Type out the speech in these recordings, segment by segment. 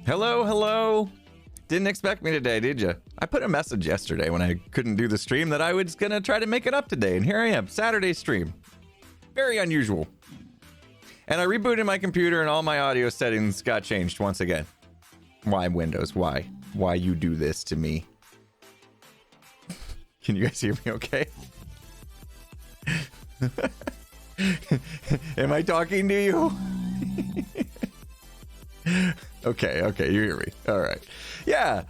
Hello, hello. Didn't expect me today, did you? I put a message yesterday when I couldn't do the stream that I was gonna try to make it up today, and here I am, Saturday stream. Very unusual. And I rebooted my computer and all my audio settings got changed once again. Why, Windows? Why? Why you do this to me? Can you guys hear me okay? Am I talking to you? Okay, you hear me. All right. Yeah,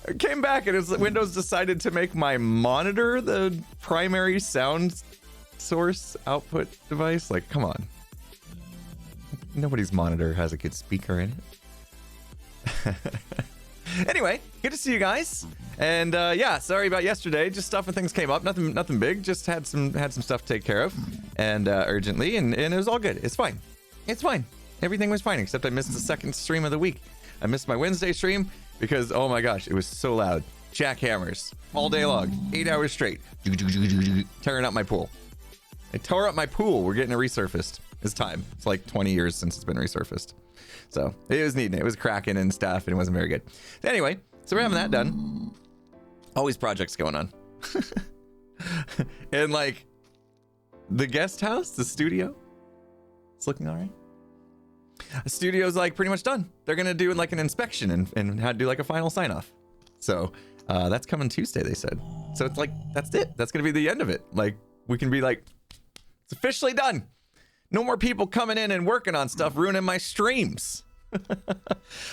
I came back and Windows decided to make my monitor the primary sound source output device. Like, come on. Nobody's monitor has a good speaker in it. Anyway, good to see you guys. And yeah, sorry about yesterday. Just stuff and things came up. Nothing big. Just had some stuff to take care of, and urgently, and it was all good. It's fine. It's fine. Everything was fine except I missed the second stream of the week. I missed my Wednesday stream because, oh my gosh, it was so loud. Jackhammers all day long, 8 hours straight, tearing up my pool. I tore up my pool. We're getting it resurfaced. It's time. It's like 20 years since it's been resurfaced. So it was neat. It was cracking and stuff, and it wasn't very good. Anyway, so we're having that done. Always projects going on. And like the guest house, the studio, it's looking all right. The studio's like pretty much done. They're gonna do like an inspection and do like a final sign off. So that's coming Tuesday, they said. So it's like, that's it. That's gonna be the end of it. Like we can be like, it's officially done. No more people coming in and working on stuff, ruining my streams.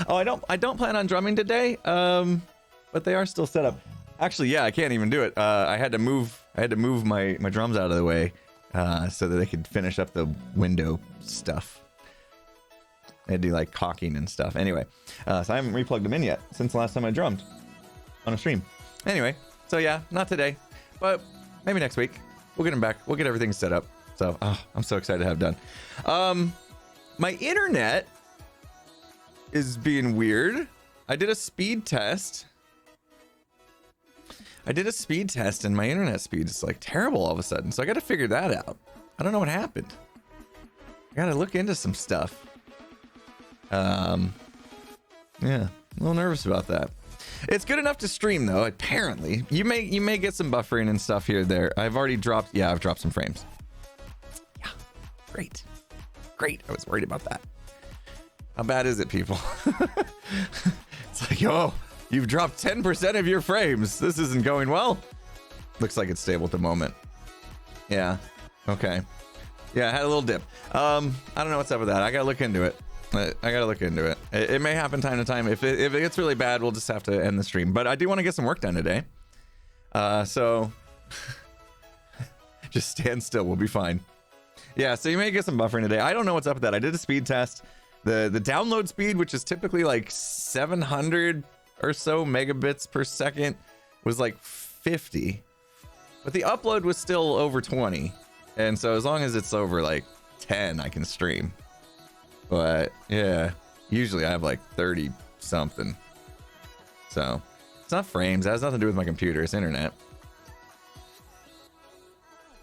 Oh, I don't plan on drumming today. But they are still set up. Actually, yeah, I can't even do it. I had to move my drums out of the way so that they could finish up the window stuff. I had to do like caulking and stuff. Anyway, so I haven't replugged them in yet since the last time I drummed on a stream. Anyway, so yeah, not today, but maybe next week. We'll get them back. We'll get everything set up. So I'm so excited to have done. My internet is being weird. I did a speed test. And my internet speed is like terrible all of a sudden. So I got to figure that out. I don't know what happened. I got to look into some stuff. Yeah, a little nervous about that. It's good enough to stream though. Apparently, you may get some buffering and stuff here and there. I've dropped some frames. Yeah, great. I was worried about that. How bad is it, people? It's like, yo, you've dropped 10% of your frames. This isn't going well. Looks like it's stable at the moment. Yeah. Okay. Yeah, I had a little dip. I don't know what's up with that. I gotta look into it. It may happen time to time. If it gets really bad, we'll just have to end the stream. But I do want to get some work done today. So just stand still. We'll be fine. Yeah, so you may get some buffering today. I don't know what's up with that. I did a speed test. The download speed, which is typically like 700 or so megabits per second, was like 50. But the upload was still over 20. And so as long as it's over like 10, I can stream. But yeah, usually I have like 30 something. So it's not frames. It has nothing to do with my computer. It's internet.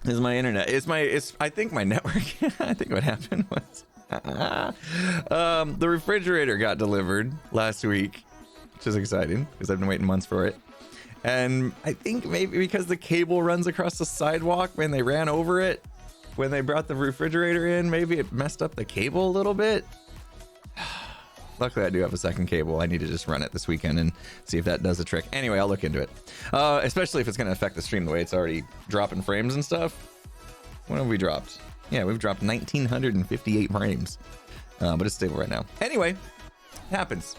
It's my internet. I think my network. I think what happened was the refrigerator got delivered last week, which is exciting because I've been waiting months for it. And I think maybe because the cable runs across the sidewalk when they ran over it, when they brought the refrigerator in, maybe it messed up the cable a little bit. Luckily, I do have a second cable. I need to just run it this weekend and see if that does the trick. Anyway, I'll look into it. Especially if it's going to affect the stream the way it's already dropping frames and stuff. What have we dropped? Yeah, we've dropped 1,958 frames. But it's stable right now. Anyway, it happens.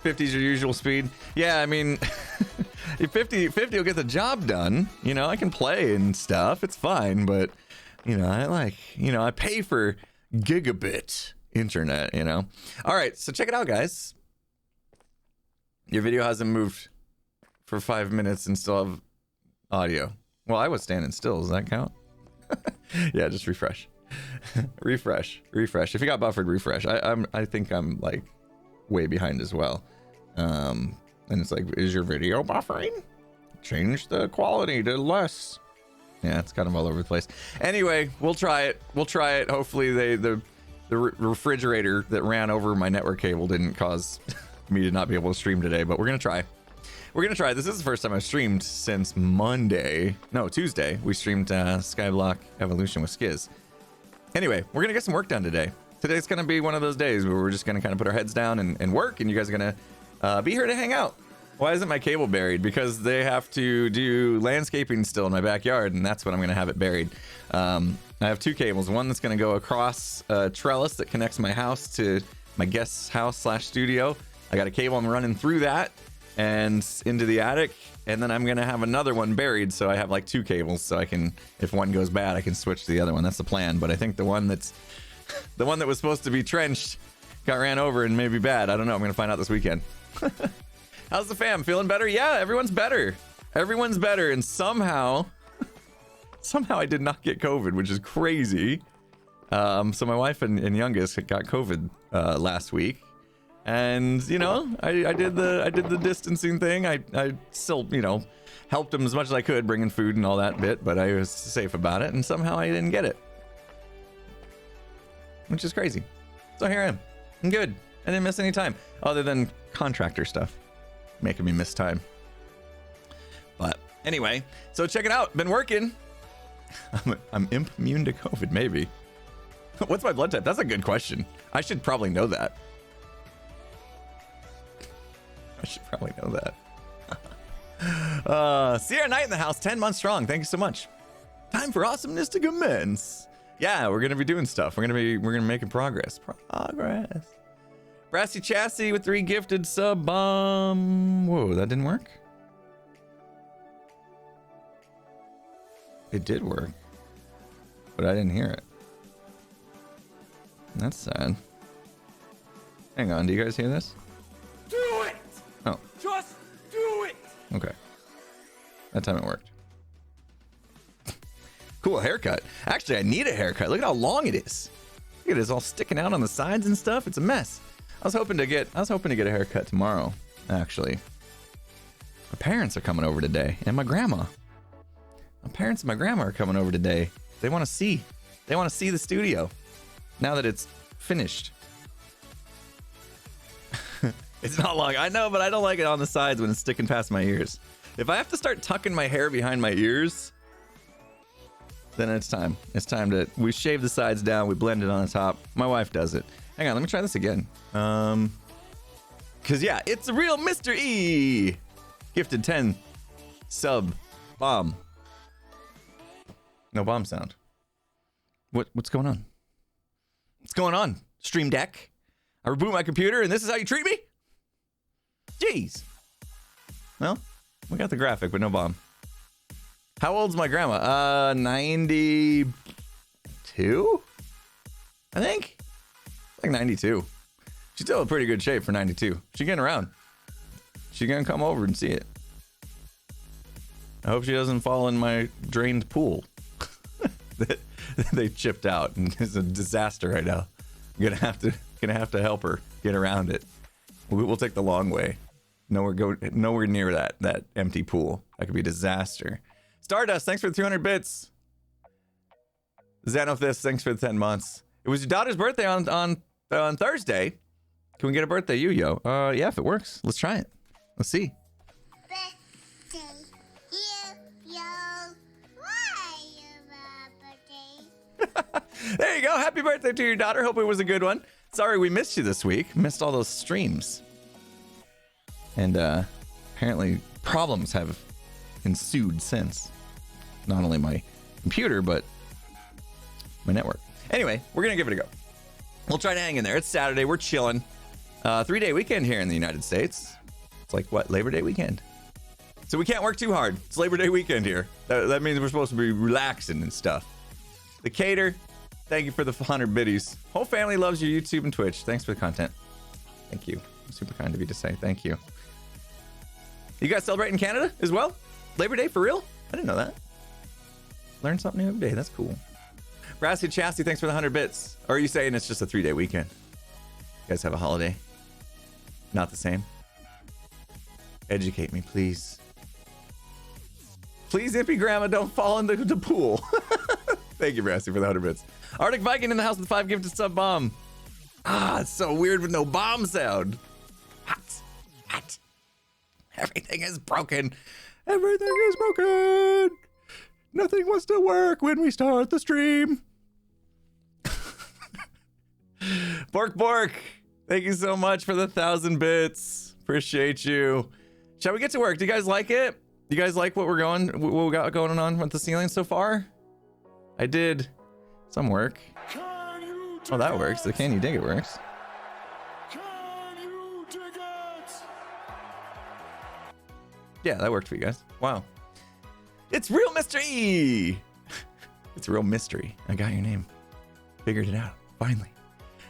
50 is your usual speed. Yeah, I mean, 50 will get the job done. You know, I can play and stuff. It's fine, but... You know, I pay for gigabit internet, you know. All right, so check it out, guys. Your video hasn't moved for 5 minutes and still have audio. Well, I was standing still. Does that count? Yeah, just refresh. refresh. If you got buffered, refresh. I think I'm like way behind as well. And it's like, is your video buffering? Change the quality to less. Yeah, it's kind of all over the place. Anyway, we'll try it. Hopefully the refrigerator that ran over my network cable didn't cause me to not be able to stream today, but we're gonna try. We're gonna try. This is the first time I've streamed since Monday. No, Tuesday. We streamed Skyblock Evolution with Skiz. Anyway, we're gonna get some work done today. Today's gonna be one of those days where we're just gonna kind of put our heads down and work, and you guys are gonna be here to hang out. Why isn't my cable buried? Because they have to do landscaping still in my backyard, and that's when I'm gonna have it buried. I have two cables. One that's gonna go across a trellis that connects my house to my guest's house / studio. I got a cable I'm running through that and into the attic, and then I'm gonna have another one buried, so I have like two cables, so I can, if one goes bad, I can switch to the other one. That's the plan. But I think the one that was supposed to be trenched got ran over and may be bad. I don't know. I'm gonna find out this weekend. How's the fam? Feeling better? Yeah, everyone's better. Everyone's better, and somehow I did not get COVID, which is crazy. So my wife and youngest got COVID last week. And you know, I did the distancing thing. I still, you know, helped him as much as I could, bringing food and all that bit, but I was safe about it, and somehow I didn't get it, which is crazy. So here I am. I'm good. I didn't miss any time other than contractor stuff making me miss time. But anyway, so check it out. Been working. I'm imp immune to COVID, maybe. What's my blood type? That's a good question. I should probably know that. I should probably know that. Sierra Knight in the house, 10 months strong. Thank you so much. Time for awesomeness to commence. Yeah, we're gonna be doing stuff. We're gonna be making progress. Brassy Chassis with 3 gifted sub bomb. Whoa, that didn't work. It did work, but I didn't hear it. That's sad. Hang on, do you guys hear this? Do it! Oh. Just do it! Okay. That time it worked. Cool haircut. Actually, I need a haircut. Look at how long it is. Look at it, it's all sticking out on the sides and stuff. It's a mess. I was hoping to get a haircut tomorrow, actually. My parents are coming over today, and my grandma. My parents and my grandma are coming over today. They want to see the studio now that it's finished. It's not long, I know, but I don't like it on the sides when it's sticking past my ears. If I have to start tucking my hair behind my ears, then it's time. It's time to, we shave the sides down, we blend it on the top. My wife does it. Hang on, let me try this again. Cause yeah, it's a real Mr. E. Gifted 10 sub bomb. No bomb sound. What's going on? What's going on? Stream Deck. I reboot my computer and this is how you treat me? Jeez. Well, we got the graphic, but no bomb. How old's my grandma? 92? I think. Like 92. She's still in pretty good shape for 92. She's getting around. She's gonna come over and see it. I hope she doesn't fall in my drained pool that they chipped out, and it's a disaster right now. I'm gonna have to help her get around it. We'll take the long way. Nowhere near that empty pool. That could be a disaster. Stardust, thanks for the 200 bits. Xanothis, thanks for the 10 months. It was your daughter's birthday on Thursday. Can we get a birthday yo? Yeah, if it works. Let's try it. Let's see. Birthday, yo. Why your birthday? There you go. Happy birthday to your daughter. Hope it was a good one. Sorry we missed you this week. Missed all those streams. And apparently problems have ensued since. Not only my computer, but my network. Anyway, we're going to give it a go. We'll try to hang in there. It's Saturday. We're chilling. 3-day weekend here in the United States. It's like, what, Labor Day weekend? So we can't work too hard. It's Labor Day weekend here. That means we're supposed to be relaxing and stuff. The Cater, thank you for the 100 biddies. Whole family loves your YouTube and Twitch. Thanks for the content. Thank you. Super kind of you to say. Thank you. You guys celebrate in Canada as well? Labor Day for real? I didn't know that. Learn something new every day. That's cool. Brassy Chassis, thanks for the 100 bits. Or are you saying it's just a 3-day weekend? You guys have a holiday? Not the same? Educate me, please. Please, Impy Grandma, don't fall into the pool. Thank you, Brassy, for the 100 bits. Arctic Viking in the house with 5 gifted sub bomb. Ah, it's so weird with no bomb sound. Hot. Everything is broken. Everything is broken. Nothing wants to work when we start the stream. Bork, thank you so much for the 1,000 bits. Appreciate you. Shall we get to work? Do you guys like it? Do you guys like what we got going on with the ceiling so far? I did some work. Oh, that works. The Can You Dig It works. Yeah, that worked for you guys. Wow. It's real mystery. It's a real mystery. I got your name. Figured it out. Finally.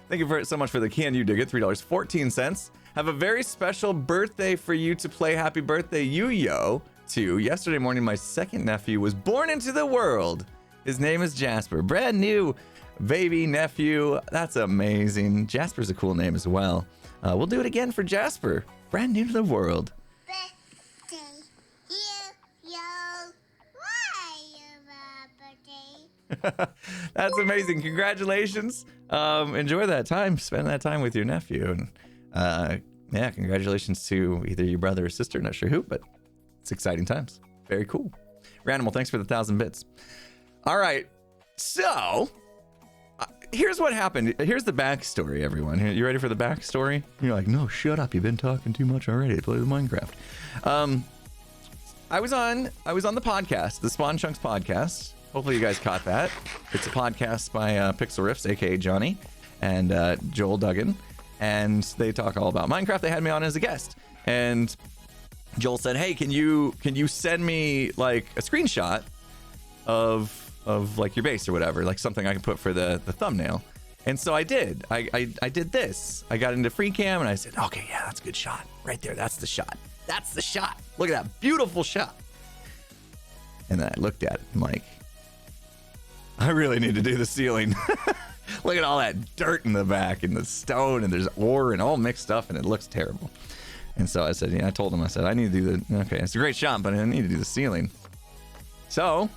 Thank you so much for the Can You Dig It? $3.14. Have a very special birthday for you to play Happy Birthday Yu-Yo to. Yesterday morning, my second nephew was born into the world. His name is Jasper. Brand new baby nephew. That's amazing. Jasper's a cool name as well. We'll do it again for Jasper. Brand new to the world. That's amazing. Congratulations. Enjoy that time. Spend that time with your nephew. And yeah, congratulations to either your brother or sister. Not sure who, but it's exciting times. Very cool. Ranimal, thanks for the 1,000 bits. All right. So here's what happened. Here's the backstory, everyone. You ready for the backstory? You're like, no, shut up. You've been talking too much already. Play with Minecraft. I was on the podcast, the Spawn Chunks podcast. Hopefully you guys caught that. It's a podcast by Pixel Riffs, aka Johnny, and Joel Duggan, and they talk all about Minecraft. They had me on as a guest, and Joel said, "Hey, can you send me like a screenshot of like your base or whatever, like something I can put for the thumbnail?" And so I did. I did this. I got into free cam and I said, "Okay, yeah, that's a good shot right there. That's the shot. That's the shot. Look at that beautiful shot." And then I looked at it. I'm like, I really need to do the ceiling. Look at all that dirt in the back and the stone, and there's ore and all mixed up, and it looks terrible. And so I said, yeah, I told him, I said, I need to do okay, it's a great shot, but I need to do the ceiling. So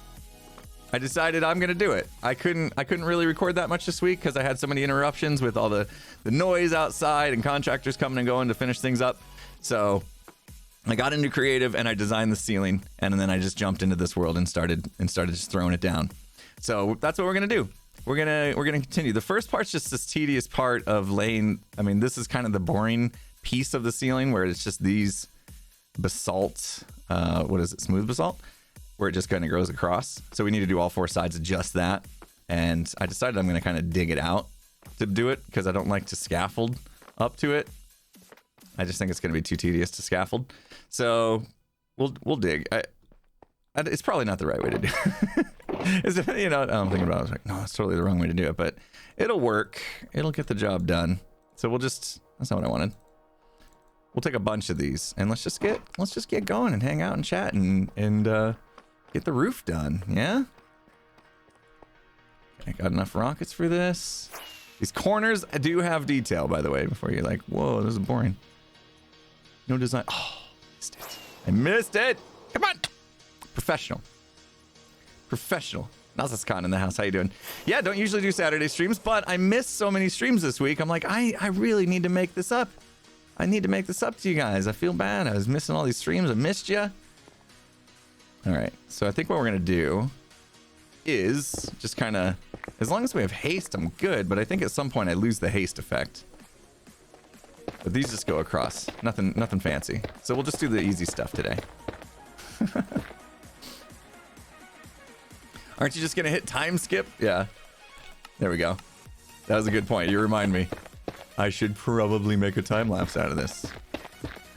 I decided I'm gonna do it. I couldn't really record that much this week because I had so many interruptions with all the noise outside and contractors coming and going to finish things up. So I got into creative and I designed the ceiling, and then I just jumped into this world and started just throwing it down. So that's what we're gonna do. We're gonna continue. The first part's just this tedious part of laying. I mean, this is kind of the boring piece of the ceiling where it's just these basalt. What is it? Smooth basalt, where it just kind of goes across. So we need to do all four sides of just that. And I decided I'm gonna kind of dig it out to do it because I don't like to scaffold up to it. I just think it's gonna be too tedious to scaffold. So we'll dig. It's probably not the right way to do it. Is it, I'm thinking about it. I was like, no, it's totally the wrong way to do it, but it'll work. It'll get the job done. So that's not what I wanted. We'll take a bunch of these and let's just get going and hang out and chat and get the roof done. Yeah. Okay, got enough rockets for this. These corners do have detail, by the way, before you're like, whoa, this is boring. No design. Oh, I missed it. Come on. Professional. Nazascon in the house. How you doing? Yeah, don't usually do Saturday streams, but I missed so many streams this week. I'm like, I really need to make this up. I need to make this up to you guys. I feel bad. I was missing all these streams. I missed you. All right. So I think what we're going to do is just kind of, as long as we have haste, I'm good. But I think at some point I lose the haste effect. But these just go across. Nothing fancy. So we'll just do the easy stuff today. Aren't you just gonna hit time skip? Yeah. There we go. That was a good point. You remind me. I should probably make a time lapse out of this.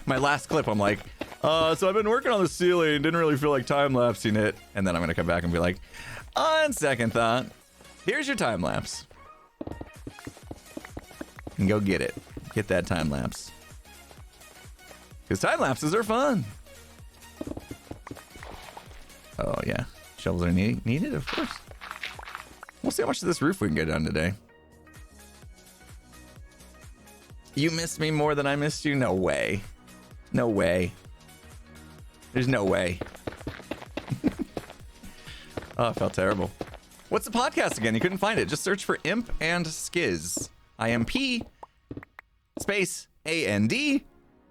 My last clip, I'm like, so I've been working on the ceiling, didn't really feel like time lapsing it. And then I'm gonna come back and be like, on second thought, here's your time lapse. And go get it. Get that time lapse. Because time lapses are fun. Oh, yeah. Shovels are needed, of course. We'll see how much of this roof we can get done today. You missed me more than I missed you? No way. No way. There's no way. Oh, I felt terrible. What's the podcast again? You couldn't find it. Just search for Imp and Skiz. IMP space AND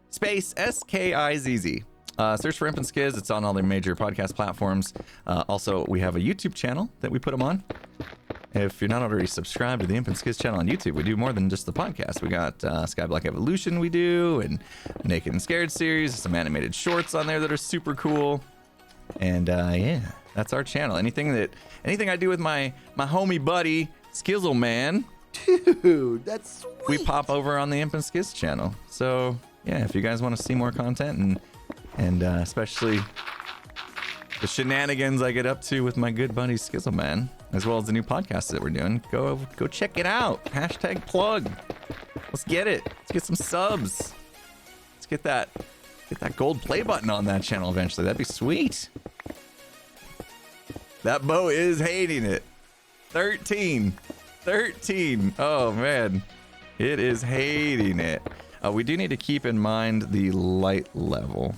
space SKIZZ. Search for Imp and Skiz. It's on all the major podcast platforms. Also, we have a YouTube channel that we put them on. If you're not already subscribed to the Imp and Skiz channel on YouTube, we do more than just the podcast. We got Sky Black Evolution we do, and Naked and Scared series, some animated shorts on there that are super cool. And yeah, that's our channel. Anything I do with my homie buddy, Skizzle Man, Dude, that's sweet. we pop over on the Imp and Skiz channel. So yeah, if you guys want to see more content and especially the shenanigans I get up to with my good buddy Skizzle Man, as well as the new podcast that we're doing, go check it out. Hashtag plug. Let's get it. Let's get some subs. Let's get that gold play button on that channel eventually. That'd be sweet. That bow is hating it. 13. Oh man, it is hating it. We do need to keep in mind the light level.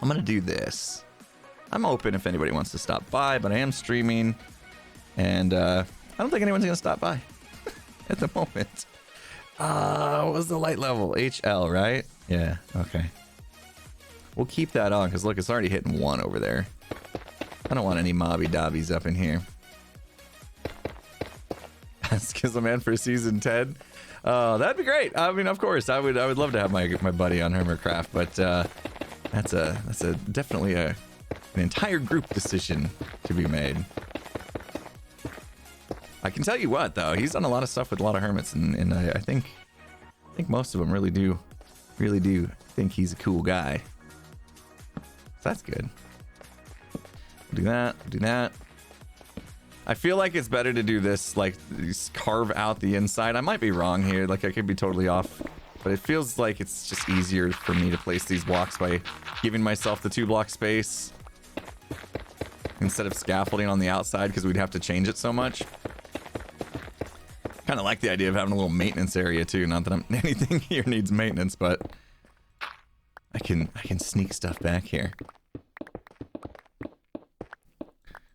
I'm gonna do this. I'm open if anybody wants to stop by, but I am streaming, and I don't think anyone's gonna stop by at the moment. What was the light level? HL, right? Yeah, okay. We'll keep that on, because look, it's already hitting 1 over there. I don't want any mobby dobbies up in here. Skizzle Man for season 10. That'd be great. I mean, of course, I would love to have my buddy on Hermitcraft, but that's a definitely an entire group decision to be made. I can tell you what, though, he's done a lot of stuff with a lot of hermits, and I think most of them really do think he's a cool guy. So that's good. We'll do that. I feel like it's better to do this, like, carve out the inside. I might be wrong here, like I could be totally off, but it feels like it's just easier for me to place these blocks by giving myself the 2-block space instead of scaffolding on the outside, because we'd have to change it so much. Kind of like the idea of having a little maintenance area too. Not that anything here needs maintenance, but I can sneak stuff back here.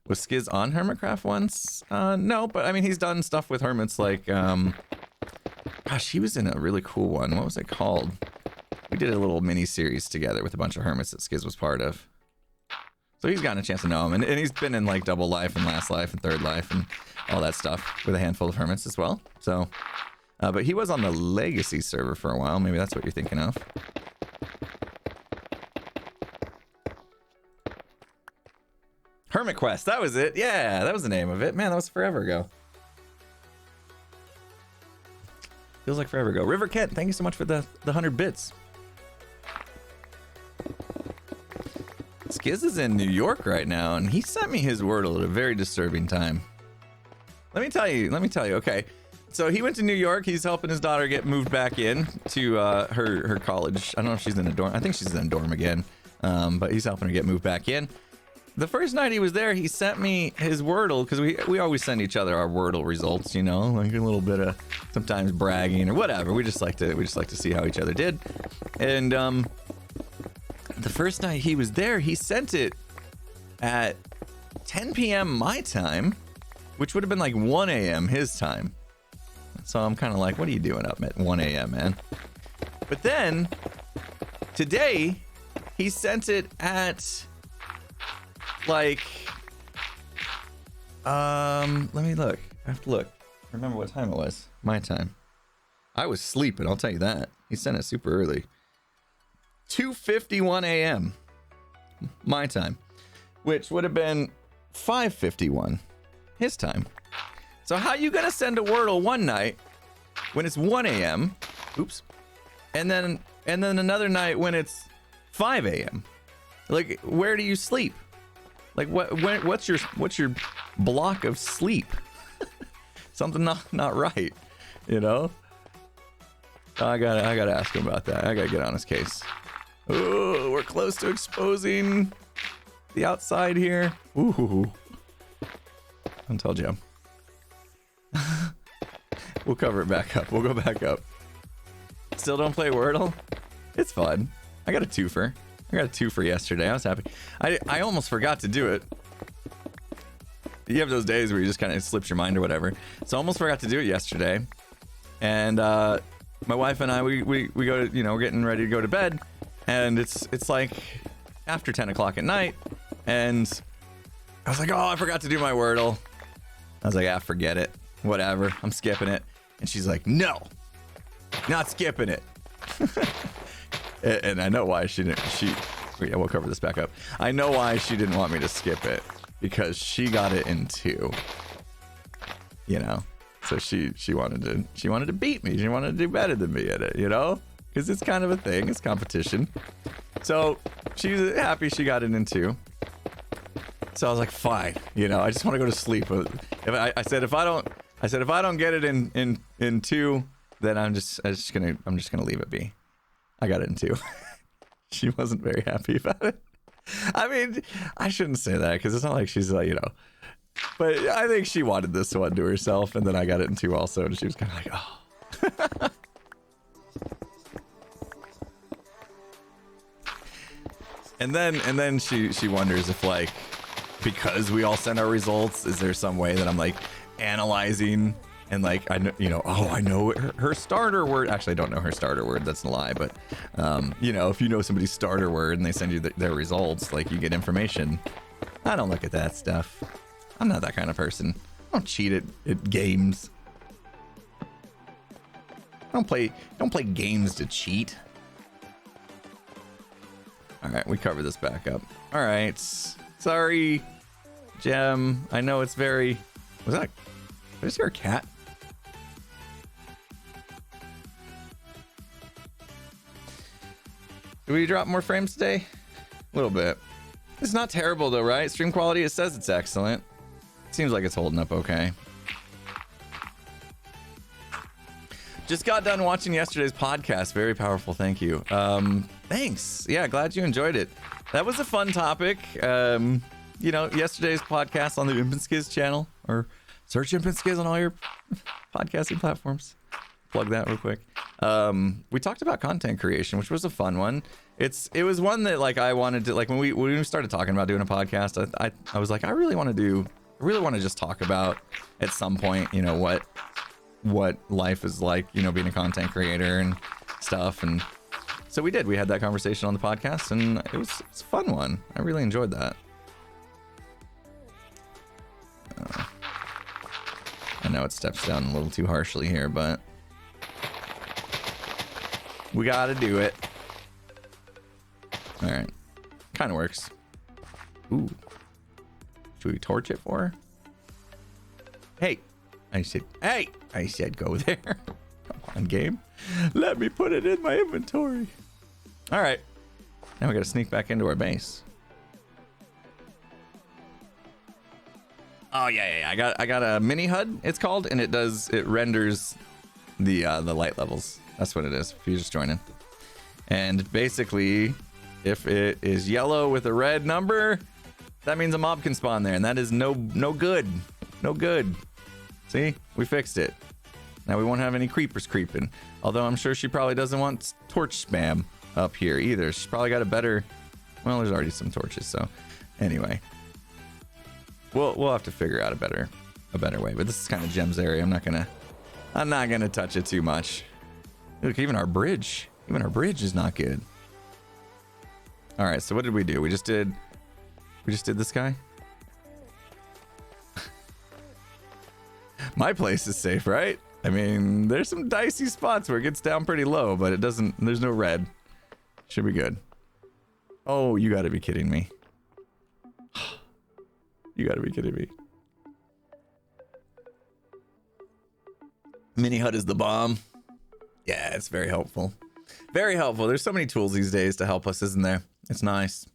Was Skiz on Hermitcraft once? No, but I mean, he's done stuff with hermits like, gosh, he was in a really cool one. What was it called? We did a little mini series together with a bunch of hermits that Skiz was part of. So he's gotten a chance to know him, and he's been in like Double Life and Last Life and Third Life and all that stuff with a handful of hermits as well. So, but he was on the Legacy server for a while. Maybe that's what you're thinking of. Hermit Quest, that was it. Yeah, that was the name of it. Man, that was forever ago. Feels like forever ago. River Kent, thank you so much for the 100 bits. Skiz is in New York right now, and he sent me his Wordle at a very disturbing time. Let me tell you. Okay, so he went to New York. He's helping his daughter get moved back in to her college. I don't know if she's in a dorm. I think she's in a dorm again, but he's helping her get moved back in. The first night he was there, he sent me his Wordle, because we always send each other our Wordle results, you know, like a little bit of sometimes bragging or whatever. We just like to see how each other did. And the first night he was there, he sent it at 10 p.m. my time, which would have been like 1 a.m. his time. So I'm kind of like, what are you doing up at 1 a.m., man? But then today he sent it at like, let me look. I have to look. Remember what time it was. My time. I was sleeping, I'll tell you that. He sent it super early. 2:51 a.m. my time, which would have been 5:51 his time. So how you gonna send a Wordle one night when it's 1 a.m. Oops. And then another night when it's 5 a.m. Like, where do you sleep? Like, what's your block of sleep? Something not right, you know? I gotta ask him about that. I gotta get on his case. Oh, we're close to exposing the outside here. Ooh. I told you. We'll cover it back up. We'll go back up. Still don't play Wordle? It's fun. I got a twofer. Yesterday. I was happy. I almost forgot to do it. You have those days where you just kind of slips your mind or whatever. So I almost forgot to do it yesterday. And my wife and I, we go to, you know, we're getting ready to go to bed. And it's like after 10 o'clock at night, and I was like, oh, I forgot to do my Wordle. I was like, ah, forget it. Whatever. I'm skipping it. And she's like, no, not skipping it. And I know why she didn't. Yeah, we'll cover this back up. I know why she didn't want me to skip it, because she got it in 2. You know, so she wanted to beat me. She wanted to do better than me at it. You know, because it's kind of a thing. It's competition. So she was happy she got it in 2. So I was like, fine. You know, I just want to go to sleep. I said if I don't get it in 2, then I'm just gonna leave it be. I got it in 2. She wasn't very happy about it. I mean, I shouldn't say that, because it's not like she's like, you know, but I think she wanted this one to herself, and then I got it in 2 also, and she was kind of like, oh. And then she wonders if, like, because we all send our results, is there some way that I'm like analyzing and like I know, you know, oh, I know her starter word. Actually, I don't know her starter word. That's a lie. But you know, if you know somebody's starter word and they send you their results, like you get information. I don't look at that stuff. I'm not that kind of person. I don't cheat at games. I don't play games to cheat. All right, we cover this back up. All right, sorry, Gem. I know it's very. Was that? Did I see our cat? Did we drop more frames today? A little bit. It's not terrible though, right? Stream quality, it says it's excellent. Seems like it's holding up okay. Just got done watching yesterday's podcast. Very powerful, thank you. Thanks. Yeah, glad you enjoyed it. That was a fun topic. You know, yesterday's podcast on the Imposter channel, or search Imposter on all your podcasting platforms. Plug that real quick. We talked about content creation, which was a fun one. It was one that like I wanted to, like when we started talking about doing a podcast, I was like, I really want to just talk about at some point, you know, what life is like, you know, being a content creator and stuff. And so we had that conversation on the podcast, and it's a fun one. I really enjoyed that. I know it steps down a little too harshly here, but we gotta do it. All right, kind of works. Ooh, should we torch it for her? Hey, I said go there. Come on, game. Let me put it in my inventory. All right, now we gotta sneak back into our base. Oh yeah. I got a mini HUD. It's called, and it renders the light levels. That's what it is. If you're just joining, and basically, if it is yellow with a red number, that means a mob can spawn there, and that is no good. No good. See, we fixed it. Now we won't have any creepers creeping. Although I'm sure she probably doesn't want torch spam up here either. She's probably got a better. Well, there's already some torches, so anyway. We'll have to figure out a better way. But this is kind of Gem's area. I'm not gonna touch it too much. Look, even our bridge is not good. All right, so what did we do? We just did this guy. My place is safe, right? I mean, there's some dicey spots where it gets down pretty low, but there's no red. Should be good. Oh, you gotta be kidding me. You gotta be kidding me. Mini HUD is the bomb. Yeah, it's very helpful. Very helpful. There's so many tools these days to help us, isn't there? It's nice.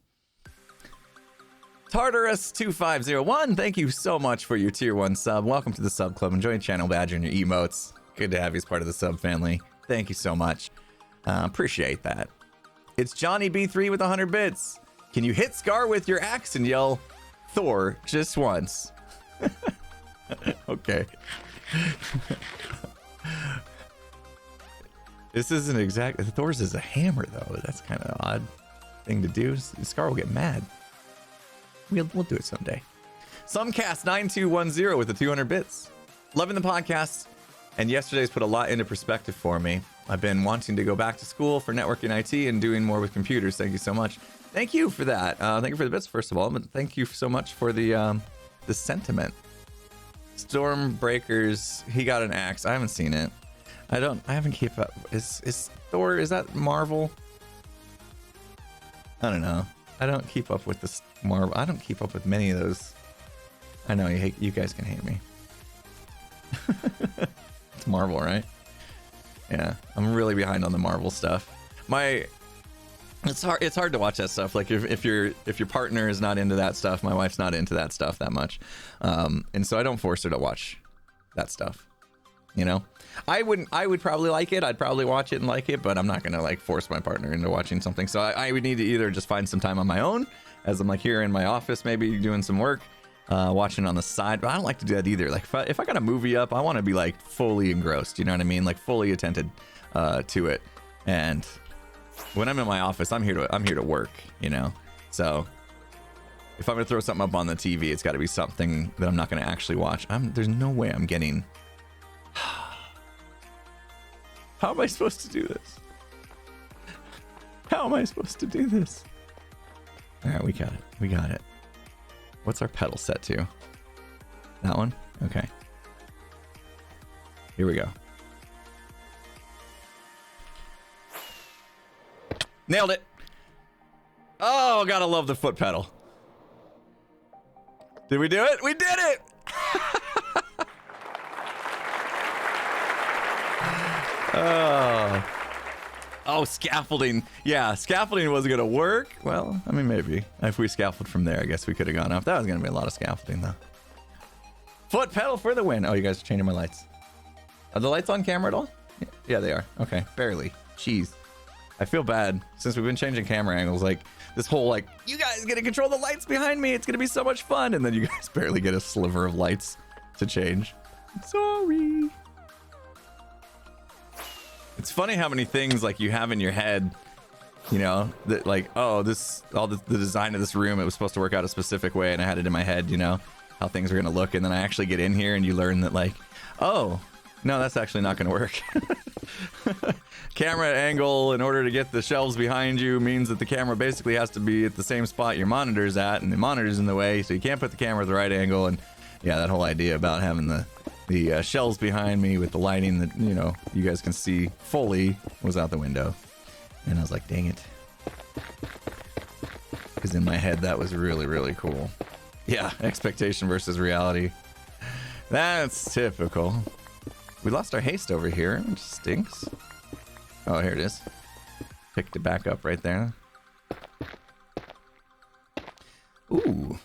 Tartarus2501, thank you so much for your tier 1 sub. Welcome to the sub club. Enjoy channel badge and your emotes. Good to have you as part of the sub family. Thank you so much. Appreciate that. It's Johnny B3 with 100 bits. Can you hit Scar with your axe and yell Thor just once? Okay. This isn't exact. Thor's is a hammer though. That's kind of an odd thing to do. Scar will get mad. We'll do it someday. Sumcast9210 with the 200 bits. Loving the podcast, and yesterday's put a lot into perspective for me. I've been wanting to go back to school for networking IT and doing more with computers. Thank you so much. Thank you for that. Thank you for the bits, first of all, but thank you so much for the sentiment. Stormbreakers, he got an axe. I haven't seen it. I haven't keep up. Is Thor, is that Marvel? I don't know. I don't keep up with this Marvel. I don't keep up with many of those. I know you guys can hate me. It's Marvel, right? Yeah, I'm really behind on the Marvel stuff. It's hard to watch that stuff. Like if your partner is not into that stuff, my wife's not into that stuff that much, and so I don't force her to watch that stuff. You know, I would probably like it. I'd probably watch it and like it, but I'm not gonna like force my partner into watching something. So I would need to either just find some time on my own, as I'm like here in my office, maybe doing some work, watching on the side. But I don't like to do that either. Like if I got a movie up, I want to be like fully engrossed. You know what I mean? Like fully attentive to it. And when I'm in my office, I'm here to work. You know, so if I'm gonna throw something up on the TV, it's got to be something that I'm not gonna actually watch. There's no way I'm getting. How am I supposed to do this? How am I supposed to do this? All right, we got it. We got it. What's our pedal set to? That one? Okay. Here we go. Nailed it. Oh, gotta love the foot pedal. Did we do it? We did it! Oh, scaffolding. Yeah, scaffolding wasn't gonna work. Well, I mean, maybe. If we scaffold from there, I guess we could have gone up. That was gonna be a lot of scaffolding, though. Foot pedal for the win. Oh, you guys are changing my lights. Are the lights on camera at all? Yeah, they are. Okay, barely. Jeez. I feel bad since we've been changing camera angles. Like, this whole, like, you guys get to control the lights behind me. It's gonna be so much fun. And then you guys barely get a sliver of lights to change. Sorry. It's funny how many things like you have in your head, you know, that like, oh, the design of this room, it was supposed to work out a specific way, and I had it in my head, you know, how things are gonna look, and then I actually get in here and you learn that like, oh, no, that's actually not gonna work. Camera angle in order to get the shelves behind you means that the camera basically has to be at the same spot your monitor's at, and the monitor's in the way, so you can't put the camera at the right angle. And yeah, that whole idea about having the shelves behind me with the lighting that, you know, you guys can see fully was out the window. And I was like, dang it. Because in my head, that was really, really cool. Yeah, expectation versus reality. That's typical. We lost our haste over here, which stinks. Oh, here it is. Picked it back up right there. Ooh.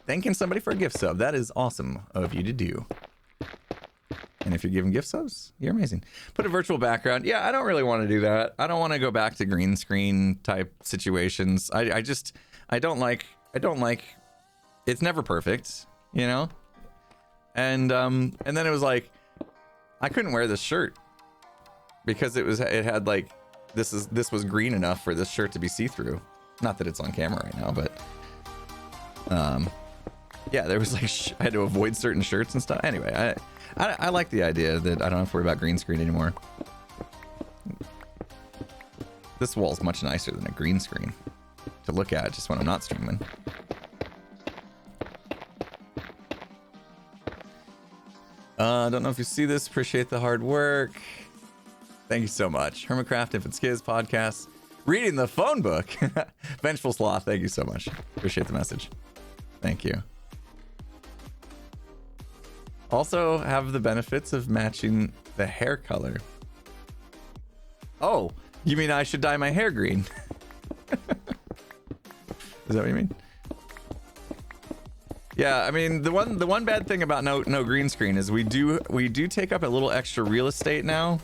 Thanking somebody for a gift sub. That is awesome of you to do. And if you're giving gift subs, you're amazing. Put a virtual background. Yeah, I don't really want to do that. I don't want to go back to green screen type situations. I don't like, it's never perfect, you know? And then it was like, I couldn't wear this shirt because it had like, this was green enough for this shirt to be see-through. Not that it's on camera right now, but yeah, there was like, I had to avoid certain shirts and stuff. Anyway, I like the idea that I don't have to worry about green screen anymore. This wall's much nicer than a green screen to look at just when I'm not streaming. I don't know if you see this. Appreciate the hard work. Thank you so much. Hermitcraft, If It's Kids podcast. Reading the phone book. Vengeful Sloth, thank you so much. Appreciate the message. Thank you. Also have the benefits of matching the hair color. Oh, you mean I should dye my hair green? Is that what you mean? Yeah, I mean the one bad thing about no green screen is we do take up a little extra real estate now.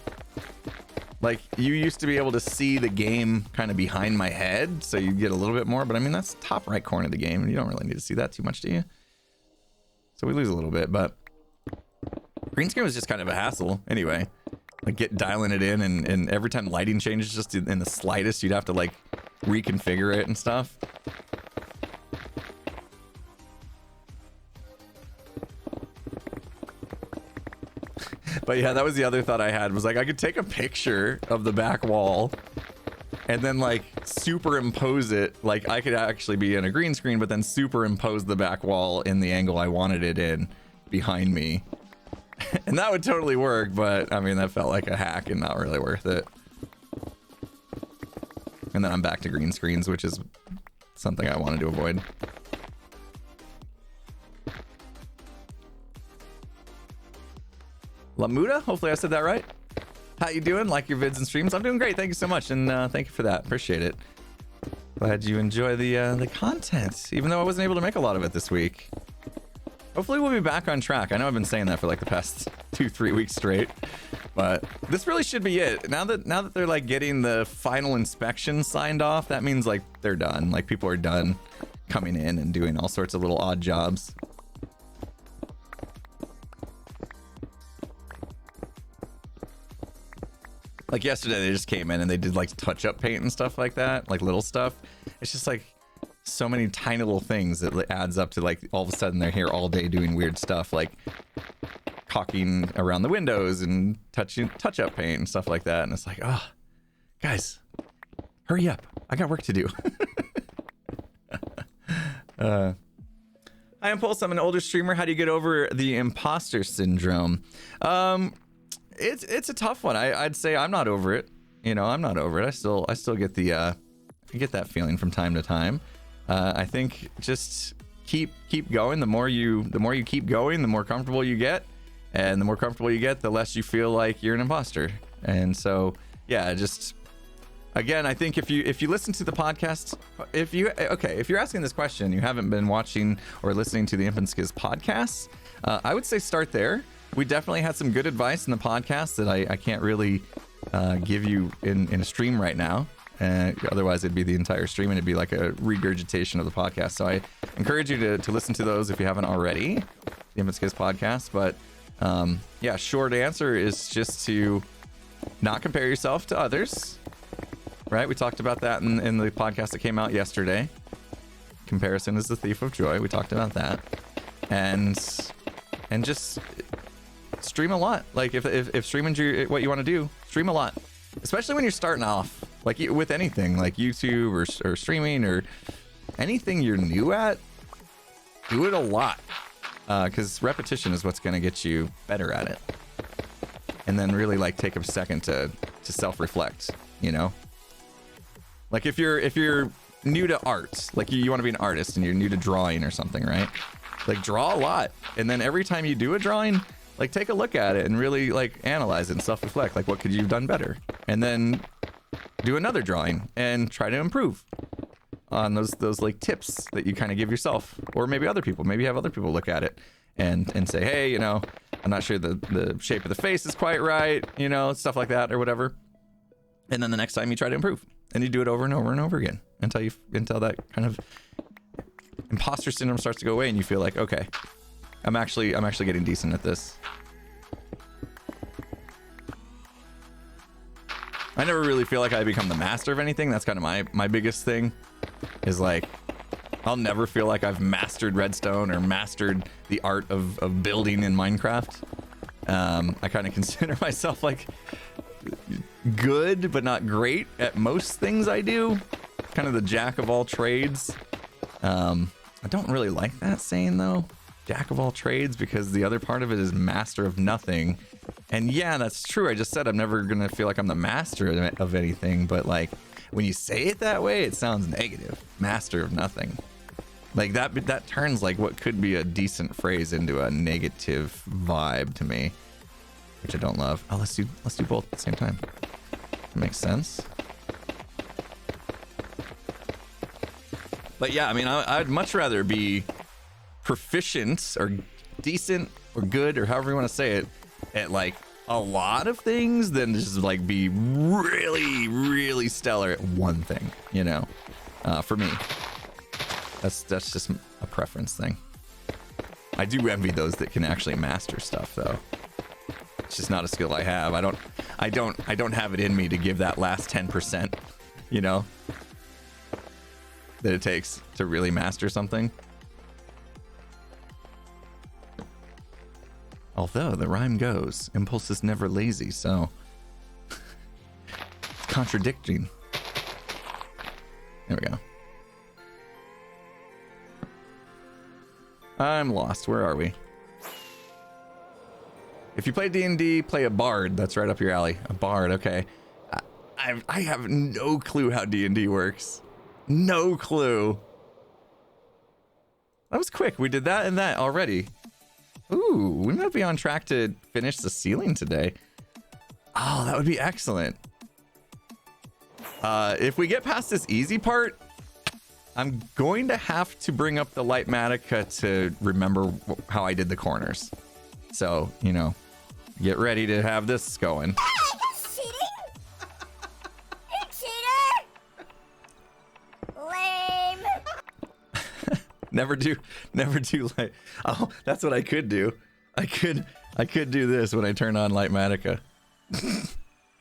Like, you used to be able to see the game kind of behind my head, so you get a little bit more, but I mean that's top right corner of the game, and you don't really need to see that too much, do you? So we lose a little bit, but green screen was just kind of a hassle anyway. Like dialing it in, and every time lighting changes just in the slightest, you'd have to like reconfigure it and stuff. But yeah, that was the other thought I had, was like I could take a picture of the back wall and then like superimpose it. Like I could actually be in a green screen, but then superimpose the back wall in the angle I wanted it in behind me. And that would totally work, but I mean, that felt like a hack and not really worth it. And then I'm back to green screens, which is something I wanted to avoid. Lamuda, hopefully I said that right. How you doing? Like your vids and streams? I'm doing great. Thank you so much, and thank you for that. Appreciate it. Glad you enjoy the content, even though I wasn't able to make a lot of it this week. Hopefully we'll be back on track. I know I've been saying that for like the past 2-3 weeks straight, but this really should be it. Now that they're like getting the final inspection signed off, that means like they're done. Like people are done coming in and doing all sorts of little odd jobs. Like yesterday, they just came in and they did like touch-up paint and stuff like that, like little stuff. It's just like so many tiny little things that adds up to like all of a sudden they're here all day doing weird stuff, like caulking around the windows and touch-up paint and stuff like that. And it's like, oh, guys, hurry up! I got work to do. Hi, Impulse. I'm an older streamer. How do you get over the imposter syndrome? It's a tough one. I'd say I'm not over it. You know, I'm not over it. I still get the I get that feeling from time to time. I think just keep going. The more you keep going, the more comfortable you get, and the more comfortable you get, the less you feel like you're an imposter. And so, yeah, just again, I think if you listen to the podcast, if you're asking this question, you haven't been watching or listening to the Imp and Skiz podcasts, I would say start there. We definitely had some good advice in the podcast that I can't really give you in a stream right now. Otherwise, it'd be the entire stream and it'd be like a regurgitation of the podcast. So I encourage you to listen to those if you haven't already, the Imp and Skiz podcast. But yeah, short answer is just to not compare yourself to others. Right? We talked about that in the podcast that came out yesterday. Comparison is the thief of joy. We talked about that. And just stream a lot. Like if streaming's what you want to do, stream a lot. Especially when you're starting off, like with anything, like YouTube or streaming or anything you're new at, do it a lot. Because repetition is what's going to get you better at it. And then really like take a second to self-reflect, you know? Like if you're new to art, like you want to be an artist and you're new to drawing or something, right? Like draw a lot. And then every time you do a drawing, like take a look at it and really like analyze it and self-reflect. Like what could you have done better? And then do another drawing and try to improve on those like tips that you kind of give yourself, or maybe other people. Maybe have other people look at it and say, hey, you know, I'm not sure the shape of the face is quite right, you know, stuff like that or whatever. And then the next time you try to improve, and you do it over and over and over again until that kind of imposter syndrome starts to go away and you feel like, okay, I'm actually getting decent at this. I never really feel like I become the master of anything. That's kind of my biggest thing, is like I'll never feel like I've mastered redstone or mastered the art of building in Minecraft. I kind of consider myself like good but not great at most things I do, kind of the jack of all trades. I don't really like that saying though, jack of all trades, because the other part of it is master of nothing. And yeah, that's true. I just said I'm never gonna feel like I'm the master of anything, but like when you say it that way, it sounds negative. Master of nothing, like that turns like what could be a decent phrase into a negative vibe to me, which I don't love. Oh, let's do both at the same time. Makes sense. But yeah, I mean, I'd much rather be proficient or decent or good or however you want to say it at like a lot of things than just like be really, really stellar at one thing, you know. For me, that's just a preference thing. I do envy those that can actually master stuff though. It's just not a skill I have. I don't have it in me to give that last 10%, you know, that it takes to really master something. Although the rhyme goes, impulse is never lazy, so it's contradicting. There we go. I'm lost. Where are we? If you play D&D, play a bard. That's right up your alley. A bard, okay. I have no clue how D&D works. No clue. That was quick. We did that and that already. Ooh, we might be on track to finish the ceiling today. Oh, that would be excellent. If we get past this easy part, I'm going to have to bring up the Lightmatica to remember how I did the corners. So, you know, get ready to have this going. Cheating? You cheater! Lame. Never do light. Oh, that's what I could do. I could do this when I turn on Lightmatica.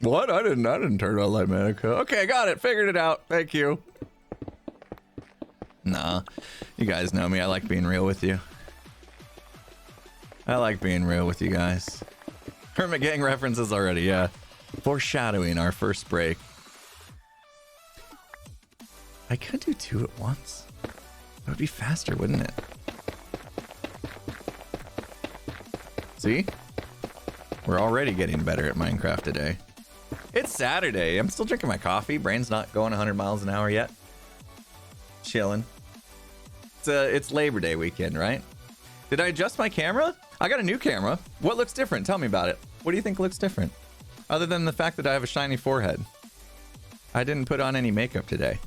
What? I didn't turn on Lightmatica. Okay, got it. Figured it out. Thank you. Nah, you guys know me. I like being real with you. I like being real with you guys. Hermit Gang references already, yeah. Foreshadowing our first break. I could do 2 at once. That would be faster, wouldn't it? See? We're already getting better at Minecraft today. It's Saturday. I'm still drinking my coffee. Brain's not going 100 miles an hour yet. Chilling. It's Labor Day weekend, right? Did I adjust my camera? I got a new camera. What looks different? Tell me about it. What do you think looks different? Other than the fact that I have a shiny forehead. I didn't put on any makeup today.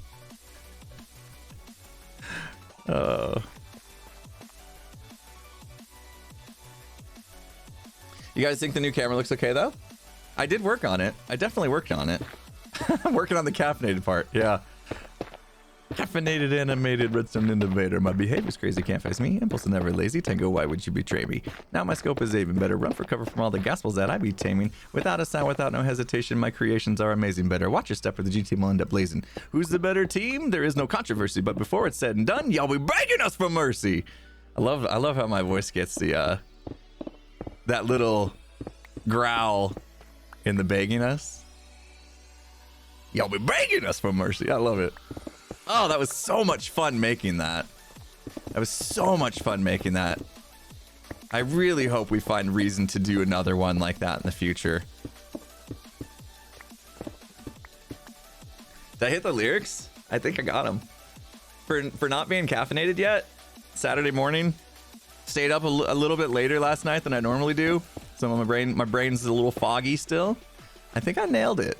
You guys think the new camera looks okay though? I did work on it. I definitely worked on it. I'm working on the caffeinated part. Yeah. Caffeinated, animated, redstone innovator. My behavior's crazy, can't face me. Impulse never lazy. Tango, why would you betray me? Now my scope is even better. Run for cover from all the gospels that I be taming. Without a sound, without no hesitation, my creations are amazing. Better watch your step or the G team will end up blazing. Who's the better team? There is no controversy, but before it's said and done, y'all be begging us for mercy. I love how my voice gets the that little growl in the begging us. Y'all be begging us for mercy. I love it. Oh, that was so much fun making that. That was so much fun making that. I really hope we find reason to do another one like that in the future. Did I hit the lyrics? I think I got them. For not being caffeinated yet, Saturday morning, stayed up a little bit later last night than I normally do. So my brain's a little foggy still. I think I nailed it.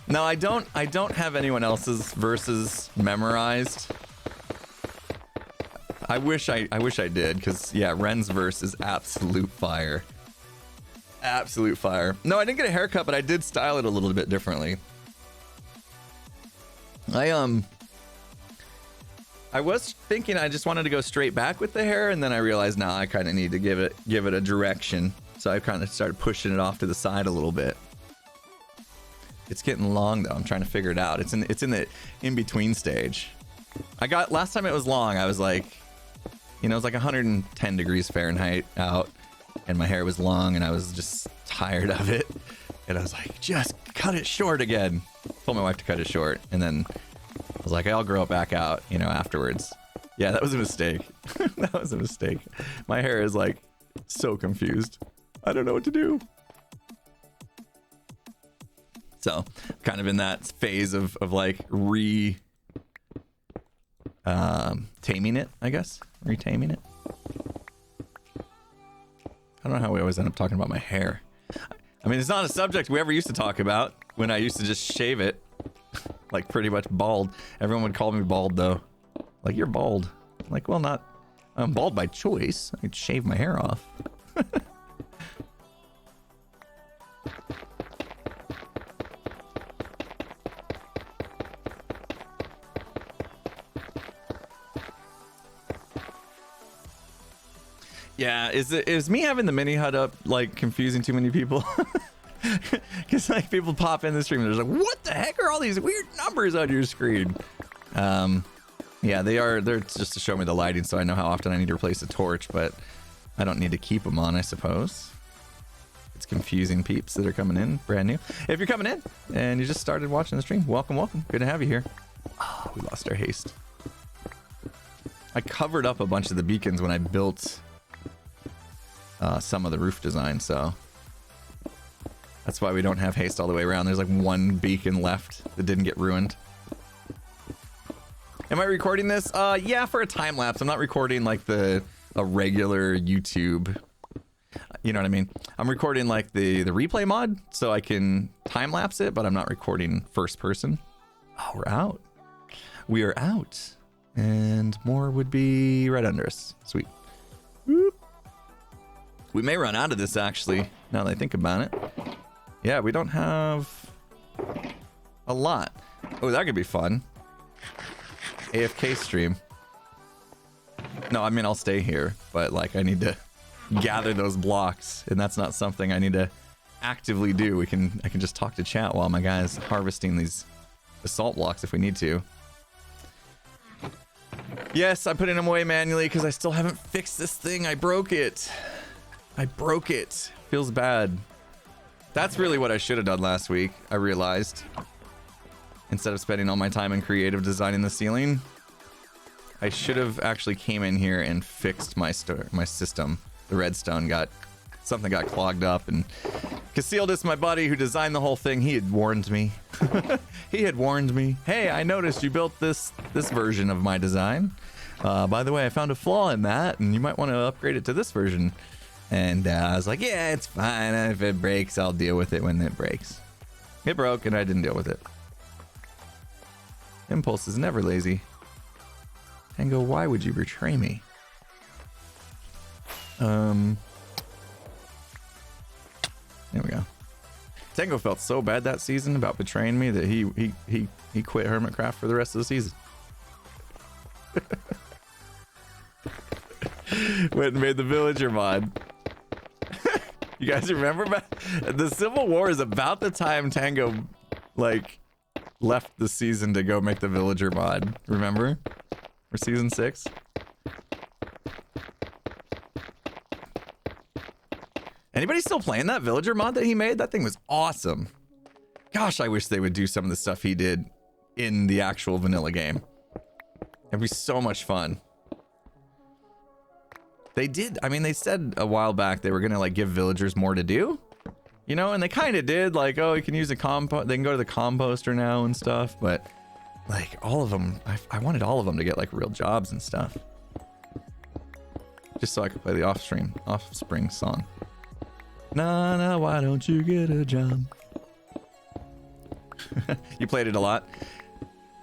No, I don't have anyone else's verses memorized. I wish I did, because yeah, Ren's verse is absolute fire. Absolute fire. No, I didn't get a haircut, but I did style it a little bit differently. I was thinking I just wanted to go straight back with the hair, and then I realized now I kind of need to give it a direction. So I kind of started pushing it off to the side a little bit. It's getting long though. I'm trying to figure it out. It's in the in-between stage. Last time it was long, I was like, you know, it was like 110 degrees Fahrenheit out, and my hair was long, and I was just tired of it. And I was like, just cut it short again. Told my wife to cut it short, and then I was like, I'll grow it back out, you know, afterwards. Yeah, that was a mistake. That was a mistake. My hair is like so confused. I don't know what to do. So, kind of in that phase of like taming it, I guess. Retaming it. I don't know how we always end up talking about my hair. I mean, it's not a subject we ever used to talk about when I used to just shave it. Like pretty much bald. Everyone would call me bald though. Like, you're bald. I'm like, well, I'm bald by choice. I could shave my hair off. Yeah, is me having the mini HUD up like confusing too many people? Because like people pop in the stream and they're like, what the heck are all these weird numbers on your screen? Yeah, they're just to show me the lighting so I know how often I need to replace a torch, but I don't need to keep them on, I suppose. It's confusing peeps that are coming in, brand new. If you're coming in and you just started watching the stream, welcome, welcome. Good to have you here. Oh, we lost our haste. I covered up a bunch of the beacons when I built some of the roof design, so that's why we don't have haste all the way around. There's like one beacon left that didn't get ruined. Am I recording this? Yeah, for a time lapse. I'm not recording like a regular YouTube. You know what I mean? I'm recording like the replay mod so I can time lapse it, but I'm not recording first person. Oh, we're out. We are out. And more would be right under us. Sweet. Whoop. We may run out of this actually, now that I think about it. Yeah, we don't have a lot. Oh, that could be fun. AFK stream. No, I mean, I'll stay here, but like I need to gather those blocks, and that's not something I need to actively do. I can just talk to chat while my guy's harvesting these assault blocks if we need to. Yes, I'm putting them away manually because I still haven't fixed this thing. I broke it. I broke it. Feels bad. That's really what I should have done last week, I realized. Instead of spending all my time in creative designing the ceiling, I should have actually came in here and fixed my system. The redstone something got clogged up, and Casildas, my buddy who designed the whole thing, he had warned me. He had warned me. Hey, I noticed you built this version of my design. By the way, I found a flaw in that, and you might want to upgrade it to this version. And I was like, yeah, it's fine. If it breaks, I'll deal with it when it breaks. It broke, and I didn't deal with it. Impulse is never lazy. Tango, why would you betray me? There we go. Tango felt so bad that season about betraying me that he quit Hermitcraft for the rest of the season. Went and made the villager mod. You guys remember the Civil War is about the time Tango like left the season to go make the villager mod. Remember? For season 6? Anybody still playing that villager mod that he made? That thing was awesome. Gosh, I wish they would do some of the stuff he did in the actual vanilla game. It'd be so much fun. They did, I mean, they said a while back they were gonna like give villagers more to do, you know, and they kind of did, like, oh, you can use a compost, they can go to the composter now and stuff, but like all of them, I wanted all of them to get like real jobs and stuff. Just so I could play the offspring song. Nah, why don't you get a job? You played it a lot?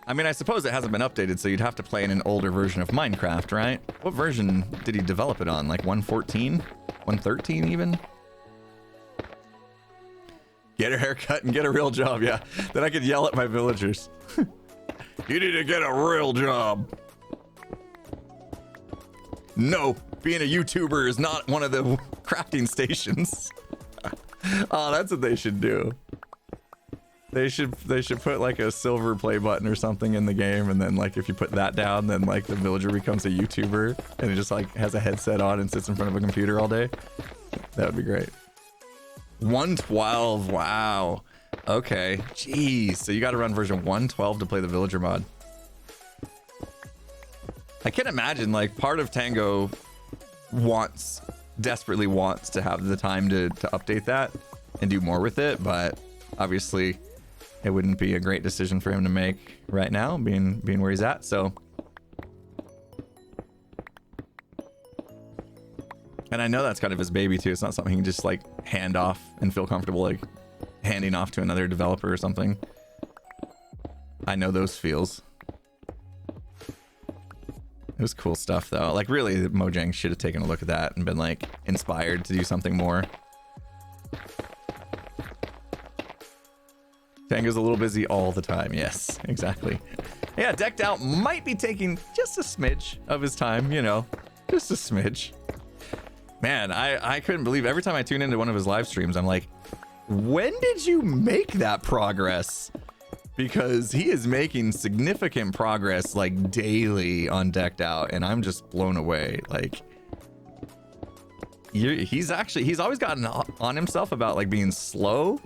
I mean, I suppose it hasn't been updated, so you'd have to play in an older version of Minecraft, right? What version did he develop it on? Like 1.14? 1.13 even? Get a haircut and get a real job, yeah. Then I could yell at my villagers. You need to get a real job. No, being a YouTuber is not one of the crafting stations. Oh, that's what they should do. They should put like a silver play button or something in the game, and then like if you put that down, then like the villager becomes a YouTuber and it just like has a headset on and sits in front of a computer all day. That would be great. 1.12, wow. Okay, jeez. So you got to run version 1.12 to play the villager mod. I can imagine like part of Tango desperately wants to have the time to update that and do more with it, but obviously it wouldn't be a great decision for him to make right now, being where he's at, so. And I know that's kind of his baby too. It's not something he can just like hand off and feel comfortable like handing off to another developer or something. I know those feels. It was cool stuff though. Like really, Mojang should have taken a look at that and been like inspired to do something more. Tango's a little busy all the time. Yes, exactly. Yeah, Decked Out might be taking just a smidge of his time, you know, just a smidge. Man, I couldn't believe every time I tune into one of his live streams, I'm like, when did you make that progress? Because he is making significant progress like daily on Decked Out, and I'm just blown away. Like, he's always gotten on himself about like being slow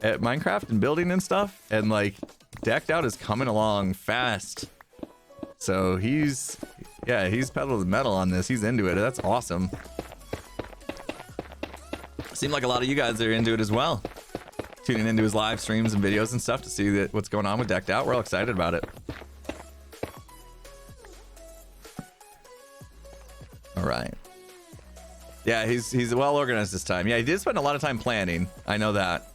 at Minecraft and building and stuff, and like Decked Out is coming along fast. So he's pedal to the metal on this. He's into it. That's awesome. Seemed like a lot of you guys are into it as well. Tuning into his live streams and videos and stuff to see what's going on with Decked Out. We're all excited about it. All right. Yeah, he's well organized this time. Yeah, he did spend a lot of time planning. I know that.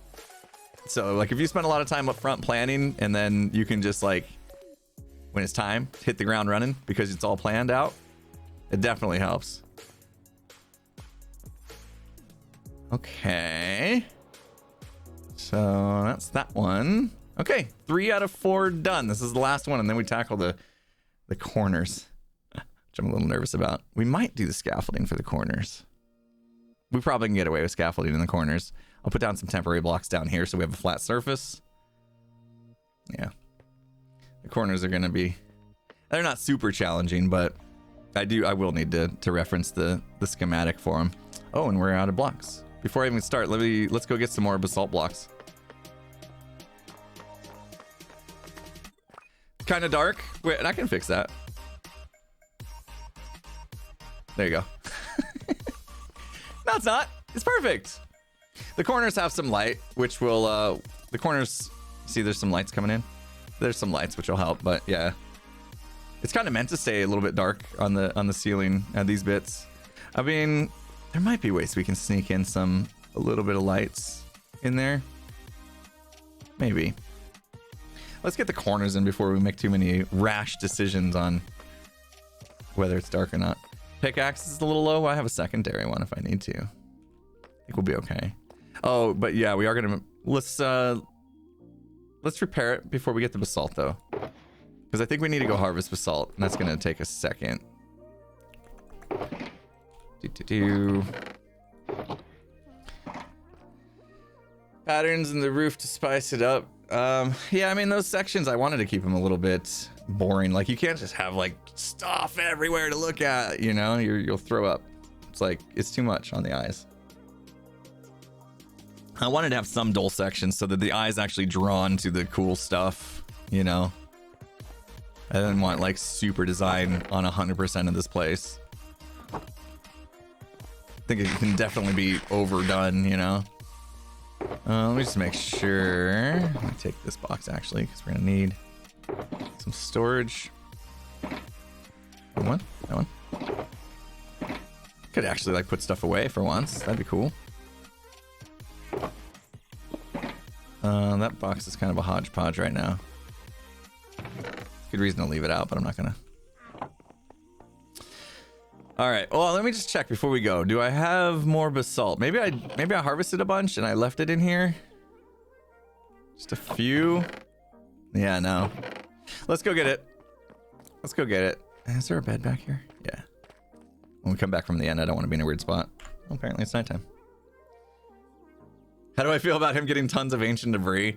So like if you spend a lot of time up front planning, and then you can just like when it's time hit the ground running because it's all planned out, it definitely helps. Okay. So that's that one. Okay, 3 out of 4 done. This is the last one, and then we tackle the corners, which I'm a little nervous about. We might do the scaffolding for the corners. We probably can get away with scaffolding in the corners. I'll put down some temporary blocks down here so we have a flat surface. Yeah. The corners are going to be... They're not super challenging, but I will need to reference the schematic for them. Oh, and we're out of blocks. Before I even start, let's go get some more basalt blocks. It's kind of dark. Wait, and I can fix that. There you go. No, it's not. It's perfect. The corners have some light, which will, the corners, see there's some lights coming in? There's some lights, which will help, but yeah. It's kind of meant to stay a little bit dark on the ceiling at these bits. I mean, there might be ways we can sneak in a little bit of lights in there. Maybe. Let's get the corners in before we make too many rash decisions on whether it's dark or not. Pickaxe is a little low. I have a secondary one if I need to. I think we'll be okay. Oh, but yeah, we are gonna let's repair it before we get the basalt though, because I think we need to go harvest basalt, and that's gonna take a second. Patterns in the roof to spice it up. Yeah, I mean those sections I wanted to keep them a little bit boring. Like you can't just have like stuff everywhere to look at, you know, you'll throw up. It's like it's too much on the eyes. I wanted to have some dull sections so that the eye's actually drawn to the cool stuff, you know. I didn't want like super design on 100% of this place. I think it can definitely be overdone, you know. Let me just make sure. Let me take this box actually, because we're gonna need some storage. That one. Could actually like put stuff away for once. That'd be cool. That box is kind of a hodgepodge right now. Good reason to leave it out, but I'm not gonna. All right. Well, let me just check before we go. Do I have more basalt? Maybe I harvested a bunch and I left it in here. Just a few. Yeah, no. Let's go get it. Let's go get it. Is there a bed back here? Yeah. When we come back from the end, I don't want to be in a weird spot. Well, apparently it's nighttime. How do I feel about him getting tons of ancient debris?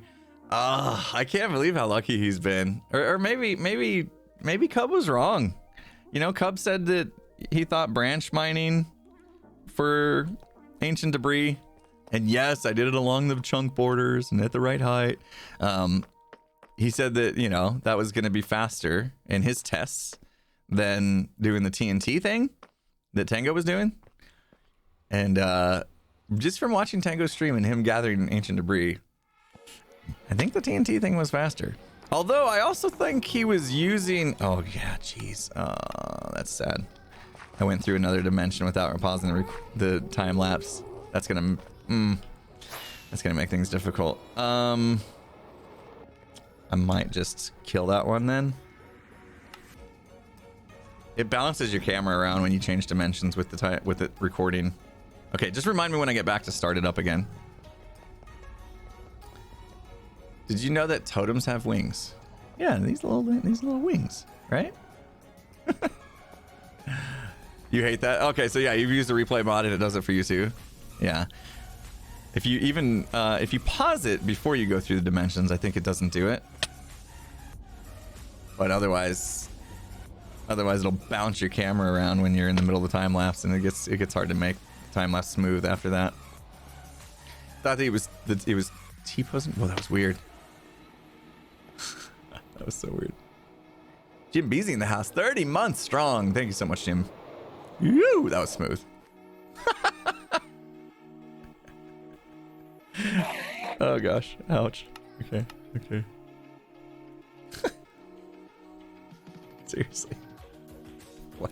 I can't believe how lucky he's been. Or maybe Cub was wrong. You know, Cub said that he thought branch mining for ancient debris. And yes, I did it along the chunk borders and at the right height. He said that, you know, that was going to be faster in his tests than doing the TNT thing that Tango was doing. And just from watching Tango stream and him gathering ancient debris, I think the TNT thing was faster. Although I also think he was using... Oh, yeah, jeez. That's sad. I went through another dimension without pausing the time lapse. That's gonna make things difficult. I might just kill that one then. It balances your camera around when you change dimensions with it recording. Okay, just remind me when I get back to start it up again. Did you know that totems have wings? Yeah, these little wings, right? You hate that? Okay, so yeah, you've used the replay mod and it does it for you too. Yeah. If you pause it before you go through the dimensions, I think it doesn't do it. But otherwise it'll bounce your camera around when you're in the middle of the time lapse, and it gets hard to make time left smooth after that. Thought that it was T-posing. Well, that was weird. That was so weird. Jim Beasy in the house, 30 months strong. Thank you so much, Jim. Woo, that was smooth. Oh gosh, ouch. Okay. Seriously. What?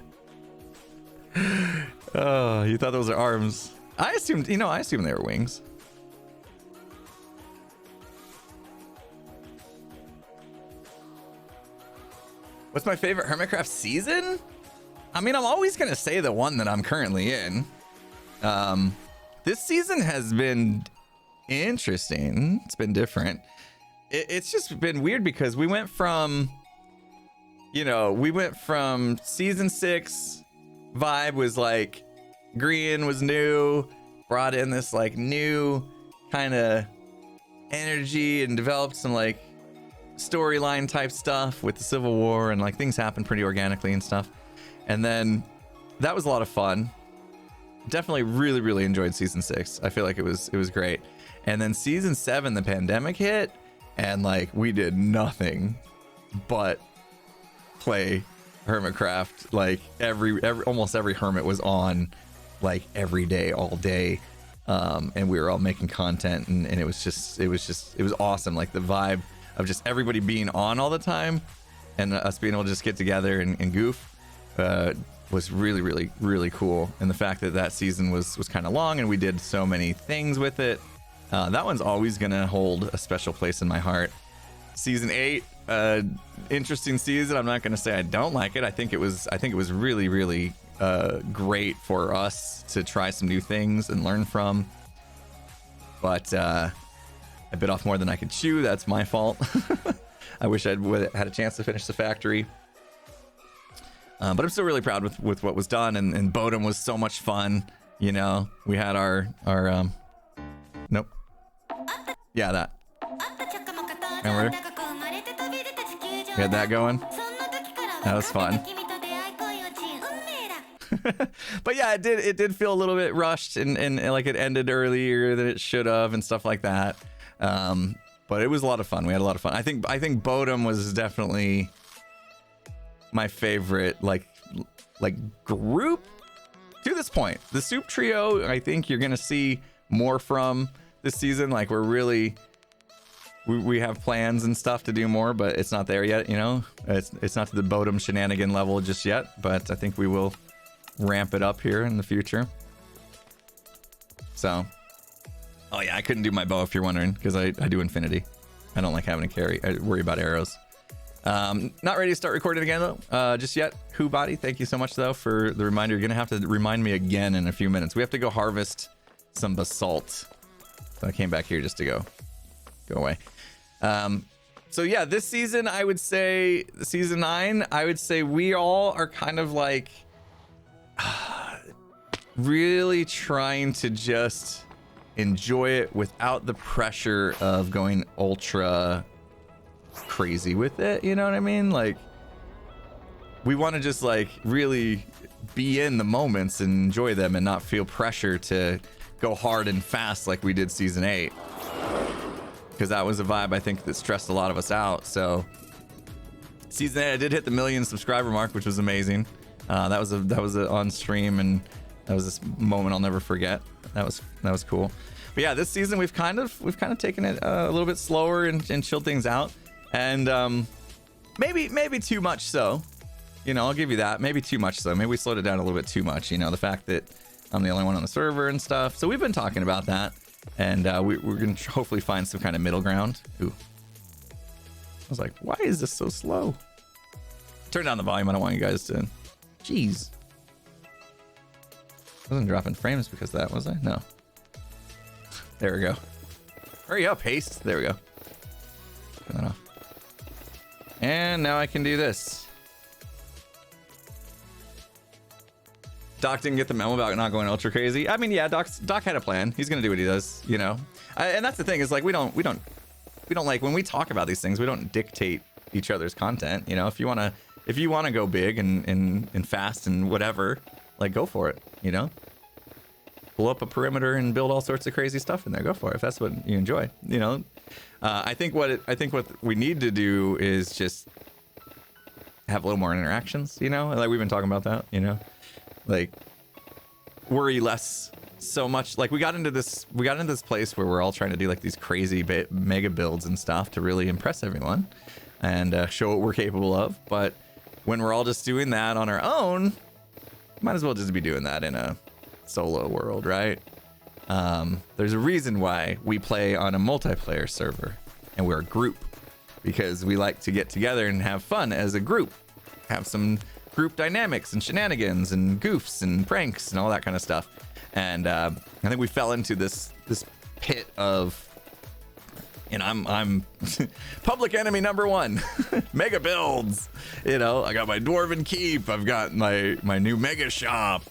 Oh, you thought those were arms. I assumed they were wings. What's my favorite Hermitcraft season? I mean, I'm always gonna say the one that I'm currently in. This season has been interesting. It's been different. It's just been weird because we went from season 6 vibe was like Green was new, brought in this like new kind of energy and developed some like storyline type stuff with the Civil War, and like things happened pretty organically and stuff. And then that was a lot of fun. Definitely really enjoyed season 6. I feel like it was great. And then season 7, the pandemic hit, and like we did nothing but play Hermitcraft. Like almost every hermit was on like every day, all day. And we were all making content, and it was awesome. Like the vibe of just everybody being on all the time and us being able to just get together and goof was really cool. And the fact that season was kind of long and we did so many things with it, that one's always gonna hold a special place in my heart. Season 8, interesting season. I'm not gonna say I don't like it. I think it was really great for us to try some new things and learn from, but I bit off more than I could chew. That's my fault. I wish I'd had a chance to finish the factory. But I'm still really proud with what was done, and Bodum was so much fun. You know, we had our nope. Yeah, that. Remember? We had that going. That was fun. But yeah, it did feel a little bit rushed and like it ended earlier than it should have and stuff like that. But it was a lot of fun. We had a lot of fun. I think Bodum was definitely my favorite like group to this point. The Soup Trio, I think you're gonna see more from this season. Like we're really we have plans and stuff to do more, but it's not there yet. You know, it's not to the Bodum shenanigan level just yet. But I think we will ramp it up here in the future. So, oh yeah, I couldn't do my bow if you're wondering, because I do infinity. I don't like having to carry. I worry about arrows. Not ready to start recording again though, just yet. Who Body, thank you so much though for the reminder. You're gonna have to remind me again in a few minutes. We have to go harvest some basalt. So I came back here just to go away. So yeah, this season I would say season 9. I would say we all are kind of like really trying to just enjoy it without the pressure of going ultra crazy with it, you know what I mean? Like we want to just like really be in the moments and enjoy them and not feel pressure to go hard and fast like we did season 8, because that was a vibe I think that stressed a lot of us out. So season 8 I did hit the 1 million subscriber mark, which was amazing. That was a on stream, and that was this moment I'll never forget. That was cool. But yeah, this season we've kind of taken it a little bit slower and chilled things out. And maybe too much so, you know, I'll give you that. Maybe too much so. Maybe we slowed it down a little bit too much, you know, the fact that I'm the only one on the server and stuff. So we've been talking about that, and we're going to hopefully find some kind of middle ground. Ooh. I was like, why is this so slow? Turn down the volume. I don't want you guys to... Jeez. I wasn't dropping frames because of that, was I? No. There we go. Hurry up, haste. There we go. Turn that off. And now I can do this. Doc didn't get the memo about not going ultra crazy. I mean, yeah, Doc had a plan. He's gonna do what he does, you know. And that's the thing, is like we don't like, when we talk about these things, we don't dictate each other's content. You know, if you wanna go big and fast and whatever, like go for it, you know. pull up a perimeter and build all sorts of crazy stuff in there. Go for it if that's what you enjoy. You know, I think what we need to do is just have a little more interactions. You know, like we've been talking about that. You know, like worry less so much. Like we got into this place where we're all trying to do like these crazy mega builds and stuff to really impress everyone and show what we're capable of. But when we're all just doing that on our own, might as well just be doing that in a solo world, right? There's a reason why we play on a multiplayer server and we're a group, because we like to get together and have fun as a group, have some group dynamics and shenanigans and goofs and pranks and all that kind of stuff. And I think we fell into this pit of, and I'm public enemy number one, mega builds. You know, I got my dwarven keep, I've got my new mega shop.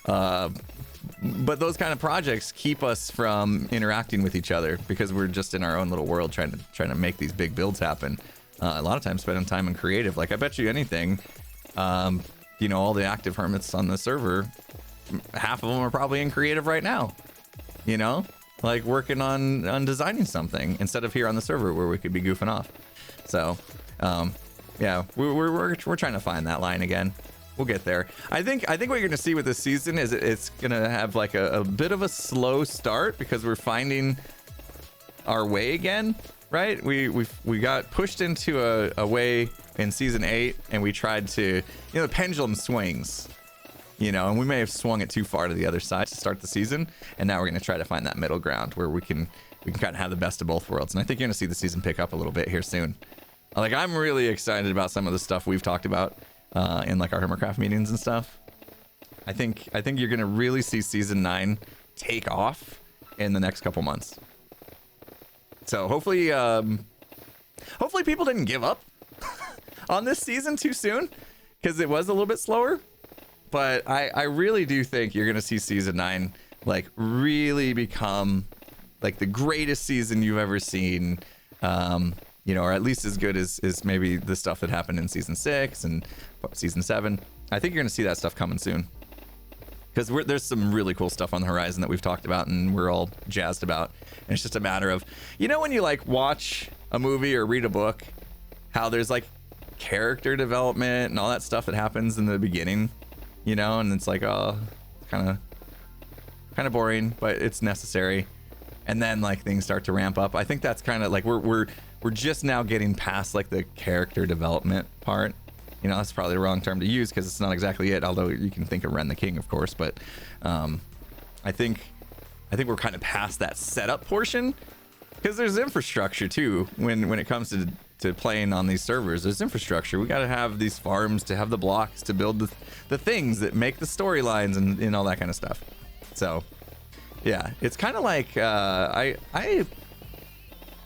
But those kind of projects keep us from interacting with each other because we're just in our own little world trying to make these big builds happen. A lot of times spending time in creative. Like I bet you anything, you know, all the active hermits on the server, half of them are probably in creative right now, you know, like working on designing something instead of here on the server where we could be goofing off. So yeah, we're trying to find that line again. We'll get there. I think what you're gonna see with this season is it's gonna have like a bit of a slow start because we're finding our way again, right? We got pushed into a way in season 8 and we tried to, you know, the pendulum swings, you know, and we may have swung it too far to the other side to start the season, and now we're going to try to find that middle ground where we can kind of have the best of both worlds. And I think you're going to see the season pick up a little bit here soon. Like I'm really excited about some of the stuff we've talked about in like our Hermitcraft meetings and stuff. I think you're going to really see season 9 take off in the next couple months. So hopefully people didn't give up on this season too soon, because it was a little bit slower. But I really do think you're going to see season 9 like really become like the greatest season you've ever seen, you know, or at least as good as maybe the stuff that happened in season 6 and season 7. I think you're going to see that stuff coming soon, because there's some really cool stuff on the horizon that we've talked about and we're all jazzed about. And it's just a matter of, you know, when you like watch a movie or read a book, how there's like character development and all that stuff that happens in the beginning, you know, and it's like, oh, kind of boring, but it's necessary. And then like things start to ramp up. I think that's kind of like we're just now getting past like the character development part. You know, that's probably the wrong term to use because it's not exactly it, although you can think of Ren the King, of course. But I think we're kind of past that setup portion, because there's infrastructure too when it comes to playing on these servers. There's infrastructure. We got to have these farms to have the blocks to build the things that make the storylines and all that kind of stuff. So yeah, it's kind of like I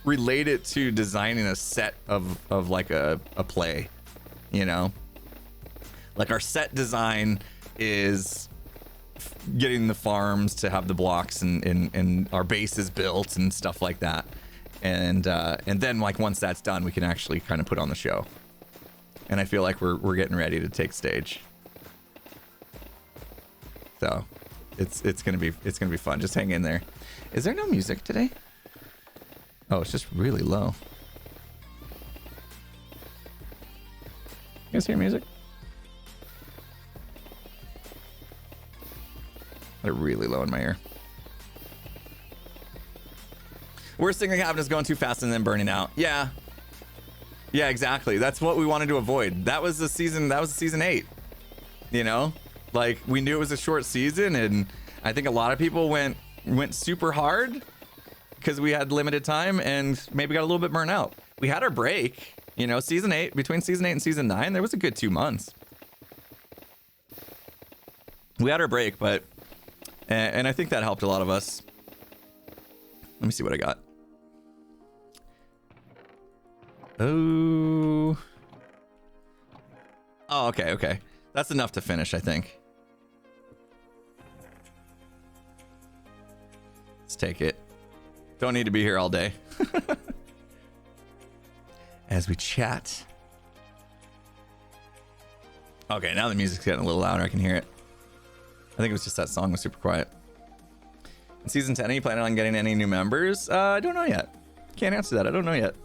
relate it to designing a set of like a play, you know, like our set design is getting the farms to have the blocks and our base is built and stuff like that. And then like once that's done, we can actually kind of put on the show. And I feel like we're getting ready to take stage. So it's gonna be fun. Just hang in there. Is there no music today? Oh, it's just really low. You guys hear music? They're really low in my ear. Worst thing that can happen is going too fast and then burning out. Yeah, exactly. That's what we wanted to avoid. That was the season 8. You know, like we knew it was a short season, and I think a lot of people went super hard because we had limited time and maybe got a little bit burnt out. We had our break, you know, season 8, between season 8 and season 9, there was a good 2 months. We had our break, but and I think that helped a lot of us. Let me see what I got. Oh, okay. That's enough to finish, I think. Let's take it. Don't need to be here all day. As we chat. Okay, now the music's getting a little louder. I can hear it. I think it was just that song was super quiet. In season 10, are you planning on getting any new members? I don't know yet. Can't answer that. I don't know yet.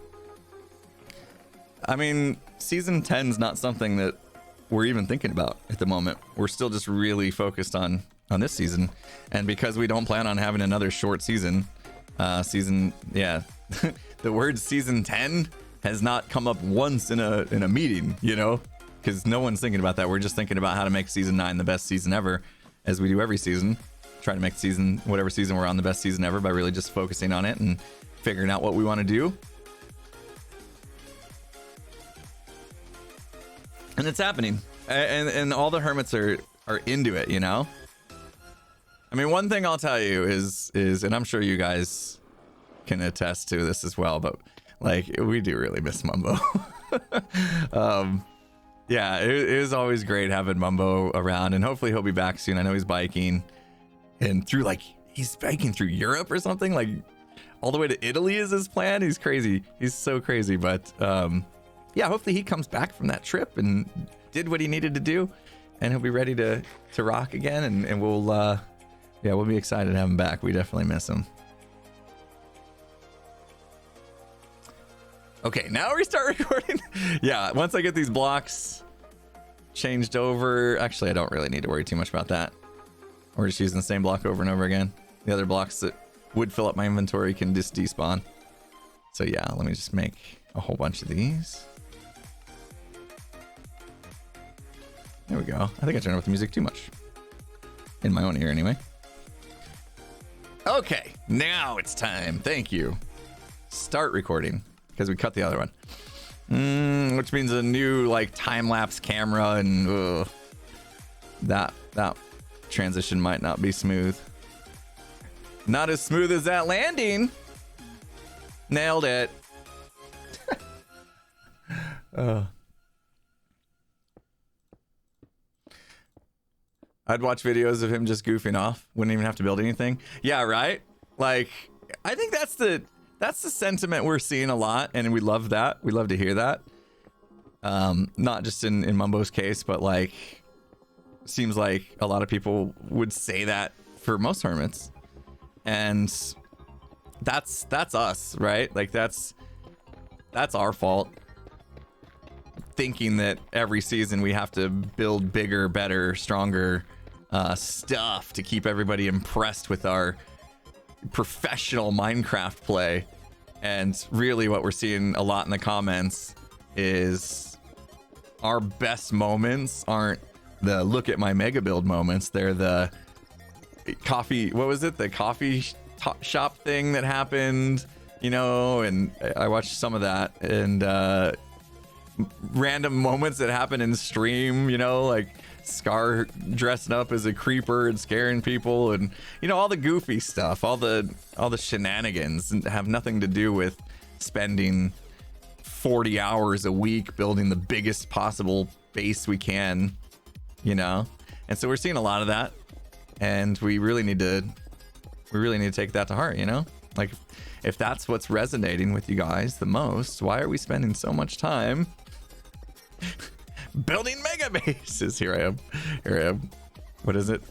I mean, season 10's not something that we're even thinking about at the moment. We're still just really focused on this season. And because we don't plan on having another short season, the word season 10 has not come up once in a meeting, you know, because no one's thinking about that. We're just thinking about how to make season 9 the best season ever, as we do every season. Try to make whatever season we're on, the best season ever by really just focusing on it and figuring out what we want to do. And it's happening. And all the hermits are into it, you know? I mean, one thing I'll tell you is, and I'm sure you guys can attest to this as well, but like, we do really miss Mumbo. Yeah, it is always great having Mumbo around, and hopefully he'll be back soon. I know he's biking, and he's biking through Europe or something, like all the way to Italy is his plan. He's crazy. He's so crazy, but yeah, hopefully he comes back from that trip and did what he needed to do, and he'll be ready to rock again, and we'll be excited to have him back. We definitely miss him. Okay, now we start recording. Yeah, once I get these blocks changed over, actually I don't really need to worry too much about that. We're just using the same block over and over again. The other blocks that would fill up my inventory can just despawn. So yeah, let me just make a whole bunch of these. There we go. I think I turned up the music too much. In my own ear anyway. Okay, now it's time. Thank you. Start recording, because we cut the other one. Which means a new like time-lapse camera, and that transition might not be smooth. Not as smooth as that landing. Nailed it. I'd watch videos of him just goofing off. Wouldn't even have to build anything. Yeah, right? Like, I think that's the sentiment we're seeing a lot, and we love that. We love to hear that. Not just in Mumbo's case, but like, seems like a lot of people would say that for most hermits. And that's us, right? Like, that's our fault. Thinking that every season we have to build bigger, better, stronger stuff to keep everybody impressed with our professional Minecraft play. And really what we're seeing a lot in the comments is our best moments aren't the look at my mega build moments. They're the coffee, what was it? The coffee shop thing that happened, you know, and I watched some of that, and random moments that happen in stream, you know, like Scar dressing up as a creeper and scaring people, and you know, all the goofy stuff, all the shenanigans have nothing to do with spending 40 hours a week building the biggest possible base we can, you know. And so we're seeing a lot of that, and we really need to take that to heart, you know. Like, if that's what's resonating with you guys the most, why are we spending so much time building mega bases? Here I am. What is it?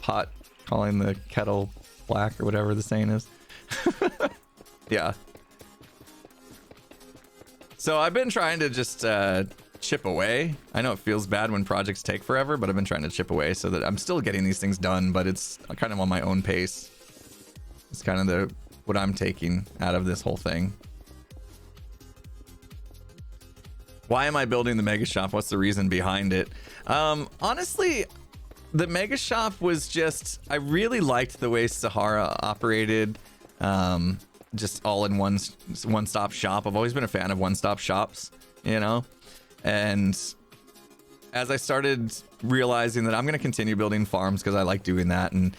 Pot calling the kettle black, or whatever the saying is. Yeah. So I've been trying to just chip away. I know it feels bad when projects take forever, but I've been trying to chip away so that I'm still getting these things done, but it's kind of on my own pace. It's kind of what I'm taking out of this whole thing. Why am I building the mega shop? What's the reason behind it? Honestly, the mega shop was just, I really liked the way Sahara operated. Just all in one-stop shop. I've always been a fan of one-stop shops, you know? And as I started realizing that I'm going to continue building farms because I like doing that, and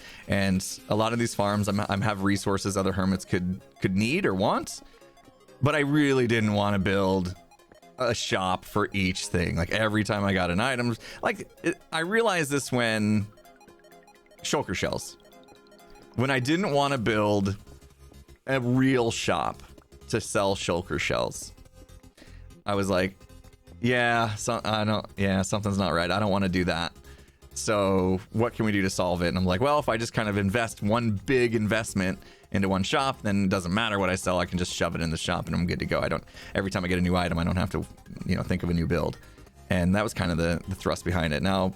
a lot of these farms I have resources other hermits could need or want, but I really didn't want to build a shop for each thing. Like, every time I got an item, like I realized this when shulker shells, when I didn't want to build a real shop to sell shulker shells, I was like, something's not right. I don't want to do that. So what can we do to solve it? And I'm like, well, if I just kind of invest one big investment into one shop, then it doesn't matter what I sell. I can just shove it in the shop and I'm good to go. Every time I get a new item, I don't have to, think of a new build. And that was kind of the thrust behind it. Now,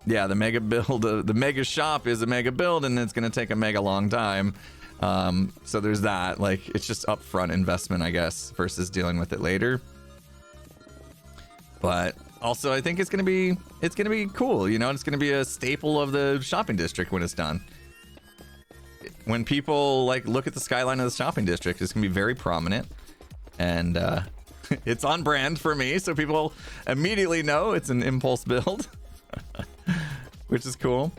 yeah, the mega build, the mega shop is a mega build, and it's going to take a mega long time. So there's that. Like, it's just upfront investment, I guess, versus dealing with it later. But also, I think it's gonna be cool. It's gonna be a staple of the shopping district when it's done. When people look at the skyline of the shopping district, it's gonna be very prominent, and it's on brand for me, so people immediately know it's an impulse build, which is cool.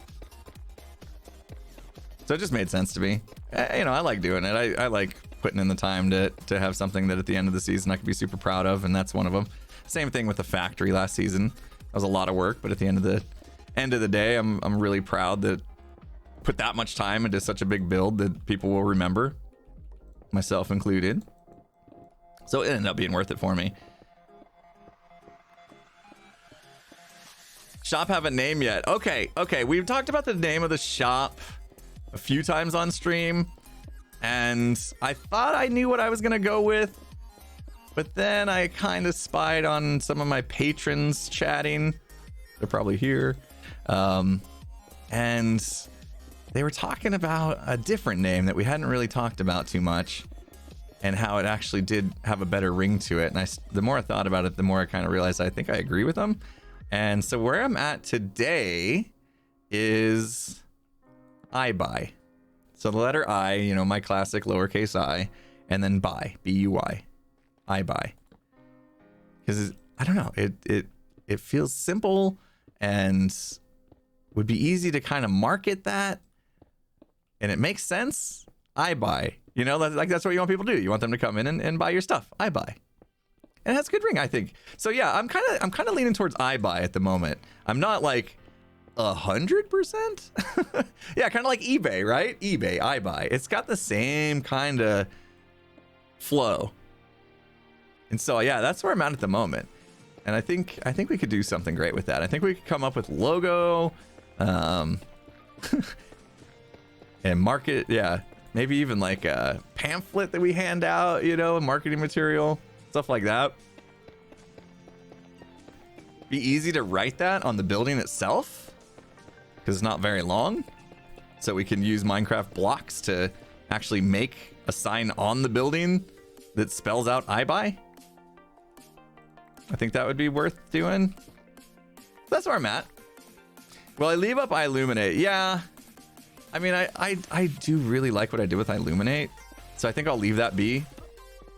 So it just made sense to me. I like doing it. I like putting in the time to have something that at the end of the season I can be super proud of, and that's one of them. Same thing with the factory last season. That was a lot of work, but at the end of the day, I'm really proud that put that much time into such a big build that people will remember, myself included. So it ended up being worth it for me. Shop have a name yet? Okay. We've talked about the name of the shop a few times on stream, and I thought I knew what I was gonna go with. But then I kind of spied on some of my patrons chatting. They're probably here. And they were talking about a different name that we hadn't really talked about too much, and how it actually did have a better ring to it. And the more I thought about it, the more I kind of realized I think I agree with them. And so where I'm at today is iBuy. So the letter I, my classic lowercase I, and then buy, B-U-Y. iBuy, because I don't know, it feels simple and would be easy to kind of market that, and it makes sense. iBuy, that's what you want people to do. You want them to come in and buy your stuff. iBuy, and it has a good ring, I think. So yeah, I'm kind of leaning towards iBuy at the moment. I'm not 100%. Yeah, kind of like eBay, right? eBay, iBuy. It's got the same kind of flow. And so yeah, that's where I'm at the moment, and I think we could do something great with that. I think we could come up with logo, and market. Yeah, maybe even a pamphlet that we hand out, marketing material, stuff like that. Be easy to write that on the building itself, because it's not very long, so we can use Minecraft blocks to actually make a sign on the building that spells out iBuy. I think that would be worth doing. That's where I'm at. Well, I leave up Illuminate. Yeah. I mean, I do really like what I did with Illuminate, so I think I'll leave that be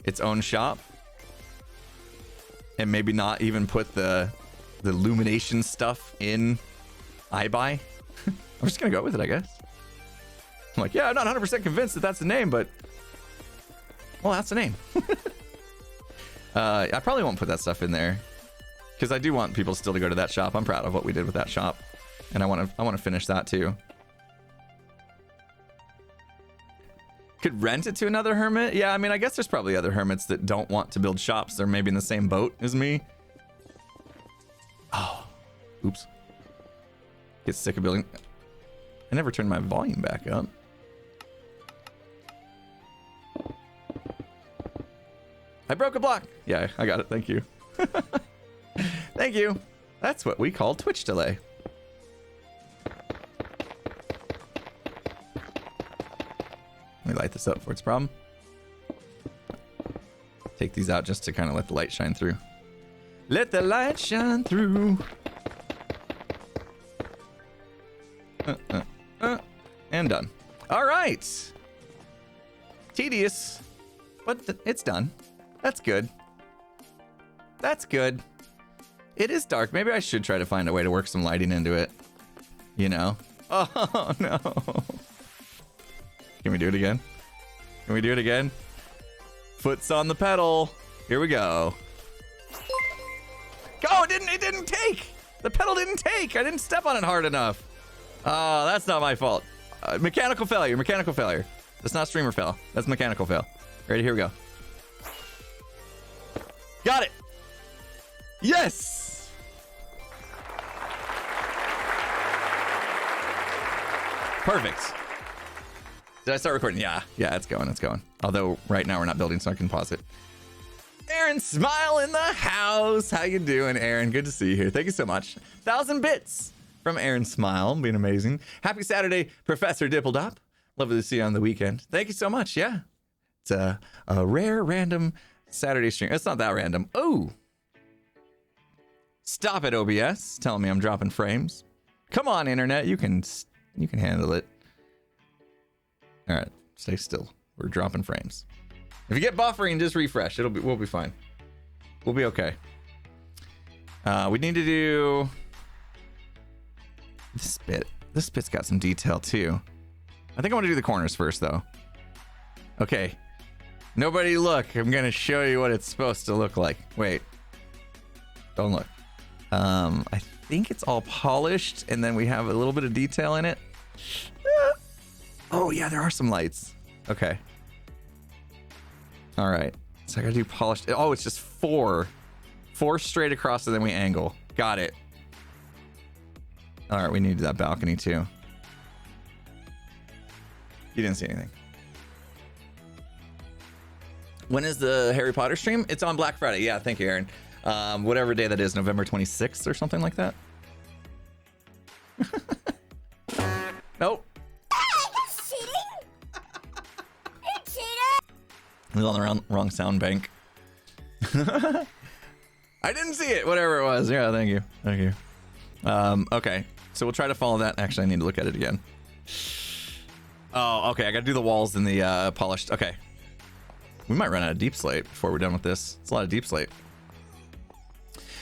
its own shop, and maybe not even put the illumination stuff in iBuy. I'm just gonna go with it, I guess. I'm like, yeah, I'm not 100% convinced that that's the name, but well, that's the name. I probably won't put that stuff in there, because I do want people still to go to that shop. I'm proud of what we did with that shop, and I want to finish that too. Could rent it to another hermit? Yeah, I mean, I guess there's probably other hermits that don't want to build shops. They're maybe in the same boat as me. Oh, oops. Get sick of building. I never turned my volume back up. I broke a block. Yeah, I got it. Thank you. Thank you. That's what we call Twitch delay. Let me light this up for its problem. Take these out just to kind of let the light shine through. Let the light shine through. And done. All right. Tedious, but it's done. That's good. That's good. It is dark. Maybe I should try to find a way to work some lighting into it. Oh, no. Can we do it again? Can we do it again? Foot's on the pedal. Here we go. Oh, it didn't take. The pedal didn't take. I didn't step on it hard enough. Oh, that's not my fault. Mechanical failure. That's not streamer fail. That's mechanical fail. Ready? Here we go. Got it. Yes. Perfect. Did I start recording? Yeah, it's going. Although right now we're not building, so I can pause it. Aaron Smile in the house. How you doing, Aaron? Good to see you here. Thank you so much. 1,000 bits from Aaron Smile, being amazing. Happy Saturday, Professor Dippledop. Lovely to see you on the weekend. Thank you so much. Yeah, it's a rare random Saturday stream. It's not that random. Oh, stop it, OBS. Telling me I'm dropping frames. Come on, internet. You can handle it. All right, stay still. We're dropping frames. If you get buffering, just refresh. We'll be fine. We'll be okay. We need to do this bit. This bit's got some detail too. I think I want to do the corners first though. Okay. Nobody look. I'm gonna show you what it's supposed to look like. Wait. Don't look. I think it's all polished and then we have a little bit of detail in it. Oh yeah, there are some lights. Okay. All right. So I gotta do polished. Oh, it's just four straight across and then we angle. Got it. All right, we need that balcony too. You didn't see anything. When is the Harry Potter stream? It's on Black Friday. Yeah, thank you, Aaron. Whatever day that is, November 26th or something like that. Nope. It was on the wrong sound bank. I didn't see it. Whatever it was. Yeah, thank you. Okay, so we'll try to follow that. Actually, I need to look at it again. Oh, okay. I got to do the walls and the polished. Okay. We might run out of deep slate before we're done with this. It's a lot of deep slate.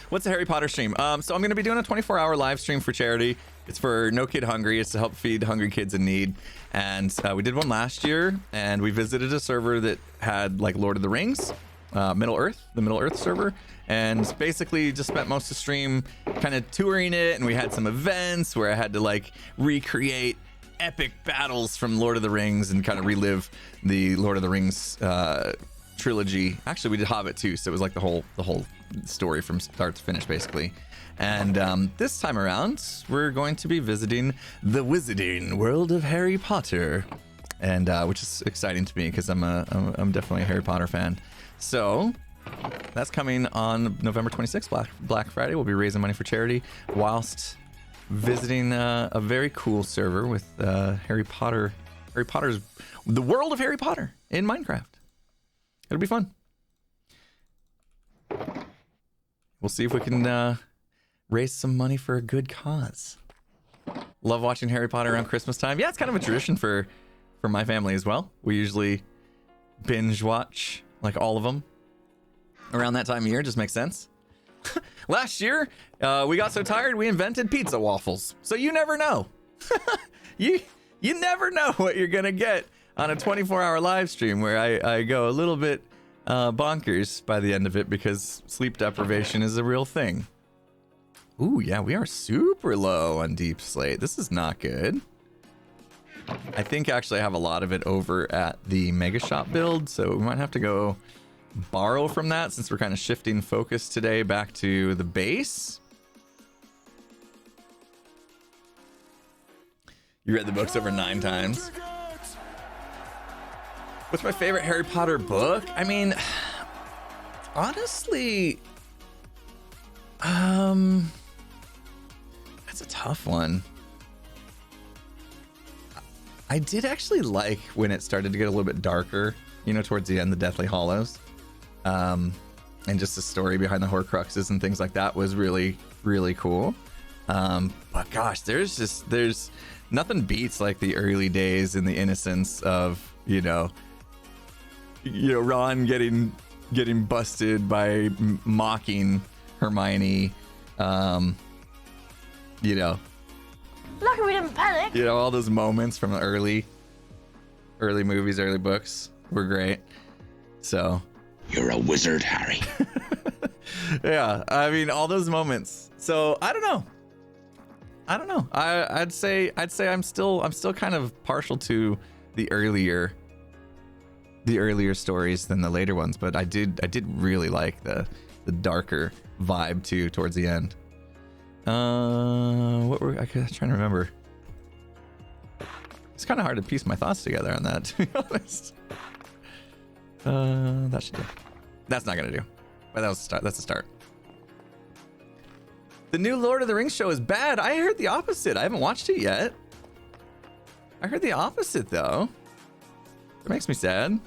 What's the Harry Potter stream? So I'm going to be doing a 24-hour live stream for charity. It's for No Kid Hungry. It's to help feed hungry kids in need. And we did one last year, and we visited a server that had like Lord of the Rings, Middle Earth, the Middle Earth server, and basically just spent most of the stream kind of touring it. And we had some events where I had to like recreate epic battles from Lord of the Rings and kind of relive the Lord of the Rings trilogy. Actually, we did Hobbit too, so it was like the whole story from start to finish, basically. And this time around, we're going to be visiting the Wizarding World of Harry Potter, and which is exciting to me because I'm definitely a Harry Potter fan. So that's coming on November 26th, Black Friday. We'll be raising money for charity whilst visiting a very cool server with Harry Potter's the world of Harry Potter in Minecraft. It'll be fun. We'll see if we can raise some money for a good cause. Love watching Harry Potter around Christmas time. Yeah, it's kind of a tradition for my family as well. We usually binge watch like all of them around that time of year. Just makes sense. Last year, we got so tired we invented pizza waffles. So you never know. you never know what you're gonna get on a 24-hour live stream where I go a little bit bonkers by the end of it because sleep deprivation is a real thing. Ooh, yeah, we are super low on deep slate. This is not good. I think actually I have a lot of it over at the Mega Shop build, so we might have to go borrow from that since we're kind of shifting focus today back to the base. You read the books over 9 times. What's my favorite Harry Potter book? I mean, honestly, that's a tough one. I did actually like when it started to get a little bit darker, you know, towards the end, the Deathly Hallows. And just the story behind the Horcruxes and things like that was really, really cool. But gosh, there's nothing beats like the early days and the innocence of, you know, Ron getting busted by mocking Hermione, you know. Lucky we didn't panic. You know, all those moments from the early movies, early books were great. So you're a wizard, Harry. Yeah, I mean, all those moments. So I don't know. I'd say I'm still kind of partial to the earlier stories than the later ones, but I did really like the darker vibe too towards the end. What were I trying to remember? It's kind of hard to piece my thoughts together on that, to be honest. That should do. That's not gonna do. But that was a start. That's a start. The new Lord of the Rings show is bad. I heard the opposite. I haven't watched it yet. I heard the opposite though. That makes me sad.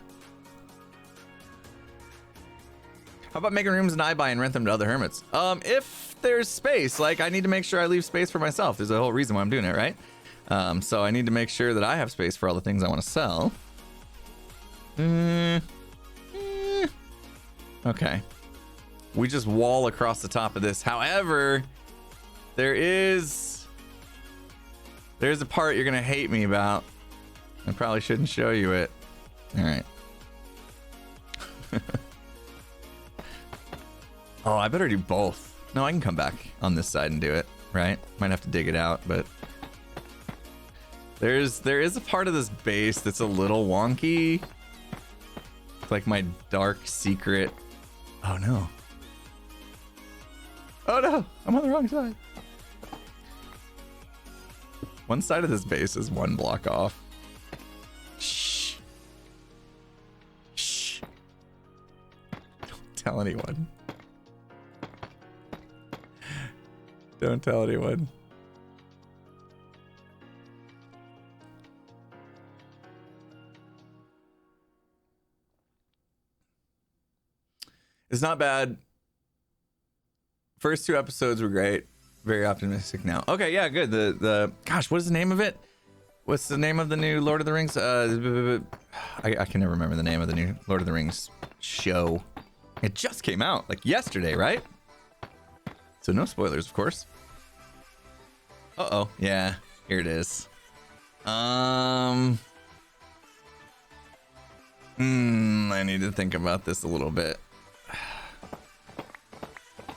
How about making rooms in iBuy and rent them to other hermits? If there's space, like I need to make sure I leave space for myself. There's a whole reason why I'm doing it, right? So I need to make sure that I have space for all the things I want to sell. Okay. We just wall across the top of this. However, there's a part you're gonna hate me about. I probably shouldn't show you it. All right. Oh, I better do both. No, I can come back on this side and do it, right? Might have to dig it out, but there is a part of this base that's a little wonky. It's like my dark secret. Oh no. Oh no, I'm on the wrong side. One side of this base is one block off. Shh. Shh. Don't tell anyone. Don't tell anyone. It's not bad. First 2 episodes were great. Very optimistic now. Okay, yeah, good. The gosh, what is the name of it? What's the name of the new Lord of the Rings? I can never remember the name of the new Lord of the Rings show. It just came out like yesterday, right? So no spoilers, of course. Uh-oh. Yeah, here it is. I need to think about this a little bit.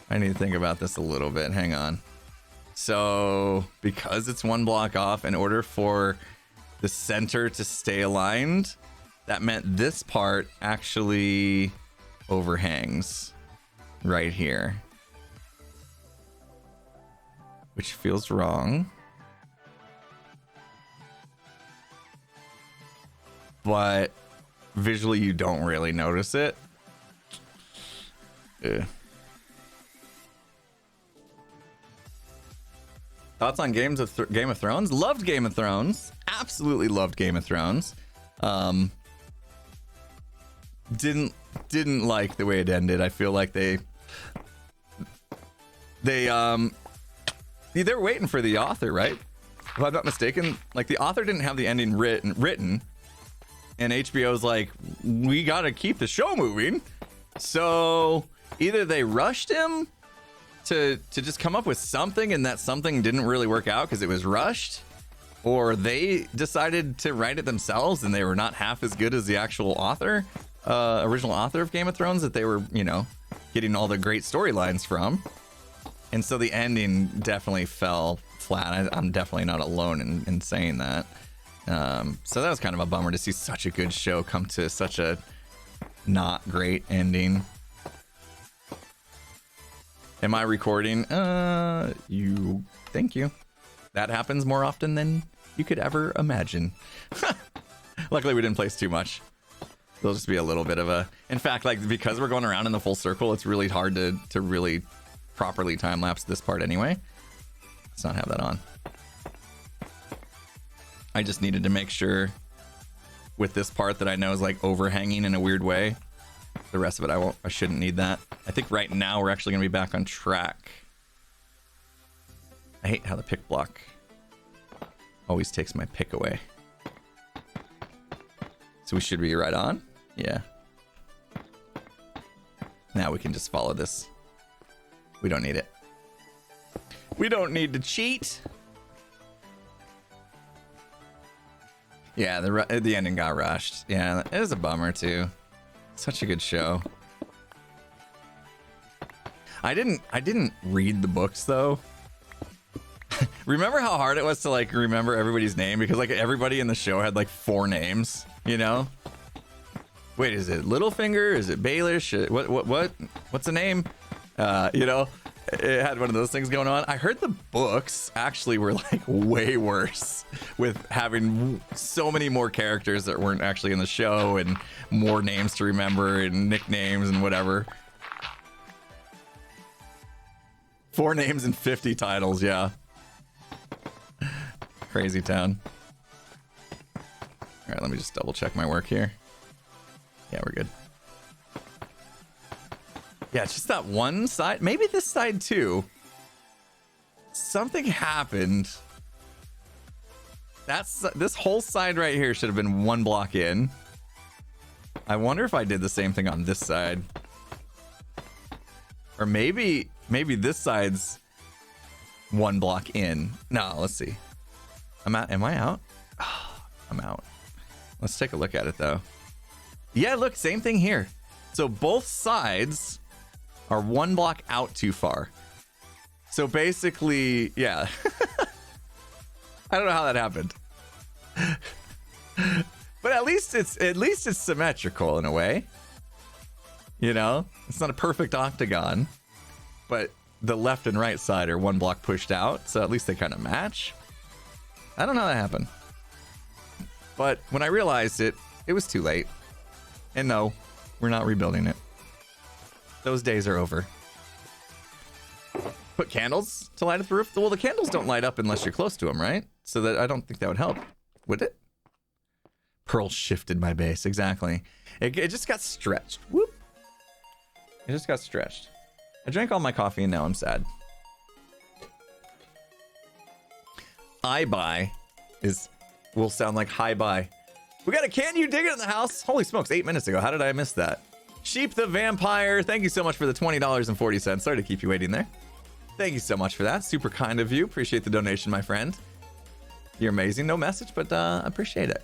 Hang on. So, because it's one block off, in order for the center to stay aligned, that meant this part actually overhangs right here. Which feels wrong. But visually you don't really notice it. Ugh. Thoughts on Game of Thrones? Loved Game of Thrones. Absolutely loved Game of Thrones. Didn't like the way it ended. I feel like they were waiting for the author, right? If I'm not mistaken, like the author didn't have the ending written, and HBO's like, we gotta keep the show moving. So either they rushed him to just come up with something, and that something didn't really work out because it was rushed, or they decided to write it themselves and they were not half as good as the actual author, original author of Game of Thrones that they were, getting all the great storylines from. And so the ending definitely fell flat. I'm definitely not alone in saying that. So that was kind of a bummer to see such a good show come to such a not great ending. Am I recording? Thank you. That happens more often than you could ever imagine. Luckily, we didn't place too much. There'll just be a little bit of a... In fact, like, because we're going around in the full circle, it's really hard to really properly time-lapse this part anyway. Let's not have that on. I just needed to make sure with this part that I know is, like, overhanging in a weird way. The rest of it, I shouldn't need that. I think right now we're actually going to be back on track. I hate how the pick block always takes my pick away. So we should be right on? Yeah. Now we can just follow this. We don't need it. We don't need to cheat. Yeah, the ending got rushed. Yeah, it was a bummer too. Such a good show. I didn't read the books though. Remember how hard it was to like remember everybody's name, because like everybody in the show had like 4 names, you know? Wait, is it Littlefinger? Is it Baelish? What's the name? You know, it had one of those things going on. I heard the books actually were like way worse with having so many more characters that weren't actually in the show and more names to remember and nicknames and whatever. 4 names and 50 titles, yeah. Crazy town. All right, let me just double check my work here. Yeah, we're good. Yeah, it's just that one side. Maybe this side too. Something happened. This whole side right here should have been 1 block in. I wonder if I did the same thing on this side. Or maybe this side's 1 block in. No, let's see. I'm out. Am I out? Oh, I'm out. Let's take a look at it though. Yeah, look, same thing here. So both sides are 1 block out too far. So basically, yeah. I don't know how that happened. But at least it's symmetrical in a way. You know, it's not a perfect octagon, but the left and right side are 1 block pushed out, so at least they kind of match. I don't know how that happened. But when I realized it, it was too late. And no, we're not rebuilding it. Those days are over. Put candles to light up the roof? Well, the candles don't light up unless you're close to them, right? So that I don't think that would help. Would it? Pearl shifted my base, exactly. It just got stretched. Whoop. It just got stretched. I drank all my coffee and now I'm sad. I buy will sound like hi bye. We got a Can You Dig It in the house. Holy smokes, 8 minutes ago. How did I miss that? Sheep the Vampire, thank you so much for the $20.40. Sorry to keep you waiting there. Thank you so much for that. Super kind of you. Appreciate the donation, my friend. You're amazing. No message, but appreciate it.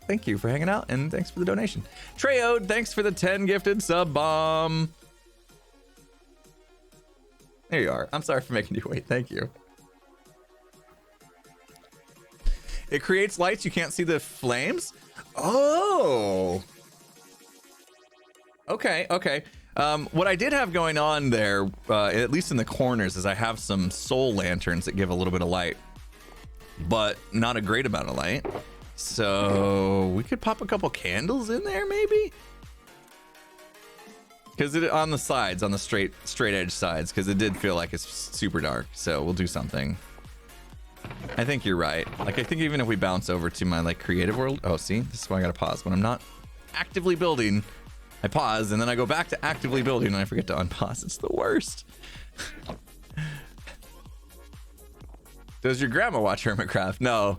Thank you for hanging out, and thanks for the donation. Treode, thanks for the 10 gifted sub bomb. There you are. I'm sorry for making you wait. Thank you. It creates lights. You can't see the flames. Oh. Okay. What I did have going on there, at least in the corners, is I have some soul lanterns that give a little bit of light, but not a great amount of light. So we could pop a couple candles in there, maybe. Because it on the sides, on the straight edge sides, because it did feel like it's super dark. So we'll do something. I think you're right. Like, I think even if we bounce over to my like creative world. Oh, see, this is why I gotta pause when I'm not actively building. I pause and then I go back to actively building and I forget to unpause. It's the worst. Does your grandma watch Hermitcraft? No,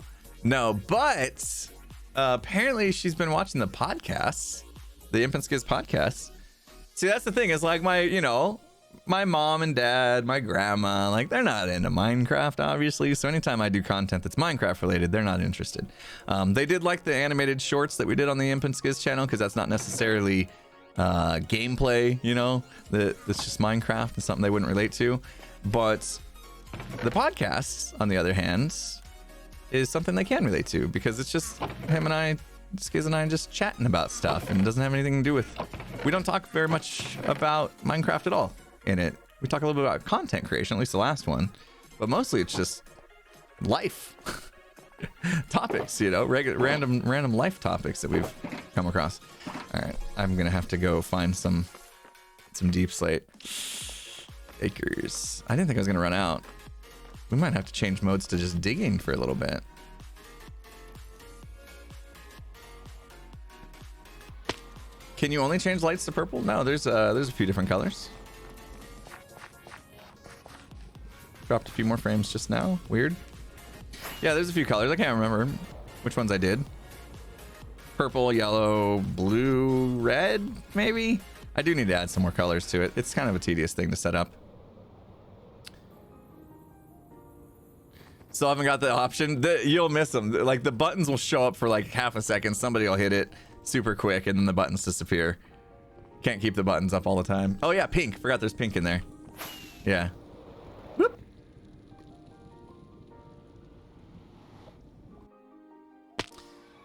but apparently she's been watching the podcasts, the Imp and Skiz podcasts. See, that's the thing, is like my mom and dad, my grandma, like they're not into Minecraft, obviously. So anytime I do content that's Minecraft related, they're not interested. They did like the animated shorts that we did on the Imp and Skiz channel, because that's not necessarily gameplay, that's just Minecraft and something they wouldn't relate to. But the podcasts, on the other hand, is something they can relate to, because it's just him and I, Skiz and I, just chatting about stuff, and it doesn't have anything to do with, we don't talk very much about Minecraft at all in it. We talk a little bit about content creation, at least the last one, but mostly it's just life topics, random life topics that we've come across. All right, I'm gonna have to go find some deep slate acres. I didn't think I was gonna run out. We might have to change modes to just digging for a little bit. Can you only change lights to purple? No, there's a few different colors. Dropped a few more frames just now. Weird. Yeah, there's a few colors. I can't remember which ones I did. Purple, yellow, blue, red, maybe? I do need to add some more colors to it. It's kind of a tedious thing to set up. Still haven't got the option. You'll miss them. Like, the buttons will show up for like half a second. Somebody will hit it super quick and then the buttons disappear. Can't keep the buttons up all the time. Oh yeah, pink. Forgot there's pink in there. Yeah. Whoop.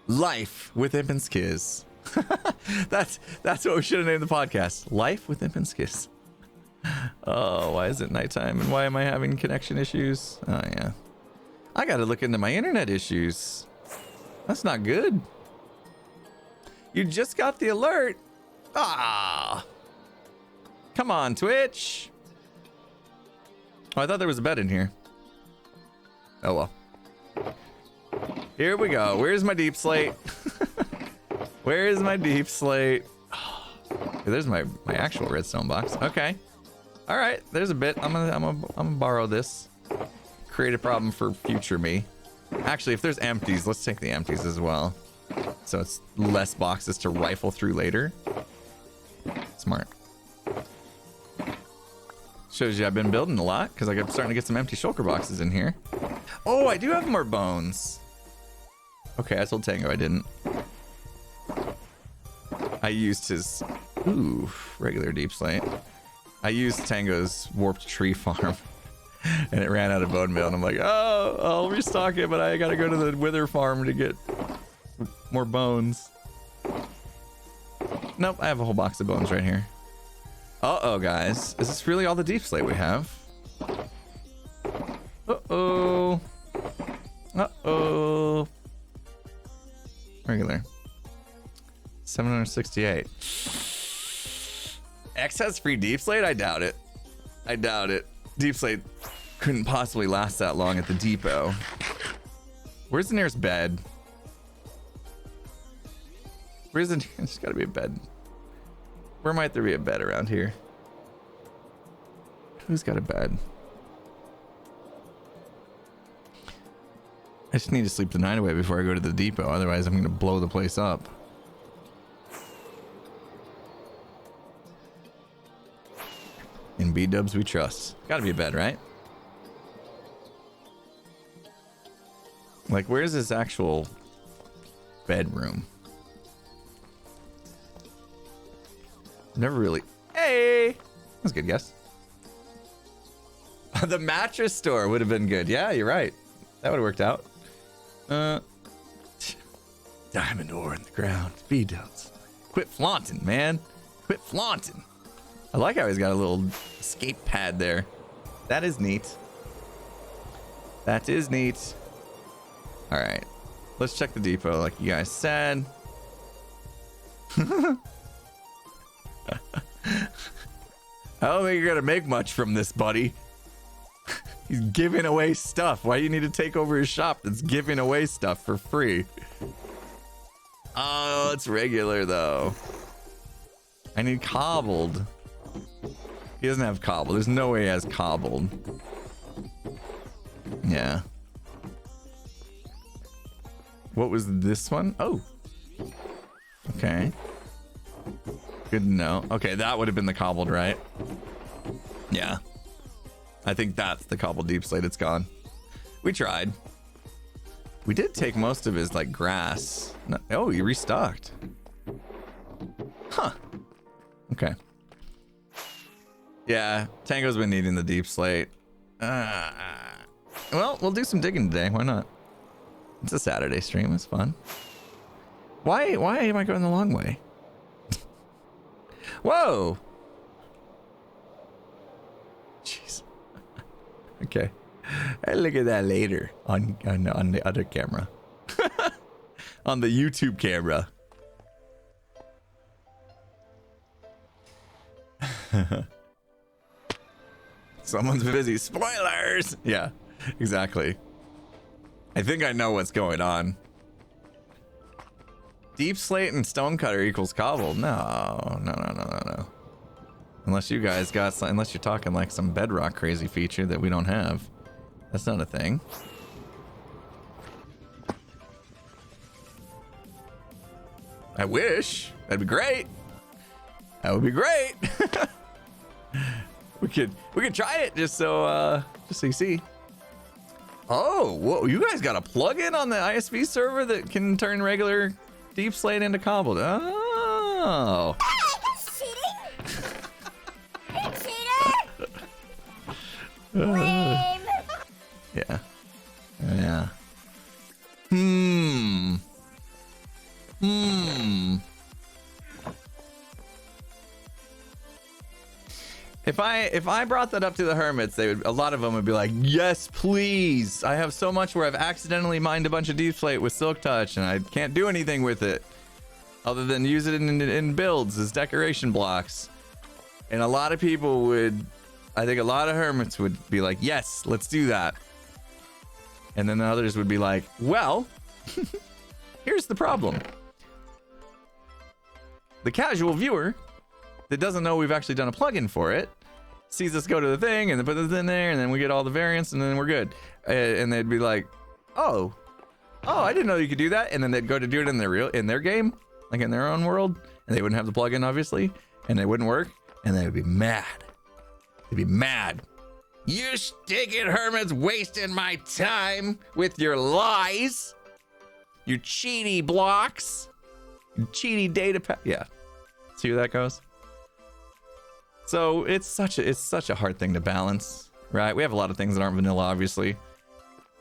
Life with Imp and Skiz. That's what we should have named the podcast. Life with Imp and Skiz. Oh, why is it nighttime? And why am I having connection issues? Oh, yeah. I gotta look into my internet issues. That's not good. You just got the alert. Ah. Come on, Twitch. Oh, I thought there was a bed in here. Oh, well. Here we go. Where's my deep slate? Where is my deep slate? Oh, there's my actual redstone box. Okay. All right. There's a bit. I'm gonna borrow this. Create a problem for future me. Actually, if there's empties, let's take the empties as well. So it's less boxes to rifle through later. Smart. Shows you I've been building a lot because I'm starting to get some empty shulker boxes in here. Oh, I do have more bones. Okay, I told Tango I didn't. I used his regular deep slate. I used Tango's warped tree farm and it ran out of bone meal and I'm like, oh, I'll restock it, but I gotta go to the wither farm to get more bones. Nope, I have a whole box of bones right here. Uh-oh, guys. Is this really all the deep slate we have? Uh-oh. Uh-oh. Regular. 768. X has free deep slate? I doubt it. I doubt it. Deep slate couldn't possibly last that long at the depot. Where's the nearest bed? Where's the... There's gotta be a bed. Where might there be a bed around here? Who's got a bed? I just need to sleep the night away before I go to the depot. Otherwise, I'm going to blow the place up. In B-dubs we trust. Gotta be a bed, right? Like, where's this actual bedroom? Never really. Hey! That's a good guess. The mattress store would have been good. Yeah, you're right. That would have worked out. Diamond ore in the ground. B-dubs. Quit flaunting, man. Quit flaunting. I like how he's got a little escape pad there. That is neat. That is neat. All right. Let's check the depot like you guys said. I don't think you're gonna make much from this, buddy. He's giving away stuff. Why do you need to take over his shop that's giving away stuff for free? Oh, it's regular though. I need cobbled. He doesn't have cobbled. There's no way he has cobbled. Yeah. What was this one? Oh. Okay. Good to know. Okay, that would have been the cobbled, right? Yeah. I think that's the cobbled deep slate. It's gone. We tried. We did take most of his, like, grass. No, oh, he restocked. Huh. Okay. Yeah, Tango's been needing the deep slate. Well, we'll do some digging today. Why not? It's a Saturday stream. It's fun. Why am I going the long way? Whoa! Jeez. Okay. I'll look at that later on the other camera. On the YouTube camera. Someone's busy. Spoilers! Yeah, exactly. I think I know what's going on. Deep slate and stonecutter equals cobbled. No. Unless you guys got some, unless you're talking like some bedrock crazy feature that we don't have. That's not a thing. I wish. That'd be great. That would be great. We could try it just so you see. Oh, whoa, you guys got a plugin on the ISV server that can turn regular deep slate into cobbled. Oh. Lame. Yeah. Yeah. If I brought that up to the hermits, a lot of them would be like, yes, please. I have so much where I've accidentally mined a bunch of deflate with silk touch and I can't do anything with it other than use it in builds as decoration blocks. And a lot of people would, I think a lot of hermits would be like, yes, let's do that. And then the others would be like, well, here's the problem. The casual viewer that doesn't know we've actually done a plugin for it sees us go to the thing and then put this in there and then we get all the variants and then we're good. And they'd be like, oh, I didn't know you could do that. And then they'd go to do it in their game, like in their own world, and they wouldn't have the plugin obviously, and it wouldn't work, and they would be mad. They'd be mad. You stinking hermits wasting my time with your lies. You cheaty blocks. You cheaty data pack. Yeah. See where that goes? So it's such a hard thing to balance, right? We have a lot of things that aren't vanilla, obviously,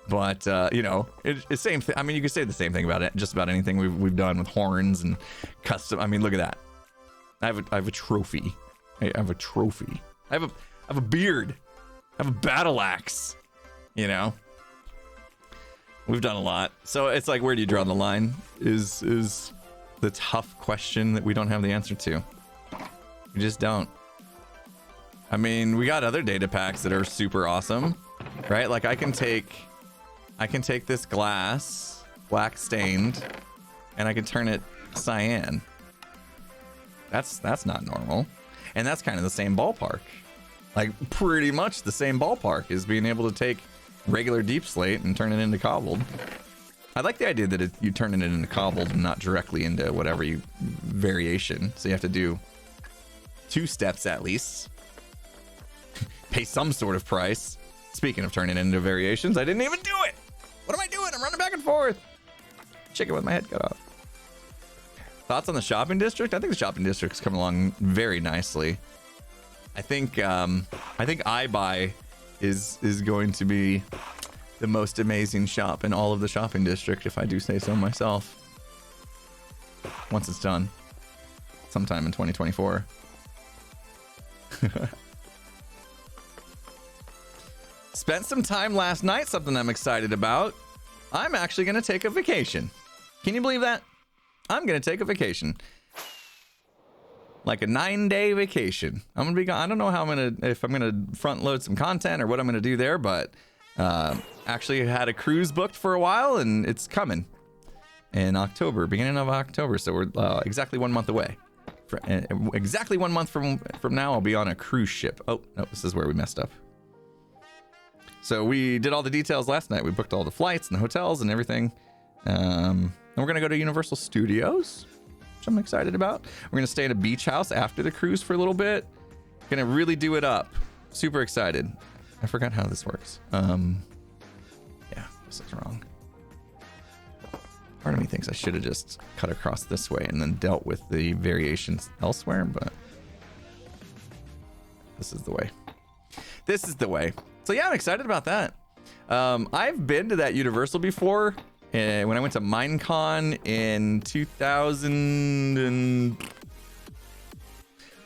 but you know, it's same thing. I mean, you could say the same thing about it, just about anything we've done with horns and custom. I mean, look at that. I have a trophy. I have a trophy. I have a beard. I have a battle axe. You know, we've done a lot. So it's like, where do you draw the line? Is the tough question that we don't have the answer to. We just don't. I mean, we got other data packs that are super awesome, right? Like I can take this glass, black stained, and I can turn it cyan. That's not normal. And that's kind of the same ballpark. Like pretty much the same ballpark is being able to take regular deep slate and turn it into cobbled. I like the idea that you turn it into cobbled and not directly into whatever variation. So you have to do 2 steps at least. Pay some sort of price. Speaking of turning into variations, I didn't even do it. What am I doing? I'm running back and forth. Chicken with my head cut off. Thoughts on the shopping district? I think the shopping district's coming along very nicely. I think iBuy is going to be the most amazing shop in all of the shopping district, if I do say so myself. Once it's done, sometime in 2024. Spent some time last night, something I'm excited about. I'm actually going to take a vacation. Can you believe that? I'm going to take a vacation. Like a 9-day vacation. I'm going to be gone. I don't know how if I'm going to front load some content or what I'm going to do there, but actually had a cruise booked for a while and it's coming in October, beginning of October. So we're exactly 1 month away. Exactly 1 month from now, I'll be on a cruise ship. Oh, no, this is where we messed up. So we did all the details last night. We booked all the flights and the hotels and everything. And we're going to go to Universal Studios, which I'm excited about. We're going to stay in a beach house after the cruise for a little bit. Going to really do it up. Super excited. I forgot how this works. Yeah, this is wrong. Part of me thinks I should have just cut across this way and then dealt with the variations elsewhere, but this is the way. This is the way. So yeah, I'm excited about that. I've been to that Universal before. When I went to Minecon in 2000 and...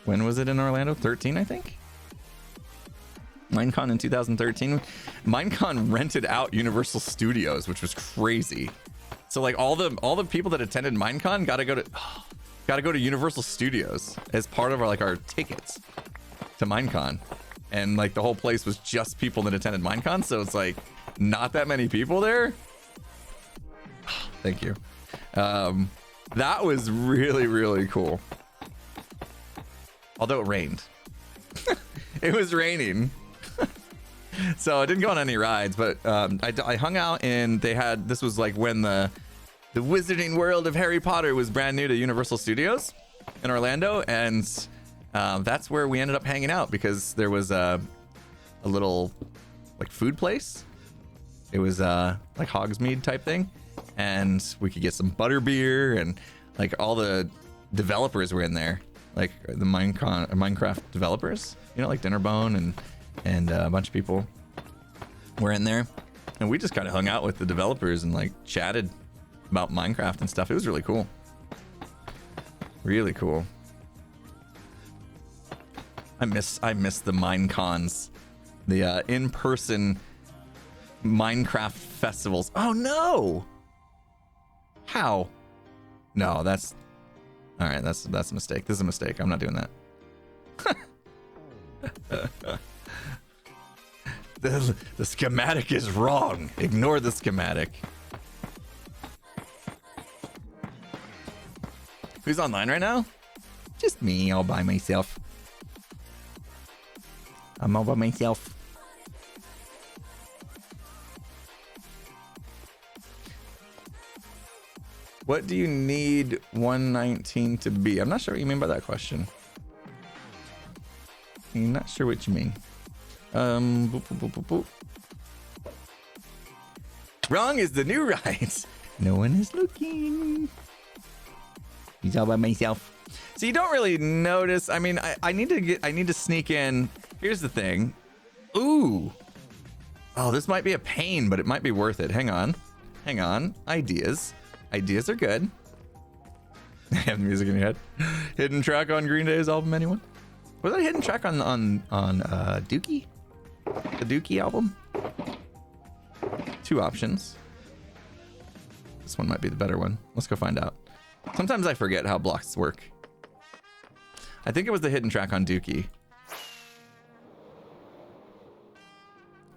When was it in Orlando? 13, I think? Minecon in 2013. Minecon rented out Universal Studios, which was crazy. So like all the people that attended Minecon got to go to Universal Studios as part of our tickets to Minecon. And like the whole place was just people that attended Minecon, so it's like not that many people there. Thank you. That was really, really cool. Although it rained. It was raining. So I didn't go on any rides, but I hung out and this was like when the Wizarding World of Harry Potter was brand new to Universal Studios in Orlando, and that's where we ended up hanging out because there was a little like food place. It was like Hogsmeade type thing, and we could get some butterbeer, and like all the developers were in there, like the Minecraft developers, you know, like Dinnerbone and a bunch of people were in there, and we just kind of hung out with the developers and like chatted about Minecraft and stuff. It was really cool. Really cool. I miss the Minecons, the in-person Minecraft festivals. Oh no! How? No, that's all right. That's a mistake. This is a mistake. I'm not doing that. The schematic is wrong. Ignore the schematic. Who's online right now? Just me, all by myself. I'm all by myself. What do you need 119 to be? I'm not sure what you mean by that question. I'm not sure what you mean. Boop, boop, boop, boop, boop. Wrong is the new right. No one is looking. He's all by myself. So you don't really notice. I mean, I need to sneak in. Here's the thing. Ooh. Oh, this might be a pain, but it might be worth it. Hang on. Hang on. Ideas. Ideas are good. Have the music in your head. Hidden track on Green Day's album, anyone? Was that a hidden track on Dookie? The Dookie album? Two options. This one might be the better one. Let's go find out. Sometimes I forget how blocks work. I think it was the hidden track on Dookie.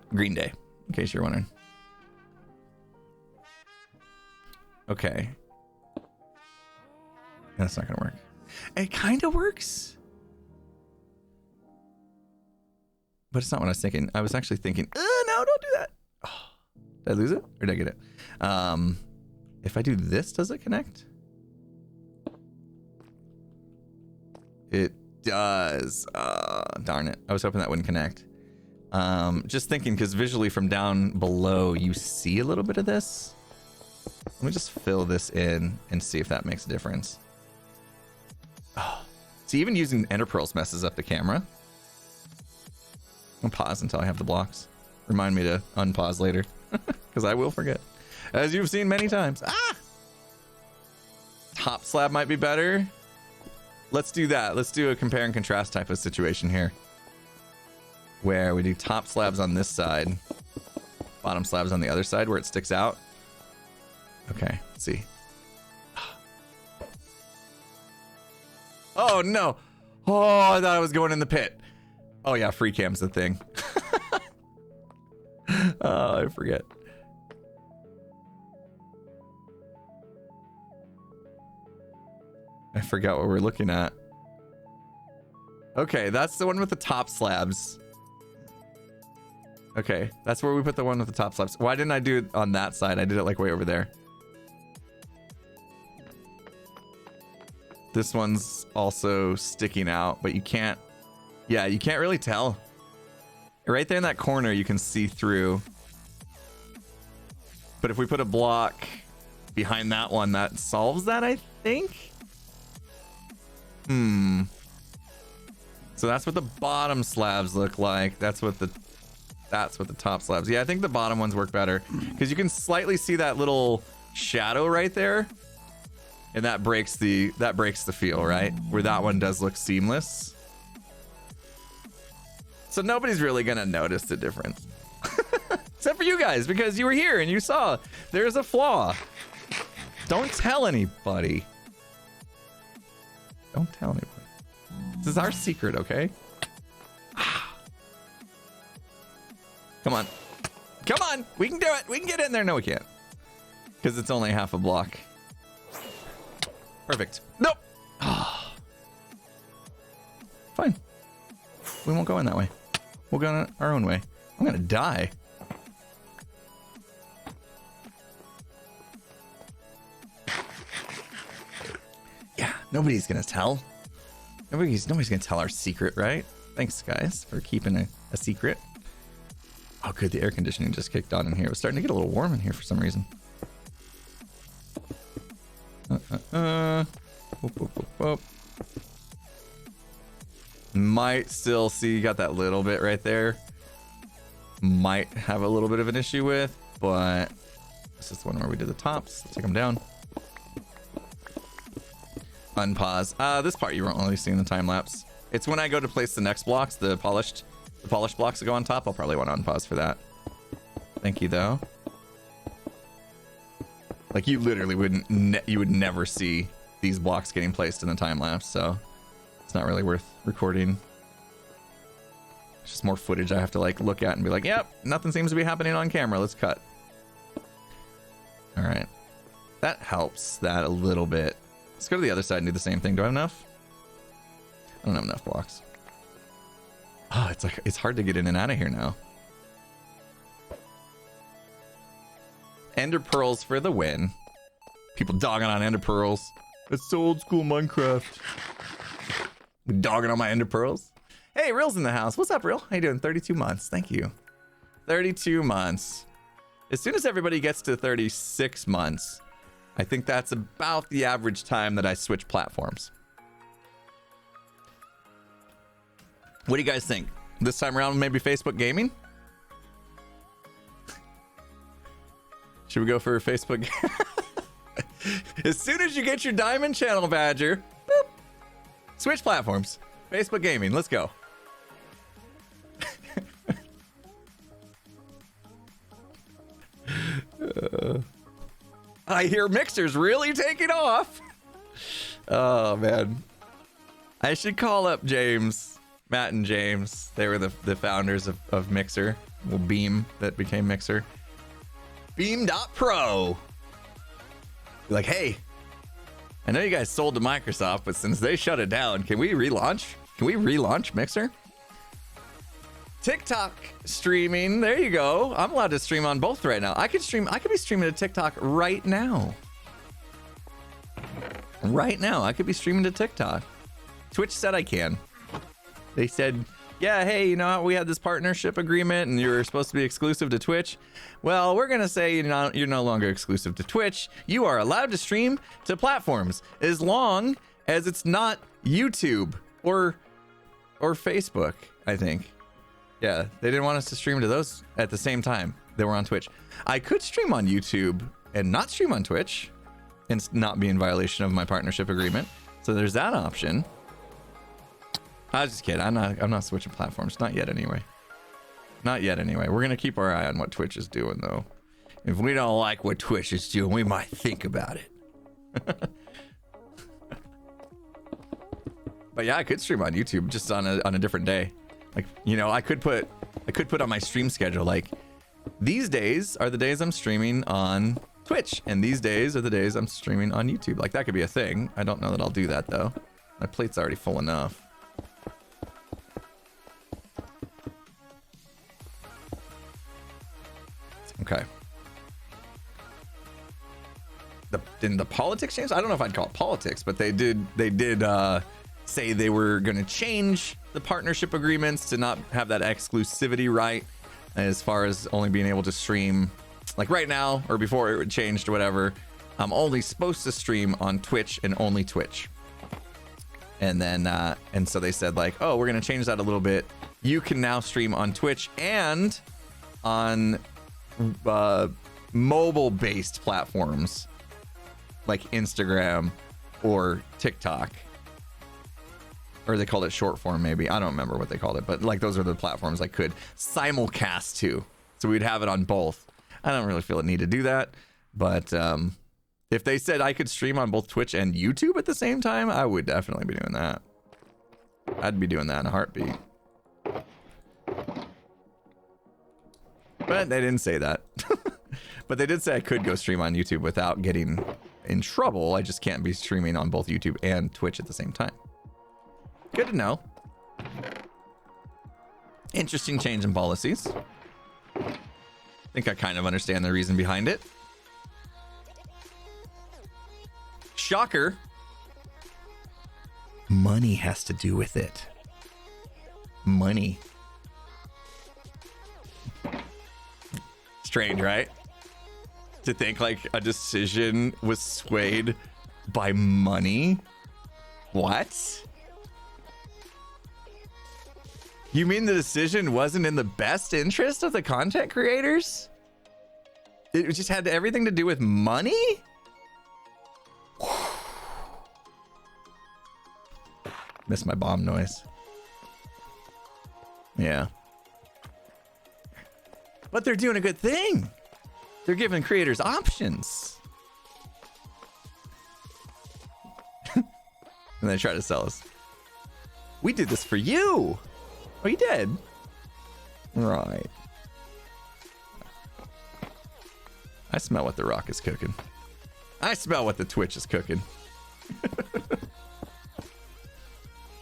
Green Day, in case you're wondering. Okay. That's not gonna work. It kind of works. But it's not what I was thinking. I was actually thinking, no, don't do that. Oh, did I lose it? Or did I get it? If I do this, does it connect? It does. Darn it. I was hoping that wouldn't connect. Just thinking, because visually from down below, you see a little bit of this. Let me just fill this in and see if that makes a difference. Oh. See, even using ender pearls messes up the camera. I'll pause until I have the blocks. Remind me to unpause later, because I will forget. As you've seen many times. Ah! Top slab might be better. Let's do that. Let's do a compare and contrast type of situation here. Where we do top slabs on this side, bottom slabs on the other side where it sticks out. Okay, let's see. Oh no. Oh, I thought I was going in the pit. Oh yeah, free cam's the thing. Oh, I forget. I forgot what we're looking at. Okay, that's the one with the top slabs. Okay, that's where we put the one with the top slabs. Why didn't I do it on that side? I did it like way over there. This one's also sticking out, but you can't, yeah, you can't really tell. Right there in that corner, you can see through. But if we put a block behind that one, that solves that, I think. So that's what the bottom slabs look like. That's what the top slabs. Yeah, I think the bottom ones work better because you can slightly see that little shadow right there. And that breaks the feel, right? Where that one does look seamless. So nobody's really gonna notice the difference. Except for you guys, because you were here and you saw there's a flaw. Don't tell anybody. Don't tell anybody. This is our secret, okay? Come on. Come on! We can do it! We can get in there! No, we can't. Because it's only half a block. Perfect. Nope! Fine. We won't go in that way. We'll go in our own way. I'm gonna die. Yeah, nobody's gonna tell. Nobody's gonna tell our secret, right? Thanks, guys, for keeping a secret. Oh, good. The air conditioning just kicked on in here. It was starting to get a little warm in here for some reason. Whoop, whoop, whoop, whoop. Might still see you got that little bit right there. Might have a little bit of an issue with, but this is the one where we did the tops. Let's take them down. Unpause. This part you won't really see in the time lapse. It's when I go to place the next blocks, the polished blocks that go on top. I'll probably want to unpause for that. Thank you, though. Like, you literally you would never see these blocks getting placed in the time lapse, so it's not really worth recording. It's just more footage I have to like look at and be like, yep, nothing seems to be happening on camera. Let's cut. All right. That helps that a little bit. Let's go to the other side and do the same thing. Do I have enough? I don't have enough blocks. Oh, it's hard to get in and out of here now. Ender pearls for the win. People dogging on ender pearls. It's so old school Minecraft. Dogging on my ender pearls. Hey, Real's in the house. What's up, Real? How you doing? 32 months. Thank you. 32 months. As soon as everybody gets to 36 months, I think that's about the average time that I switch platforms. What do you guys think? This time around, maybe Facebook gaming? Should we go for Facebook? As soon as you get your diamond channel badger, boop, switch platforms. Facebook gaming, let's go. I hear Mixer's really taking off. Oh, man. I should call up James, Matt and James. They were the founders of Mixer. Well, Beam that became Mixer. Beam.pro. Be like, hey, I know you guys sold to Microsoft, but since they shut it down, can we relaunch? Can we relaunch Mixer? TikTok streaming. There you go. I'm allowed to stream on both right now. I could be streaming to TikTok right now. Right now, I could be streaming to TikTok. Twitch said I can. They said, yeah, hey, you know, we had this partnership agreement and you're supposed to be exclusive to Twitch. Well, we're going to say you're no longer exclusive to Twitch. You are allowed to stream to platforms as long as it's not YouTube or Facebook, I think. Yeah, they didn't want us to stream to those at the same time. They were on Twitch. I could stream on YouTube and not stream on Twitch and not be in violation of my partnership agreement. So there's that option. I was just kidding. I'm not switching platforms. Not yet anyway. Not yet anyway. We're going to keep our eye on what Twitch is doing, though. If we don't like what Twitch is doing, we might think about it. But yeah, I could stream on YouTube just on a different day. Like, you know, I could put on my stream schedule, like, these days are the days I'm streaming on Twitch, and these days are the days I'm streaming on YouTube. Like, that could be a thing. I don't know that I'll do that, though. My plate's already full enough. Okay. Didn't the politics change? I don't know if I'd call it politics, but they did say they were going to change the partnership agreements to not have that exclusivity right as far as only being able to stream, like right now or before it changed or whatever. I'm only supposed to stream on Twitch and only Twitch. And then and so they said, like, oh, we're going to change that a little bit. You can now stream on Twitch and on mobile based platforms like Instagram or TikTok, or they called it short form, maybe. I don't remember what they called it, but like those are the platforms I could simulcast to, so we'd have it on both. I don't really feel a need to do that, but if they said I could stream on both Twitch and YouTube at the same time, I would definitely be doing that. I'd be doing that in a heartbeat. But they didn't say that. But they did say I could go stream on YouTube without getting in trouble. I just can't be streaming on both YouTube and Twitch at the same time. Good to know. Interesting change in policies. I think I kind of understand the reason behind it. Shocker. Money has to do with it. Money. Strange, right? To think like a decision was swayed by money. What? You mean the decision wasn't in the best interest of the content creators? It just had everything to do with money? Missed my bomb noise. Yeah. But they're doing a good thing. They're giving creators options. And they try to sell us. We did this for you. Oh, you did? Right. I smell what the Rock is cooking. I smell what the Twitch is cooking.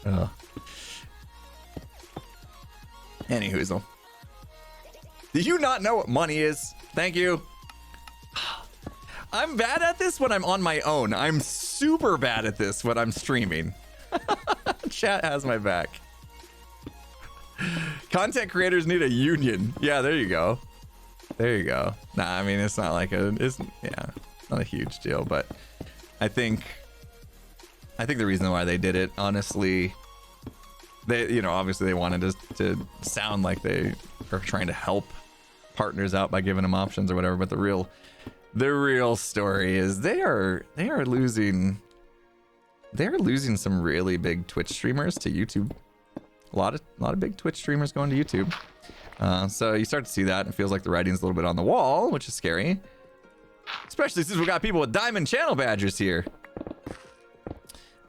Oh. Anyhoozle. Do you not know what money is? Thank you. I'm bad at this when I'm on my own. I'm super bad at this when I'm streaming. Chat has my back. Content creators need a union. Yeah, there you go. There you go. Nah, I mean, it's not like it's not a huge deal, but I think the reason why they did it, honestly, they, obviously they wanted to sound like they are trying to help partners out by giving them options or whatever, but the real story is they are losing some really big Twitch streamers to YouTube. A lot of big Twitch streamers going to YouTube. So you start to see that, and it feels like the writing's a little bit on the wall, which is scary. Especially since we got people with diamond channel badges here.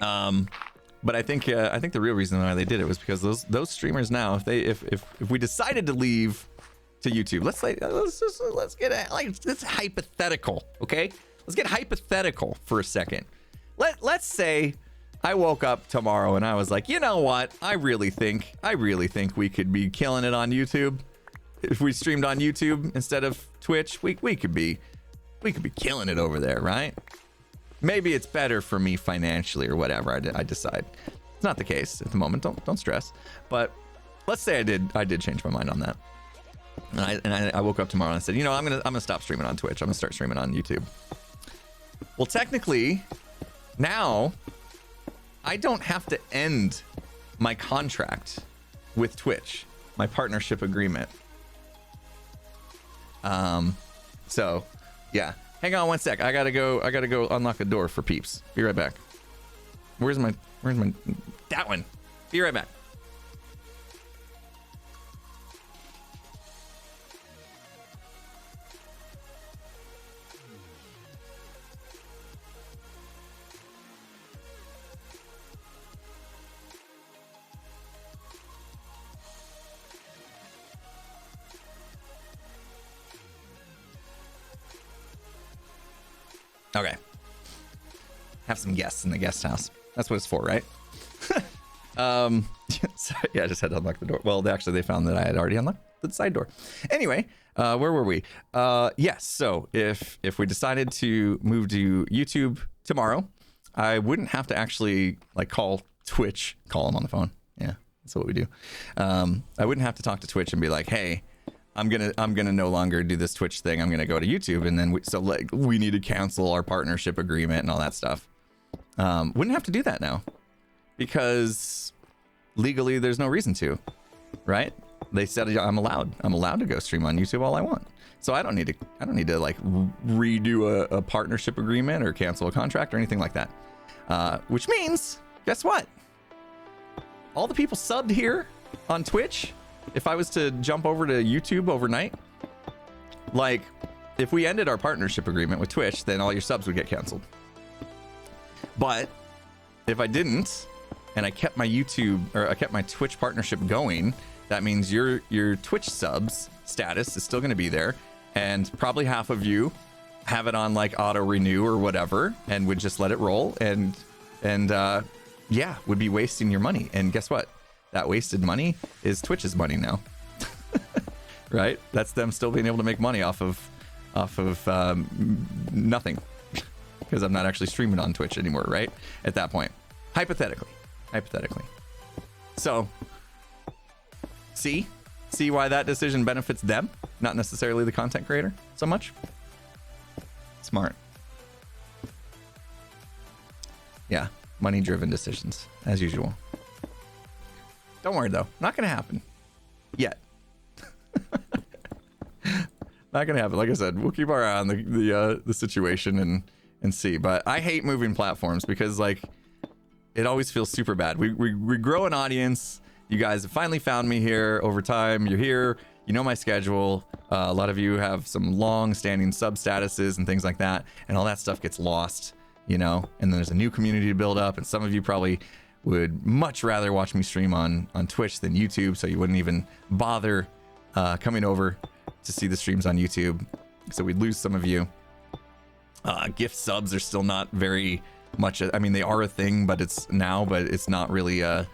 But I think the real reason why they did it was because those streamers now, if we decided to leave to YouTube, let's get hypothetical, okay? Let's get hypothetical for a second. Let's say I woke up tomorrow and I was like, you know what? I really think we could be killing it on YouTube. If we streamed on YouTube instead of Twitch, we could be killing it over there, right? Maybe it's better for me financially or whatever. I decide. It's not the case at the moment. Don't stress. But let's say I did change my mind on that. And I woke up tomorrow and I said, I'm gonna stop streaming on Twitch. I'm gonna start streaming on YouTube. Well, technically, now I don't have to end my contract with Twitch, my partnership agreement. So yeah, hang on one sec. I gotta go unlock the door for peeps. Be right back. Where's my that one? Be right back. Okay. Have some guests in the guest house. That's what it's for, right? So, yeah, I just had to unlock the door. Well, they found that I had already unlocked the side door. Anyway, where were we? Yes. So if we decided to move to YouTube tomorrow, I wouldn't have to actually call Twitch, call them on the phone. Yeah, that's what we do. I wouldn't have to talk to Twitch and be like, hey, I'm gonna no longer do this Twitch thing. I'm gonna go to YouTube, and then we need to cancel our partnership agreement and all that stuff. Wouldn't have to do that now, because legally there's no reason to, right? They said I'm allowed to go stream on YouTube all I want. So I don't need to redo a partnership agreement or cancel a contract or anything like that. Which means, guess what? All the people subbed here on Twitch, if I was to jump over to YouTube overnight, if we ended our partnership agreement with Twitch, then all your subs would get canceled. But if I didn't, and I kept my Twitch partnership going, that means your Twitch subs status is still going to be there, and probably half of you have it on auto renew or whatever, and would just let it roll, and would be wasting your money. And guess what? That wasted money is Twitch's money now. Right? That's them still being able to make money off of nothing, because I'm not actually streaming on Twitch anymore, right? At that point, hypothetically. So see why that decision benefits them, not necessarily the content creator so much. Smart. Yeah, money driven decisions as usual. Don't worry though, not gonna happen yet. Not gonna happen. Like I said, we'll keep our eye on the situation and see. But I hate moving platforms because it always feels super bad. We grow an audience, You guys have finally found me here over time. You're here. You know my schedule. A lot of you have some long-standing sub statuses and things like that, and all that stuff gets lost, you know. And then there's a new community to build up, and some of you probably would much rather watch me stream on Twitch than YouTube, so you wouldn't even bother coming over to see the streams on YouTube. So we'd lose some of you. Gift subs are still not very much. I mean, they are a thing, but it's not really a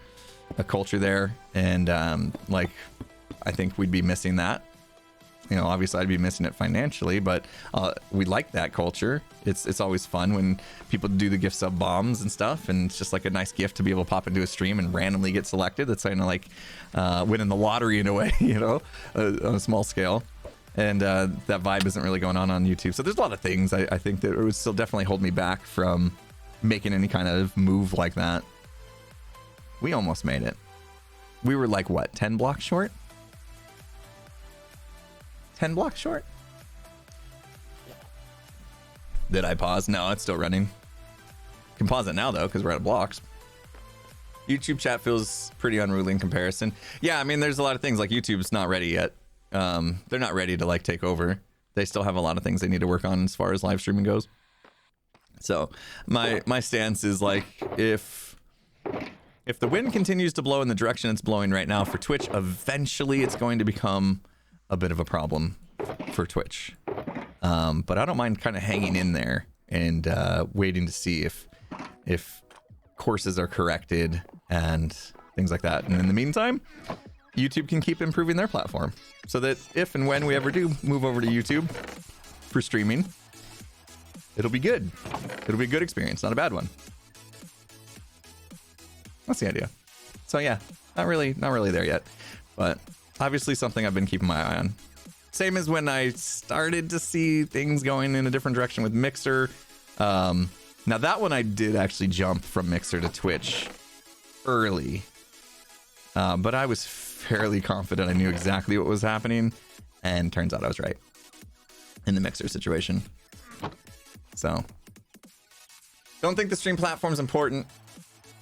culture there, and like, I think we'd be missing that. You know, obviously I'd be missing it financially, but we like that culture. It's always fun when people do the gift sub bombs and stuff, and it's just like a nice gift to be able to pop into a stream and randomly get selected. It's kind of like winning the lottery in a way, you know, on a small scale. And that vibe isn't really going on YouTube. So there's a lot of things I think that it would still definitely hold me back from making any kind of move like that. We almost made it. We were like, what, 10 blocks short? 10 blocks short? Did I pause? No, it's still running. Can pause it now though, because we're out of blocks. YouTube chat feels pretty unruly in comparison. Yeah, I mean, there's a lot of things like YouTube's not ready yet. They're not ready to like take over. They still have a lot of things they need to work on as far as live streaming goes. So my stance is like, if the wind continues to blow in the direction it's blowing right now for Twitch, eventually it's going to become a bit of a problem for Twitch. But I don't mind kind of hanging in there and waiting to see if courses are corrected and things like that. And in the meantime, YouTube can keep improving their platform so that if and when we ever do move over to YouTube for streaming, it'll be good. It'll be a good experience, not a bad one. That's the idea. So yeah, not really there yet, but obviously something I've been keeping my eye on. Same as when I started to see things going in a different direction with Mixer. Now that one I did actually jump from Mixer to Twitch early, but I was fairly confident I knew exactly what was happening, and turns out I was right in the Mixer situation. So don't think the stream platform's important.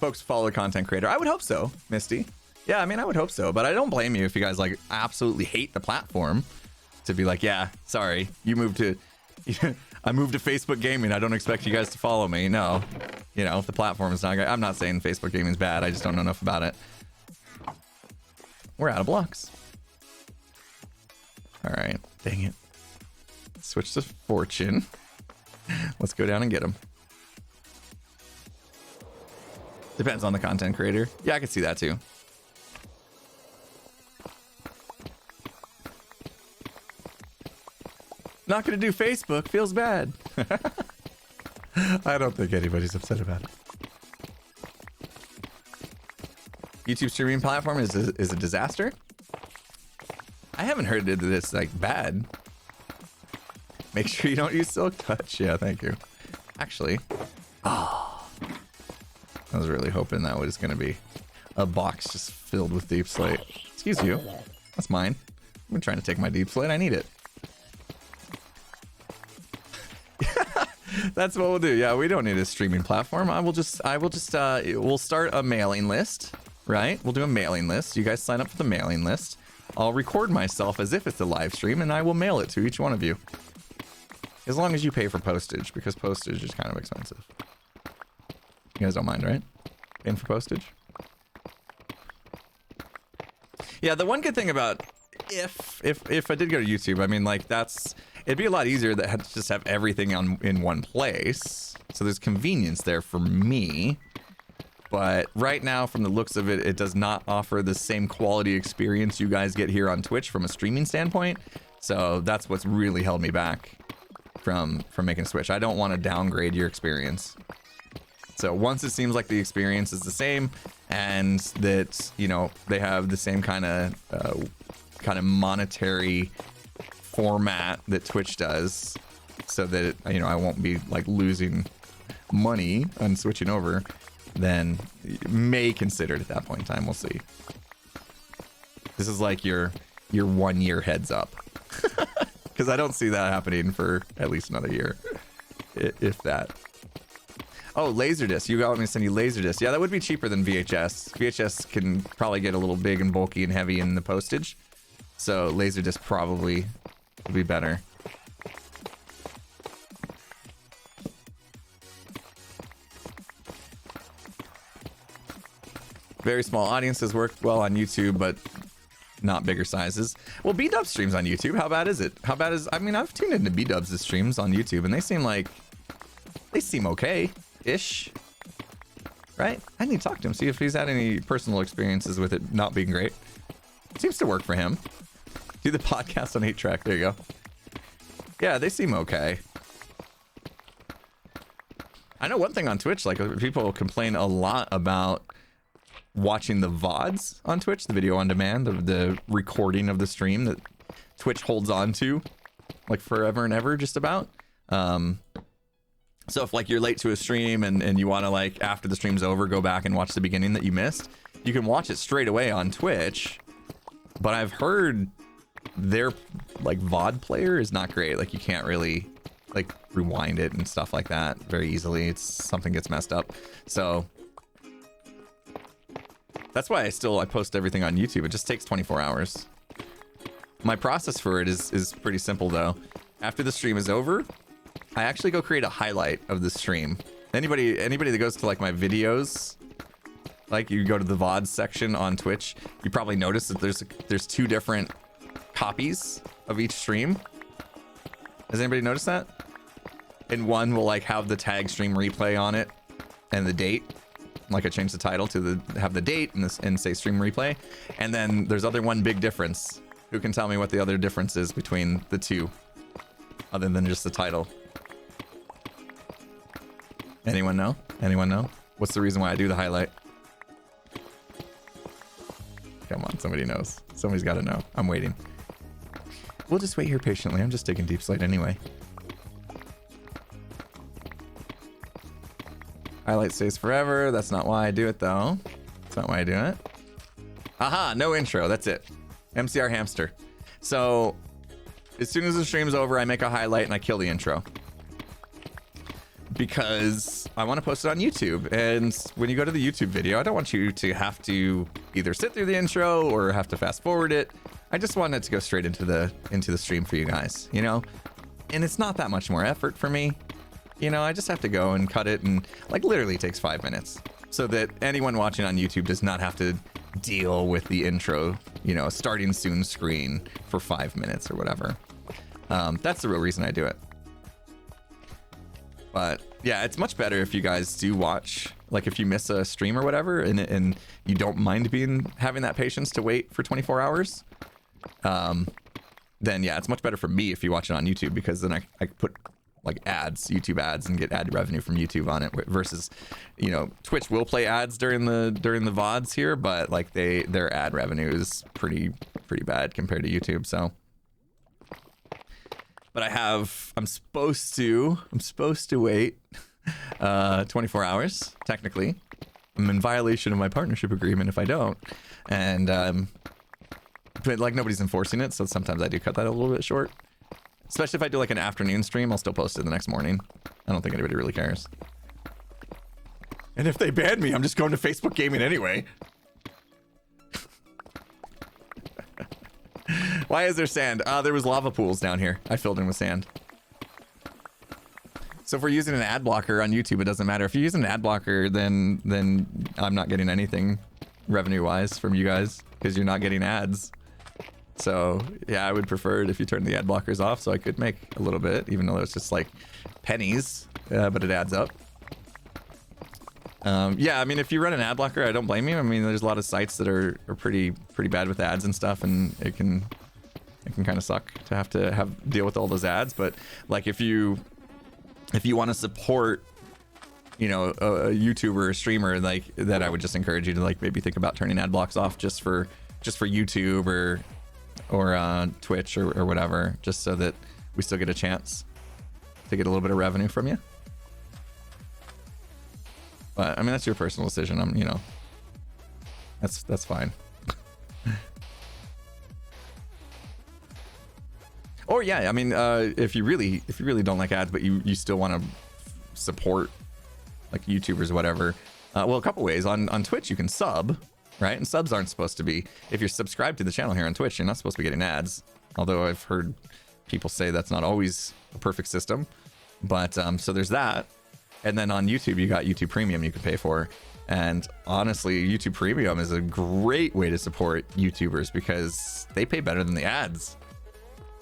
Folks follow the content creator. I would hope so, Misty. Yeah, I mean, I would hope so, but I don't blame you if you guys like absolutely hate the platform to be like, yeah, sorry, you moved to, I moved to Facebook gaming. I don't expect you guys to follow me. No, you know, if the platform is not, I'm not saying Facebook gaming is bad. I just don't know enough about it. We're out of blocks. All right, dang it. Switch to Fortune. Let's go down and get him. Depends on the content creator. Yeah, I could see that too. Not gonna do Facebook. Feels bad. I don't think anybody's upset about it. YouTube streaming platform is a disaster. I haven't heard that it's like bad. Make sure you don't use Silk Touch. Yeah, thank you. Actually, I was really hoping that was gonna be a box just filled with deep slate. Excuse you. That's mine. I've been trying to take my deep slate. I need it. That's what we'll do. Yeah, we don't need a streaming platform. We'll start a mailing list, right? We'll do a mailing list. You guys sign up for the mailing list. I'll record myself as if it's a live stream, and I will mail it to each one of you. As long as you pay for postage, because postage is kind of expensive. You guys don't mind, right? Paying for postage? Yeah, the one good thing about if I did go to YouTube, I mean, like, it'd be a lot easier to just have everything in one place. So there's convenience there for me. But right now, from the looks of it, it does not offer the same quality experience you guys get here on Twitch from a streaming standpoint. So that's what's really held me back from making a switch. I don't want to downgrade your experience. So once it seems like the experience is the same and that, you know, they have the same kind of monetary format that Twitch does, so that it, you know, I won't be like losing money on switching over, then may consider it at that point in time. We'll see. This is like your 1 year heads up, because I don't see that happening for at least another year, if that. Oh, Laserdisc. You got me to send you Laserdisc. Yeah, that would be cheaper than VHS. VHS can probably get a little big and bulky and heavy in the postage. So Laserdisc probably would be better. Very small audiences work well on YouTube, but not bigger sizes. Well, B-Dub streams on YouTube. How bad is it? How bad is... I mean, I've tuned into B-Dub's streams on YouTube, and they seem like... They seem okay-ish. Right? I need to talk to him, see if he's had any personal experiences with it not being great. It seems to work for him. Do the podcast on 8-track. There you go. Yeah, they seem okay. I know one thing on Twitch, like, people complain a lot about watching the VODs on Twitch, the video on demand, the recording of the stream that Twitch holds on to like forever and ever, just about. So if like you're late to a stream and you want to, like, after the stream's over, go back and watch the beginning that you missed, you can watch it straight away on Twitch. But I've heard their like VOD player is not great. Like, you can't really like rewind it and stuff like that very easily. It's something gets messed up. So that's why I post everything on YouTube. It just takes 24 hours. My process for it is pretty simple though. After the stream is over, I actually go create a highlight of the stream. Anybody that goes to like my videos, like you go to the VODs section on Twitch, you probably notice that there's 2 different copies of each stream. Has anybody noticed that? And one will like have the tag stream replay on it and the date. Like I changed the title to have the date and say stream replay. And then there's one big difference. Who can tell me what the other difference is between the two, other than just the title? Anyone know? Anyone know? What's the reason why I do the highlight? Come on, somebody knows. Somebody's got to know. I'm waiting. We'll just wait here patiently. I'm just taking deep slate anyway. Highlight stays forever. That's not why I do it, though. That's not why I do it. Aha, no intro. That's it. MCR hamster. So, as soon as the stream's over, I make a highlight and I kill the intro. Because I want to post it on YouTube. And when you go to the YouTube video, I don't want you to have to either sit through the intro or have to fast forward it. I just want it to go straight into the stream for you guys, you know? And it's not that much more effort for me. You know, I just have to go and cut it, and like literally takes 5 minutes, so that anyone watching on YouTube does not have to deal with the intro, you know, starting soon screen for 5 minutes or whatever. That's the real reason I do it. But yeah, it's much better if you guys do watch, like if you miss a stream or whatever, and you don't mind having that patience to wait for 24 hours. Then yeah, it's much better for me if you watch it on YouTube, because then I put like ads, YouTube ads, and get ad revenue from YouTube on it, versus, you know, Twitch will play ads during the VODs here, but like their ad revenue is pretty bad compared to YouTube. So, but I'm supposed to wait 24 hours technically. I'm in violation of my partnership agreement if I don't, and but like nobody's enforcing it, so sometimes I do cut that a little bit short. Especially if I do like an afternoon stream, I'll still post it the next morning. I don't think anybody really cares. And if they ban me, I'm just going to Facebook Gaming anyway. Why is there sand? There was lava pools down here. I filled in with sand. So if we're using an ad blocker on YouTube, it doesn't matter. If you're using an ad blocker, then I'm not getting anything revenue-wise from you guys, because you're not getting ads. So yeah, I would prefer it if you turn the ad blockers off, so I could make a little bit, even though it's just like pennies, but it adds up. Yeah, I mean, if you run an ad blocker, I don't blame you. I mean, there's a lot of sites that are pretty bad with ads and stuff, and it can kind of suck to have deal with all those ads. But like if you want to support, you know, a YouTuber or a streamer like that, I would just encourage you to like maybe think about turning ad blocks off just for YouTube or Twitch or whatever, just so that we still get a chance to get a little bit of revenue from you. But I mean, that's your personal decision. You know, that's fine. Or yeah, I mean, if you really don't like ads, but you still want to support like YouTubers, whatever. Well, a couple ways. On Twitch, you can sub, right? And subs aren't supposed to be, if you're subscribed to the channel here on Twitch, you're not supposed to be getting ads. Although I've heard people say that's not always a perfect system. But so there's that. And then on YouTube, you got YouTube Premium you can pay for. And honestly, YouTube Premium is a great way to support YouTubers because they pay better than the ads.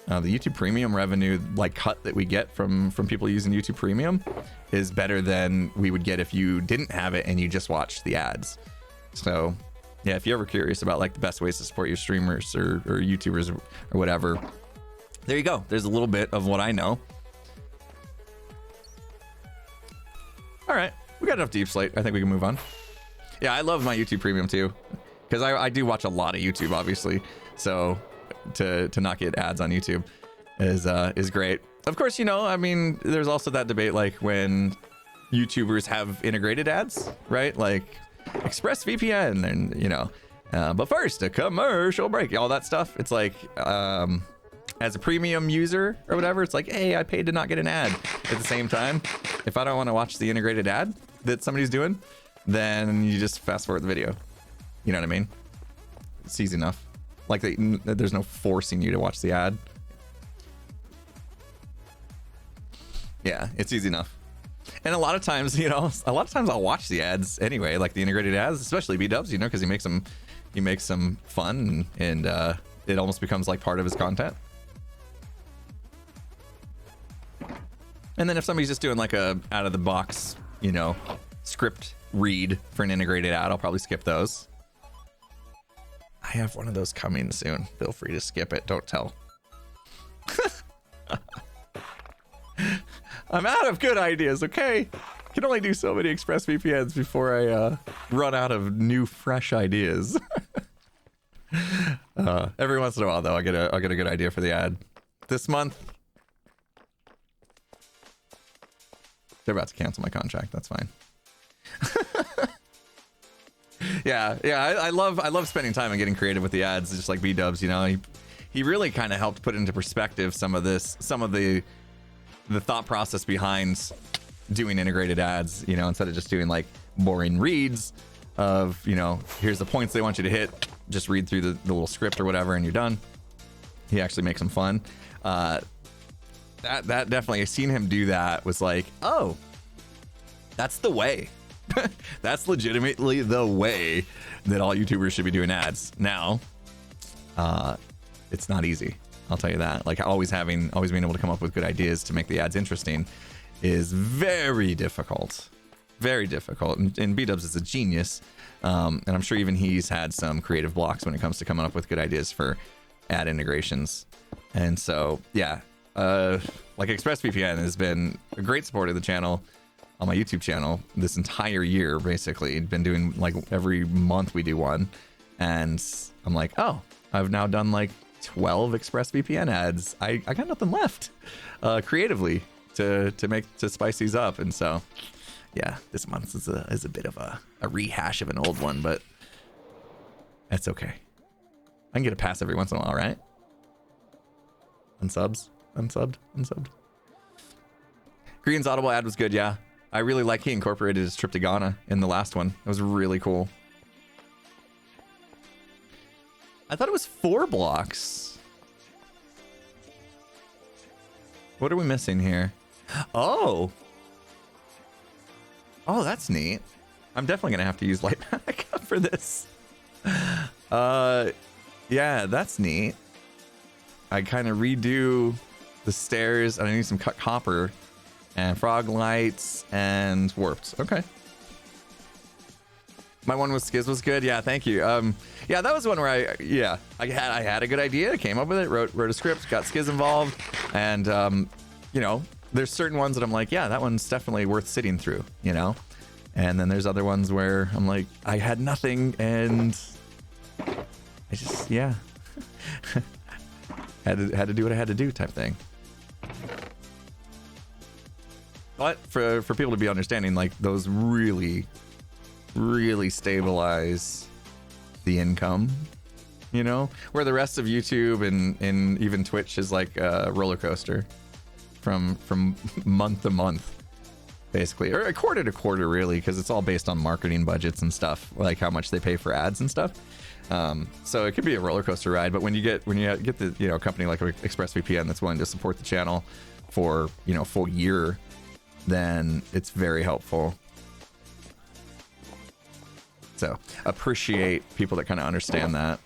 The YouTube Premium revenue, like cut that we get from people using YouTube Premium, is better than we would get if you didn't have it and you just watched the ads. So yeah, if you're ever curious about like the best ways to support your streamers or YouTubers or whatever, there you go. There's a little bit of what I know. All right, we got enough Deep Slate. I think we can move on. Yeah, I love my YouTube Premium too, because I do watch a lot of YouTube, obviously. So to not get ads on YouTube is great. Of course, you know, I mean, there's also that debate like when YouTubers have integrated ads, right? Like ExpressVPN and, you know, but first a commercial break, all that stuff. It's like, as a premium user or whatever, it's like, hey, I paid to not get an ad. At the same time, if I don't want to watch the integrated ad that somebody's doing, then you just fast forward the video. You know what I mean? It's easy enough. Like there's no forcing you to watch the ad. Yeah, it's easy enough. And a lot of times, you know, I'll watch the ads anyway, like the integrated ads, especially B-dubs, you know, because he makes them fun and it almost becomes like part of his content. And then if somebody's just doing like a out of the box, you know, script read for an integrated ad, I'll probably skip those. I have one of those coming soon. Feel free to skip it. Don't tell. I'm out of good ideas, okay? Can only do so many ExpressVPNs before I run out of new, fresh ideas. Every once in a while, though, I'll get a good idea for the ad. This month, they're about to cancel my contract. That's fine. Yeah. I love spending time and getting creative with the ads, just like B-dubs. You know, he really kind of helped put into perspective some of the thought process behind doing integrated ads. You know, instead of just doing like boring reads of, you know, here's the points they want you to hit, just read through the little script or whatever, and you're done. He actually makes them fun. That definitely, I've seen him do that. Was like, oh, that's the way. That's legitimately the way that all YouTubers should be doing ads. Now, it's not easy. I'll tell you that. Like always being able to come up with good ideas to make the ads interesting is very difficult. Very difficult. And B-dubs is a genius. And I'm sure even he's had some creative blocks when it comes to coming up with good ideas for ad integrations. And so, yeah, like ExpressVPN has been a great support of the channel on my YouTube channel this entire year, basically. Been doing like every month we do one. And I'm like, oh, I've now done like 12 ExpressVPN ads. I got nothing left creatively to spice these up. And so, yeah, this month is a bit of a rehash of an old one, but that's okay. I can get a pass every once in a while, right? Unsubbed. Green's Audible ad was good, yeah. I really like he incorporated his trip to Ghana in the last one. It was really cool. I thought it was 4 blocks. What are we missing here? Oh, that's neat. I'm definitely gonna have to use Lightpack for this. Yeah, that's neat. I kind of redo the stairs, and I need some cut copper and frog lights and warped. Okay. My one with Skiz was good. Yeah, thank you. Yeah, that was one where I had a good idea, came up with it, wrote a script, got Skiz involved, and you know, there's certain ones that I'm like, yeah, that one's definitely worth sitting through, you know. And then there's other ones where I'm like, I had nothing, and I just had to do what I had to do, type thing. But for people to be understanding, like those really stabilize the income, you know, where the rest of YouTube and even Twitch is like a roller coaster from month to month. basically, or quarter to quarter, really, because it's all based on marketing budgets and stuff, like how much they pay for ads and stuff. So it could be a roller coaster ride, but when you get the company like ExpressVPN that's willing to support the channel for a full year, then it's very helpful. So appreciate people that kind of understand that.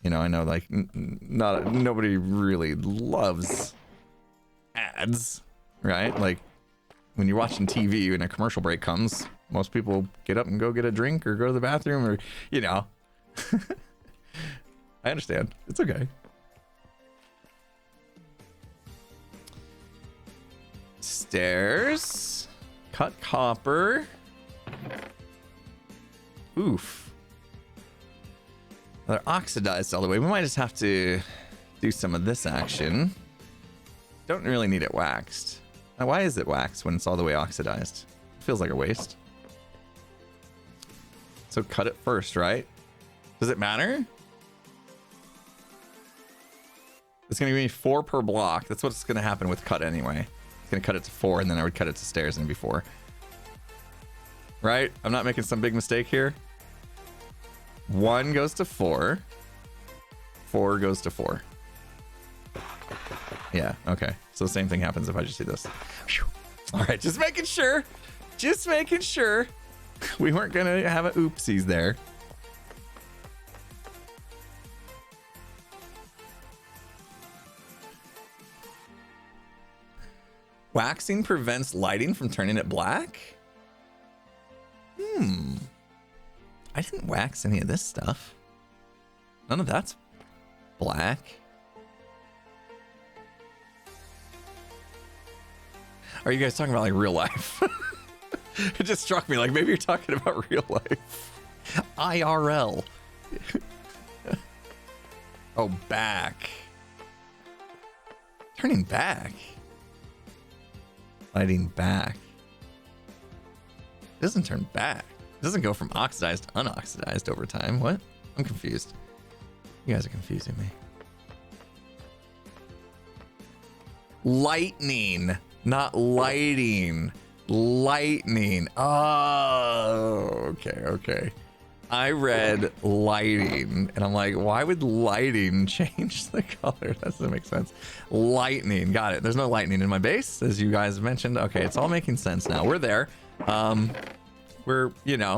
I know like nobody really loves ads, right? Like when you're watching TV and a commercial break comes, most people get up and go get a drink or go to the bathroom or I understand. It's okay. Stairs. Cut copper. Oof. They're oxidized all the way. We might just have to do some of this action. Don't really need it waxed. Now, why is it waxed when it's all the way oxidized? It feels like a waste. So cut it first, right? Does it matter? It's going to give me 4 per block. That's what's going to happen with cut anyway. It's going to cut it to 4, and then I would cut it to stairs, and it'd be 4. Right? I'm not making some big mistake here. 1 goes to 4. 4 goes to 4. Yeah, okay. So the same thing happens if I just do this. Whew. All right, just making sure. Just making sure. We weren't going to have a oopsies there. Waxing prevents lighting from turning it black? I didn't wax any of this stuff. None of that's black. Are you guys talking about like real life? It just struck me like maybe you're talking about real life. IRL. Oh, back. Turning back. Lighting back. It doesn't turn back. It doesn't go from oxidized to unoxidized over time. What? I'm confused. You guys are confusing me. Lightning, not lighting. Lightning. Oh, okay. I read lighting, and I'm like, why would lighting change the color? That doesn't make sense. Lightning. Got it. There's no lightning in my base, as you guys mentioned. Okay, it's all making sense now. We're there. We're a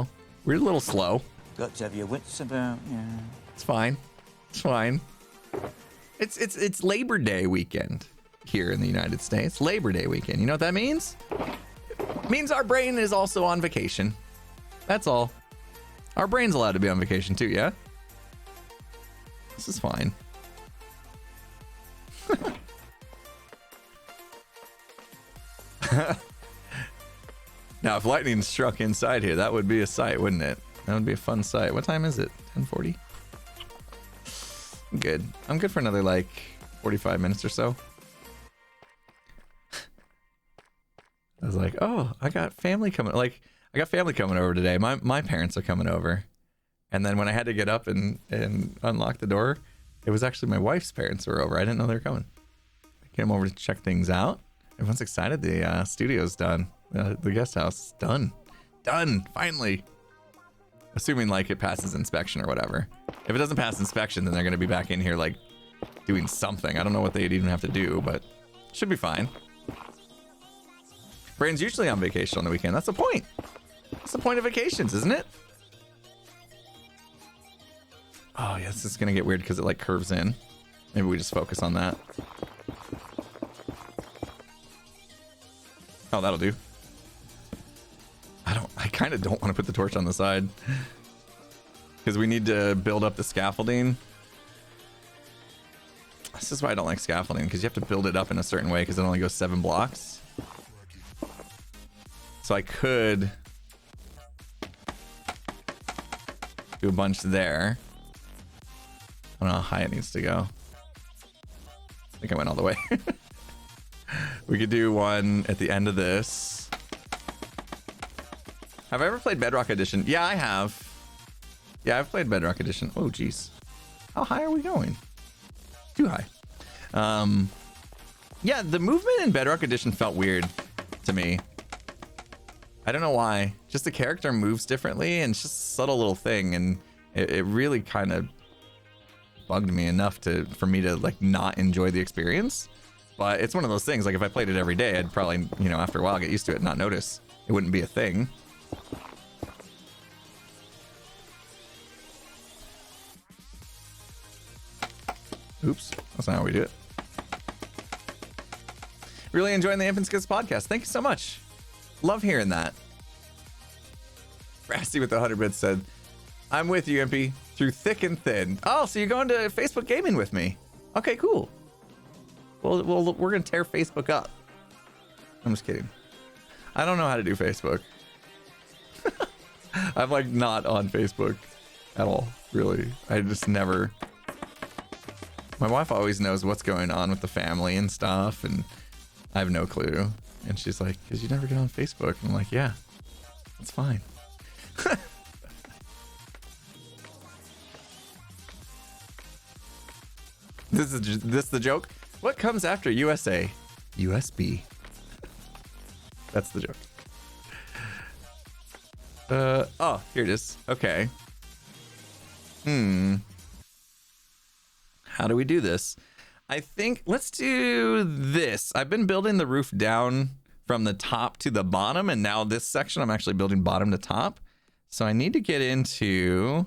little slow. Got to have your wits about, yeah. It's fine. It's fine. It's Labor Day weekend here in the United States. Labor Day weekend. You know what that means? It means our brain is also on vacation. That's all. Our brain's allowed to be on vacation too, yeah? This is fine. Now, if lightning struck inside here, that would be a sight, wouldn't it? That would be a fun sight. What time is it? 10:40? I'm good. I'm good for another, like, 45 minutes or so. I was like, oh, I got family coming. Like, I got family coming over today. My parents are coming over. And then when I had to get up and unlock the door, it was actually my wife's parents who were over. I didn't know they were coming. I came over to check things out. Everyone's excited. The studio's done. The guest house done. Finally. Assuming like it passes inspection or whatever. If it doesn't pass inspection, then they're going to be back in here like doing something. I don't know what they'd even have to do, but should be fine. Brain's usually on vacation on the weekend. That's the point. That's the point of vacations, isn't it? Oh, yeah, this is going to get weird because it like curves in. Maybe we just focus on that. Oh, that'll do. I kind of don't want to put the torch on the side because we need to build up the scaffolding. This is why I don't like scaffolding, because you have to build it up in a certain way because it only goes 7 blocks. So I could do a bunch there. I don't know how high it needs to go. I think I went all the way. We could do one at the end of this. Have I ever played Bedrock Edition? Yeah, I have. Yeah, I've played Bedrock Edition. Oh, geez. How high are we going? Too high. Yeah, the movement in Bedrock Edition felt weird to me. I don't know why. Just the character moves differently, and it's just a subtle little thing, and it really kind of bugged me enough for me to like not enjoy the experience. But it's one of those things, like if I played it every day, I'd probably, you know, after a while get used to it and not notice. It wouldn't be a thing. Oops, that's not how we do it. Really enjoying the Infant Skits podcast. Thank you so much. Love hearing that. Rasty with the 100 bits said, I'm with you, Impy, through thick and thin. Oh, so you're going to Facebook Gaming with me. Okay, cool. Well, we're going to tear Facebook up. I'm just kidding. I don't know how to do Facebook. I'm like not on Facebook at all, really. I just never... My wife always knows what's going on with the family and stuff, and I have no clue. And she's like, because you never get on Facebook. And I'm like, yeah, it's fine. This is the joke. What comes after USA? USB. That's the joke. Oh, here it is. Okay. How do we do this? I think let's do this. I've been building the roof down from the top to the bottom, and now this section I'm actually building bottom to top. So I need to get into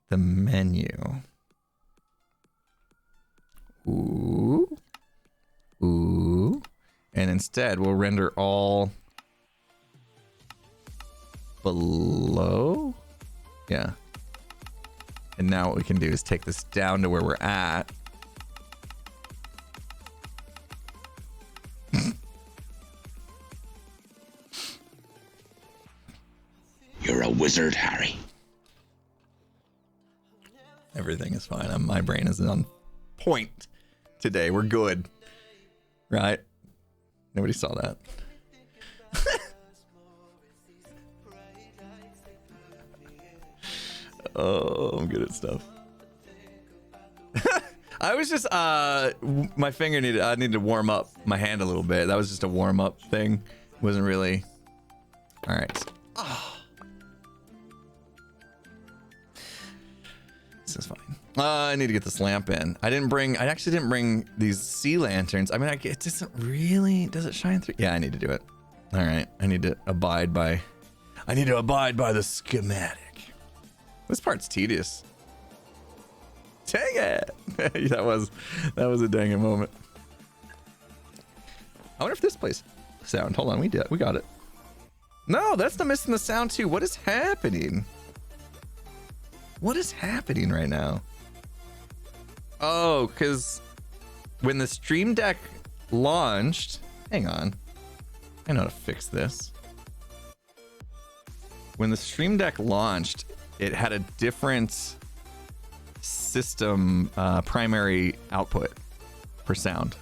the menu. Ooh. Ooh. And instead we'll render all below. Yeah. And now what we can do is take this down to where we're at. You're a wizard, Harry. Everything is fine. My brain is on point today. We're good. Right? Nobody saw that. Oh, I'm good at stuff. I was just my finger I needed to warm up my hand a little bit. That was just a warm up thing. Wasn't really. All right. Oh. This is fine. I need to get this lamp in. I actually didn't bring these sea lanterns. I mean, it doesn't really, does it shine through? Yeah, I need to do it. All right. I need to abide by the schematic. This part's tedious. Dang it! that was a dang it moment. I wonder if this plays sound. Hold on, we got it. No, that's not missing the sound too. What is happening? What is happening right now? Oh, because when the Stream Deck launched, hang on, I know how to fix this. When the Stream Deck launched, it had a different system primary output for sound.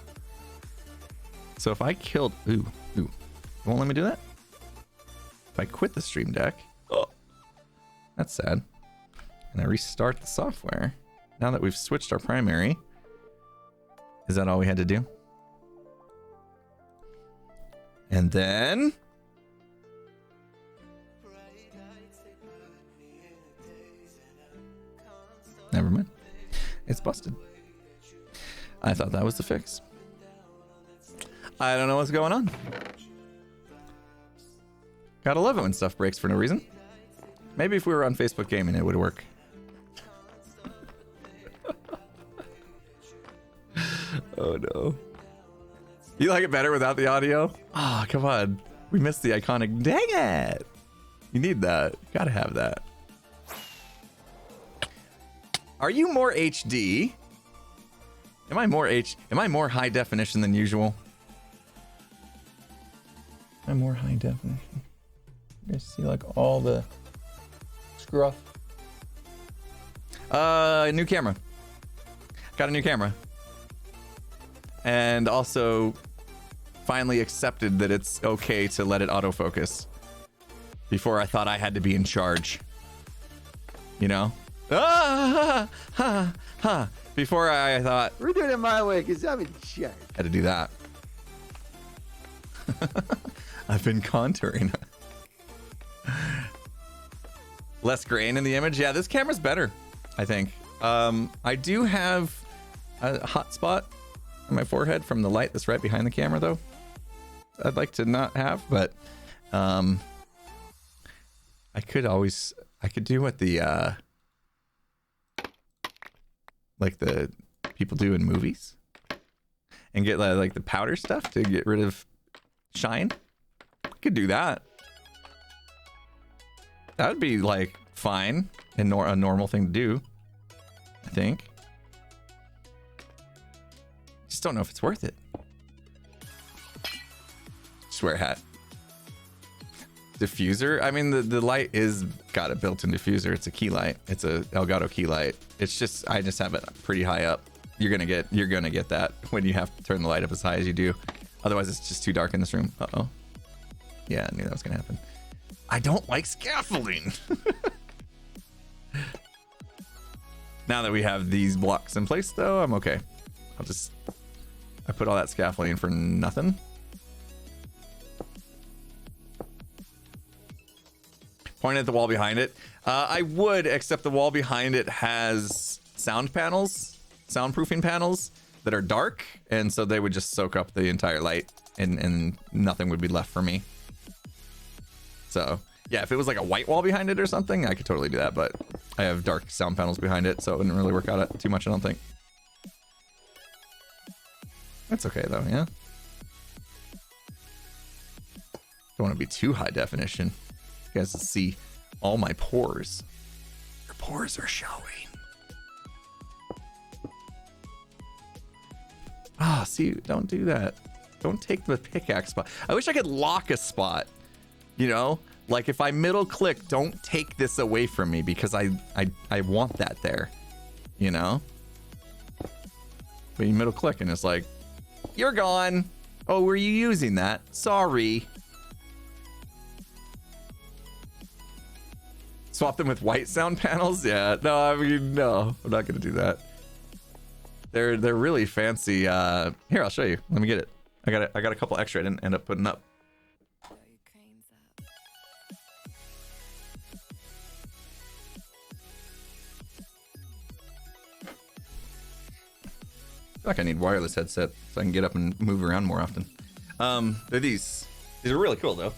So if I killed, ooh, it won't let me do that. If I quit the Stream Deck, oh, that's sad. And I restart the software. Now that we've switched our primary, is that all we had to do? And then never mind. It's busted. I thought that was the fix. I don't know what's going on. Gotta love it when stuff breaks for no reason. Maybe if we were on Facebook Gaming, it would work. Oh no. You like it better without the audio? Ah, oh, come on. We missed the iconic. Dang it. You need that. You gotta have that. Are you more HD? Am I more high definition than usual? Am I more high definition? You guys see like all the scruff? New camera. Got a new camera. And also finally accepted that it's okay to let it autofocus. Before I thought I had to be in charge. You know? Before I thought We're doing it my way because I'm in charge. I had to do that. I've been contouring. Less grain in the image. Yeah, this camera's better, I think. I do have a hot spot on my forehead from the light that's right behind the camera, though. I'd like to not have, but I could do what the like the people do in movies and get like the powder stuff to get rid of shine. I could do that. That would be like fine and a normal thing to do, I think. Just don't know if it's worth it. Swear hat. Diffuser. I mean, the light is got a built-in diffuser. It's a key light. It's a Elgato key light. It's just I just have it pretty high up. You're gonna get that when you have to turn the light up as high as you do. Otherwise, it's just too dark in this room. Uh-oh. Yeah, I knew that was gonna happen. I don't like scaffolding. Now that we have these blocks in place, though, I'm okay. I put all that scaffolding for nothing. Point at the wall behind it. I would, except the wall behind it has soundproofing panels that are dark, and so they would just soak up the entire light, and nothing would be left for me. So yeah, if it was like a white wall behind it or something, I could totally do that, but I have dark sound panels behind it, so it wouldn't really work out too much, I don't think. That's okay though, yeah. Don't want to be too high definition. You guys can see all my pores. Your pores are showing. Ah, see, don't do that. Don't take the pickaxe spot. I wish I could lock a spot. You know, like if I middle click, don't take this away from me because I want that there. You know? But you middle click and it's like, you're gone. Oh, were you using that? Sorry. Swap them with white sound panels? Yeah, no, I mean, no, I'm not gonna do that. They're really fancy. Here, I'll show you. Let me get it. I got a couple extra I didn't end up putting up. I feel like I need wireless headset so I can get up and move around more often. They're these are really cool though.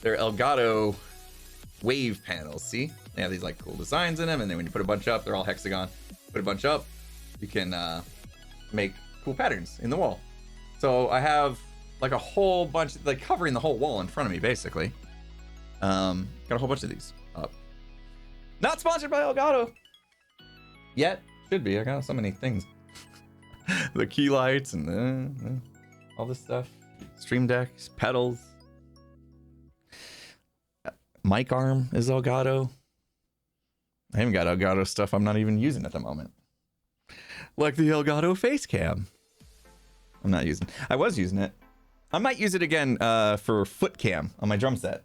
They're Elgato wave panels. See, they have these like cool designs in them, and then when you put a bunch up, they're all hexagon. Put a bunch up, you can make cool patterns in the wall. So I have like a whole bunch, like covering the whole wall in front of me, basically. Got a whole bunch of these up. Not sponsored by Elgato yet. Should be. I got so many things. The key lights and all this stuff. Stream decks, pedals. Mic arm is Elgato. I haven't got Elgato stuff I'm not even using at the moment. Like the Elgato face cam. I'm not using. I was using it. I might use it again for foot cam on my drum set.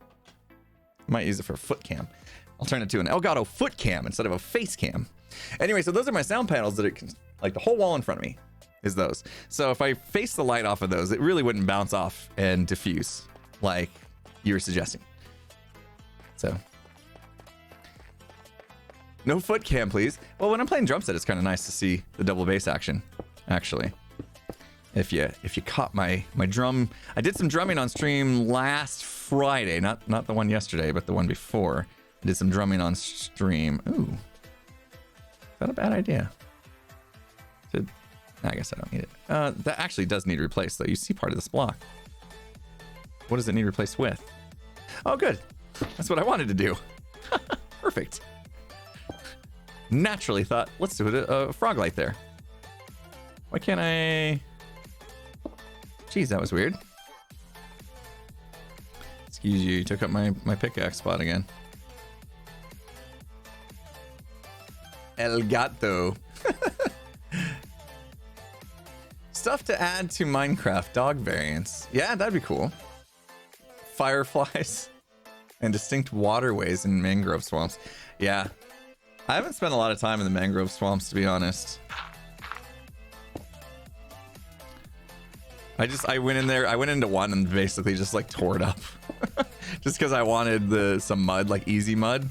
I might use it for foot cam. I'll turn it to an Elgato foot cam instead of a face cam. Anyway, so those are my sound panels that it can, like the whole wall in front of me is those. So if I face the light off of those, it really wouldn't bounce off and diffuse like you were suggesting. So no foot cam, please. Well, when I'm playing drum set, it's kind of nice to see the double bass action, actually. If you caught my drum, I did some drumming on stream last Friday, not the one yesterday, but the one before. I did some drumming on stream. Ooh, is that a bad idea? I guess I don't need it. That actually does need replaced, though. You see part of this block. What does it need replaced with? Oh, good. That's what I wanted to do. Perfect. Naturally thought, let's do a frog light there. Why can't I? Jeez, that was weird. Excuse you took up my pickaxe spot again. El gato. Stuff to add to Minecraft dog variants. Yeah, that'd be cool. Fireflies and distinct waterways in mangrove swamps. Yeah. I haven't spent a lot of time in the mangrove swamps, to be honest. I went in there, I went into one and basically just like tore it up. Just because I wanted some mud, like easy mud.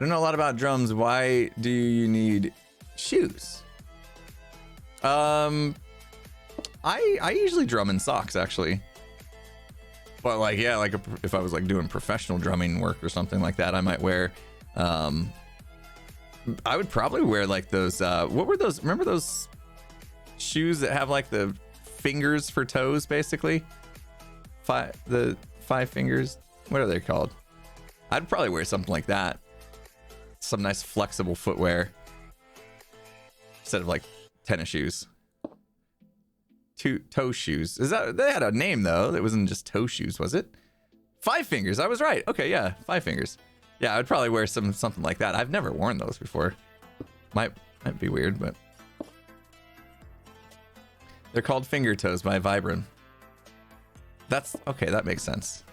I don't know a lot about drums. Why do you need shoes? I usually drum in socks actually. But like, yeah, like if I was like doing professional drumming work or something like that, I might wear, I would probably wear like those, what were those? Remember those shoes that have like the fingers for toes, basically? The 5 fingers. What are they called? I'd probably wear something like that. Some nice flexible footwear instead of like tennis shoes. Toe shoes. Is that, they had a name though? It wasn't just toe shoes, was it? 5 fingers. I was right. Okay, yeah, 5 fingers. Yeah, I'd probably wear something like that. I've never worn those before. Might be weird, but they're called finger toes by Vibram. That's okay. That makes sense.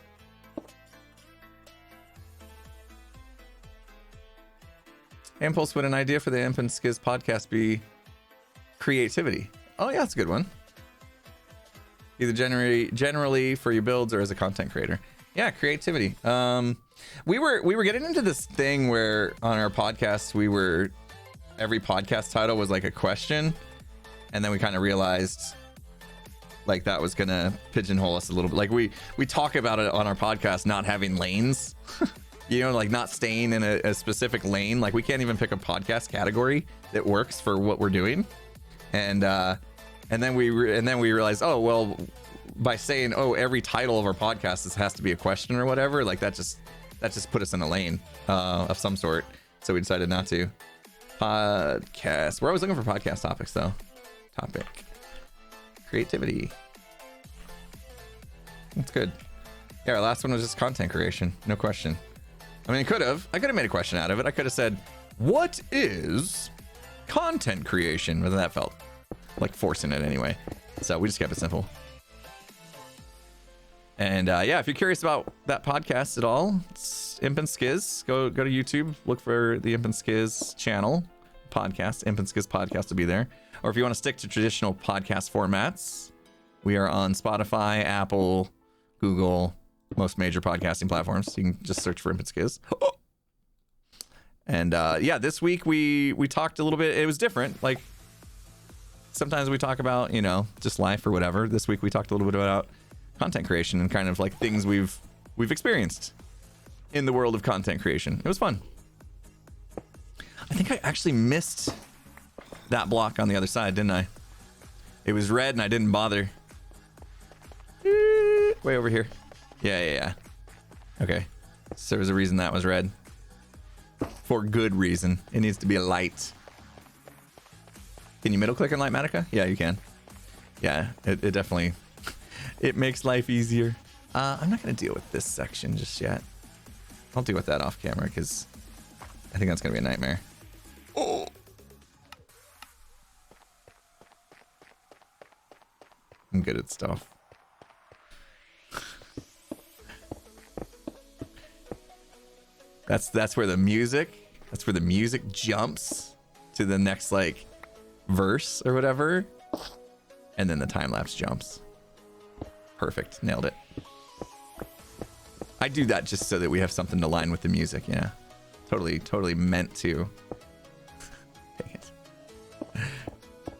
Impulse, would an idea for the Imp and Skiz podcast be creativity? Oh yeah, that's a good one. Either generally for your builds or as a content creator. Yeah, creativity. We were getting into this thing where on our podcast every podcast title was like a question, and then we kind of realized like that was gonna pigeonhole us a little bit. Like we talk about it on our podcast not having lanes. You know, like not staying in a specific lane. Like we can't even pick a podcast category that works for what we're doing. And then we realized, oh well, by saying, oh, every title of our podcast has to be a question or whatever, like that just put us in a lane of some sort. So we decided not to. Podcast. We're always looking for podcast topics though. Topic. Creativity. That's good. Yeah, our last one was just content creation. No question. I mean, I could have made a question out of it. I could have said, what is content creation? But that felt like forcing it anyway. So we just kept it simple. And yeah, if you're curious about that podcast at all, it's Imp and Skiz. Go to YouTube, look for the Imp and Skiz channel podcast. Imp and Skiz podcast will be there. Or if you want to stick to traditional podcast formats, we are on Spotify, Apple, Google, most major podcasting platforms. You can just search for Imp and Skiz. And yeah, this week we talked a little bit. It was different. Like sometimes we talk about, you know, just life or whatever. This week we talked a little bit about content creation and kind of like things we've experienced in the world of content creation. It was fun. I think I actually missed that block on the other side, didn't I? It was red and I didn't bother. Way over here. Yeah. Okay. So there's a reason that was red. For good reason. It needs to be a light. Can you middle click on Lightmatica? Yeah, you can. Yeah, it definitely... It makes life easier. I'm not going to deal with this section just yet. I'll deal with that off camera because I think that's going to be a nightmare. Oh! I'm good at stuff. That's where the music jumps to the next like verse or whatever, and then the time lapse jumps. Perfect, nailed it. I do that just so that we have something to line with the music. Yeah, totally meant to. Dang it.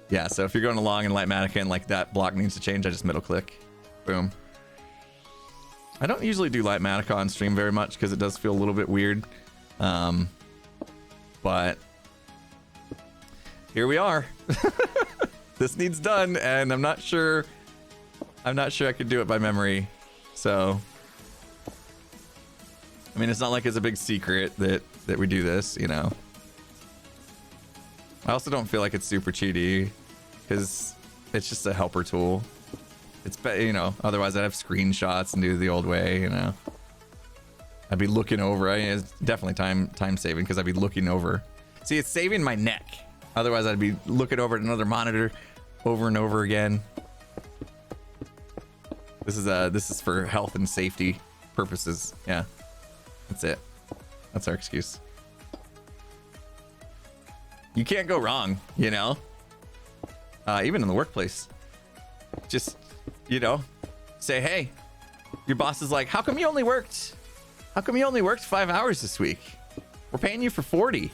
Yeah, so if you're going along in Lightmatica and like that block needs to change, I just middle click, boom. I don't usually do Lightmatica on stream very much because it does feel a little bit weird. But here we are. This needs done, and I'm not sure I could do it by memory. So I mean, it's not like it's a big secret that we do this, you know. I also don't feel like it's super cheaty because it's just a helper tool. It's, you know, otherwise I'd have screenshots and do it the old way, you know. I'd be looking over. It's definitely time saving because I'd be looking over. See, it's saving my neck. Otherwise I'd be looking over at another monitor over and over again. This is for health and safety purposes. Yeah, that's it. That's our excuse. You can't go wrong, you know. Even in the workplace, just, you know, say, hey, your boss is like, how come you only worked 5 hours this week? We're paying you for 40. And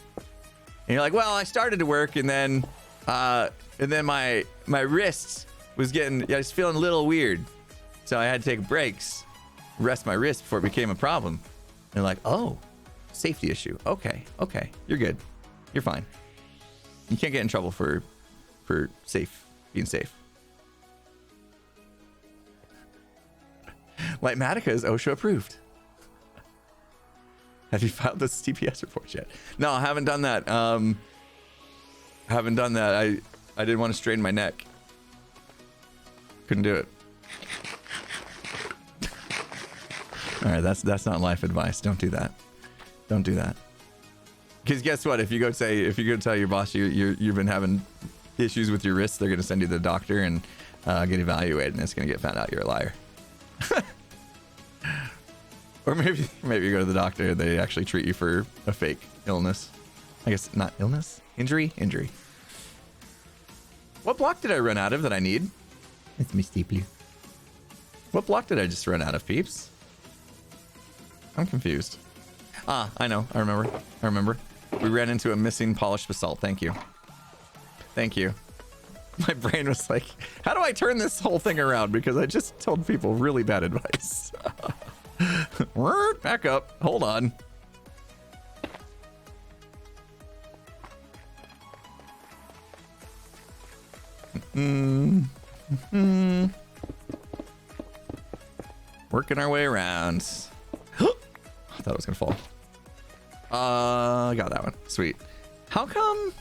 you're like, well, I started to work and then my wrist was I was feeling a little weird. So I had to take breaks, rest my wrist before it became a problem. And they're like, oh, safety issue. Okay. You're good. You're fine. You can't get in trouble for being safe. Lightmatica is OSHA approved. Have you filed this TPS report yet? No, I haven't done that. I didn't want to strain my neck. Couldn't do it. All right, that's not life advice. Don't do that. Don't do that. Because guess what? If you go tell your boss you've been having issues with your wrists, they're gonna send you to the doctor and get evaluated, and it's gonna get found out you're a liar. Or maybe you go to the doctor and they actually treat you for a fake illness. I guess not illness, injury. What block did I run out of that I need? It's Misty Blue. What block did I just run out of, peeps? I'm confused. Ah, I know. I remember. We ran into a missing polished basalt. Thank you. My brain was like, how do I turn this whole thing around? Because I just told people really bad advice. Back up. Hold on. Working our way around. I thought it was gonna fall. I got that one. Sweet. How come?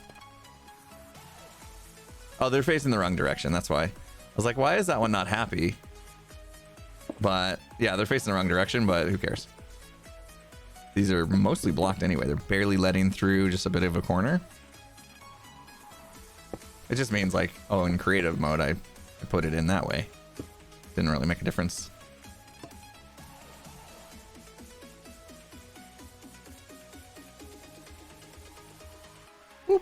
Oh, they're facing the wrong direction. That's why. I was like, why is that one not happy? But yeah, they're facing the wrong direction, but who cares? These are mostly blocked anyway. They're barely letting through just a bit of a corner. It just means like, oh, in creative mode, I put it in that way. Didn't really make a difference. Whoop.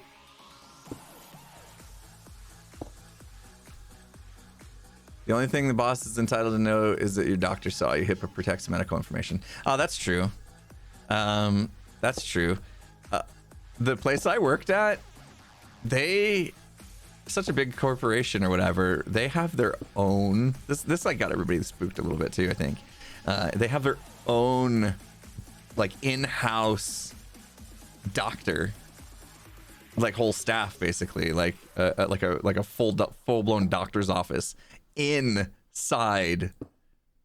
The only thing the boss is entitled to know is that your doctor saw you. HIPAA protects medical information. Oh, that's true. That's true. The place I worked at, such a big corporation or whatever, they have their own, this like got everybody spooked a little bit too, I think. They have their own like in-house doctor, like whole staff basically, like a full-blown doctor's office inside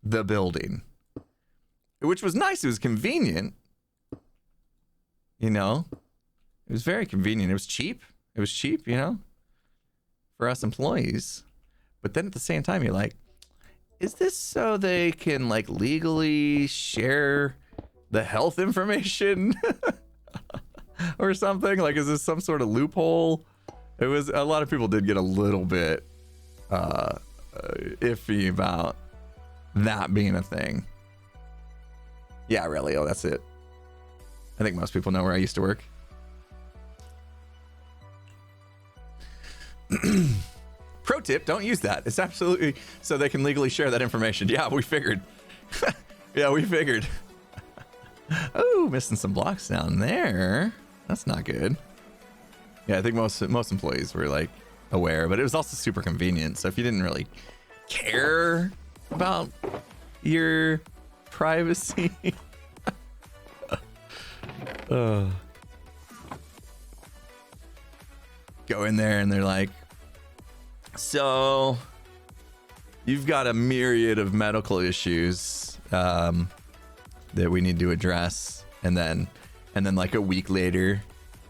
the building, which was nice. It was convenient, you know. It was very convenient. It was cheap, you know, for us employees. But then at the same time, you're like, is this so they can like legally share the health information or something? Like, is this some sort of loophole? It was, a lot of people did get a little bit iffy about that being a thing. Yeah, really. Oh, that's it. I think most people know where I used to work. Pro tip, don't use that. It's absolutely so they can legally share that information. Yeah, we figured. Yeah, we figured. Oh, missing some blocks down there. That's not good. Yeah, I think most employees were like aware, but it was also super convenient. So if you didn't really care about your privacy, go in there and they're like, so you've got a myriad of medical issues that we need to address, and then like a week later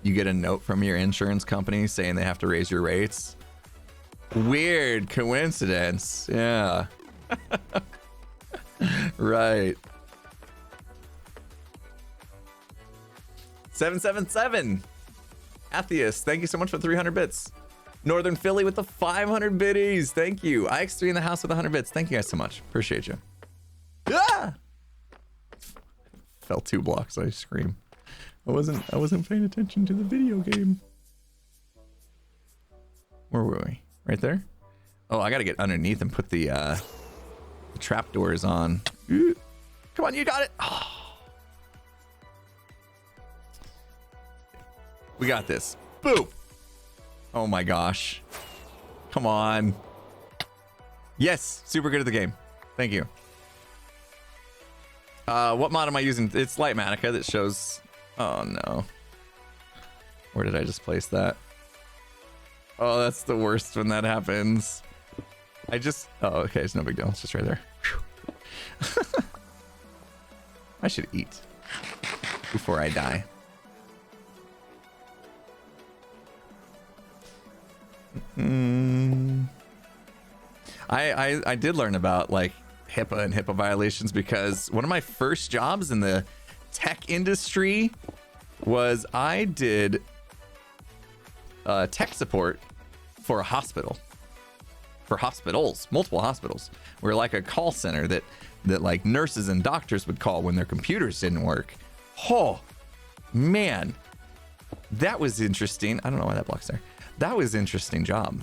you get a note from your insurance company saying they have to raise your rates. Weird coincidence. Yeah. Right. 777 Atheist, thank you so much for 300 bits. Northern Philly with the 500 biddies. Thank you. IX3 in the house with 100 bits. Thank you guys so much. Appreciate you. Ah! Fell 2 blocks. I scream. I wasn't paying attention to the video game. Where were we? Right there? Oh, I gotta get underneath and put the trap doors on. Ooh. Come on, you got it. Oh. We got this. Boop. Oh my gosh. Come on. Yes, super good at the game. Thank you. What mod am I using? It's Lightmatica that shows... Oh no. Where did I just place that? Oh, that's the worst when that happens. I just... Oh, okay, it's no big deal. It's just right there. I should eat before I die. I did learn about like HIPAA and HIPAA violations because one of my first jobs in the tech industry was I did tech support for a hospital, for hospitals, multiple hospitals. We're like a call center that like nurses and doctors would call when their computers didn't work. Oh man, that was interesting. I don't know why that block's there. That was an interesting job.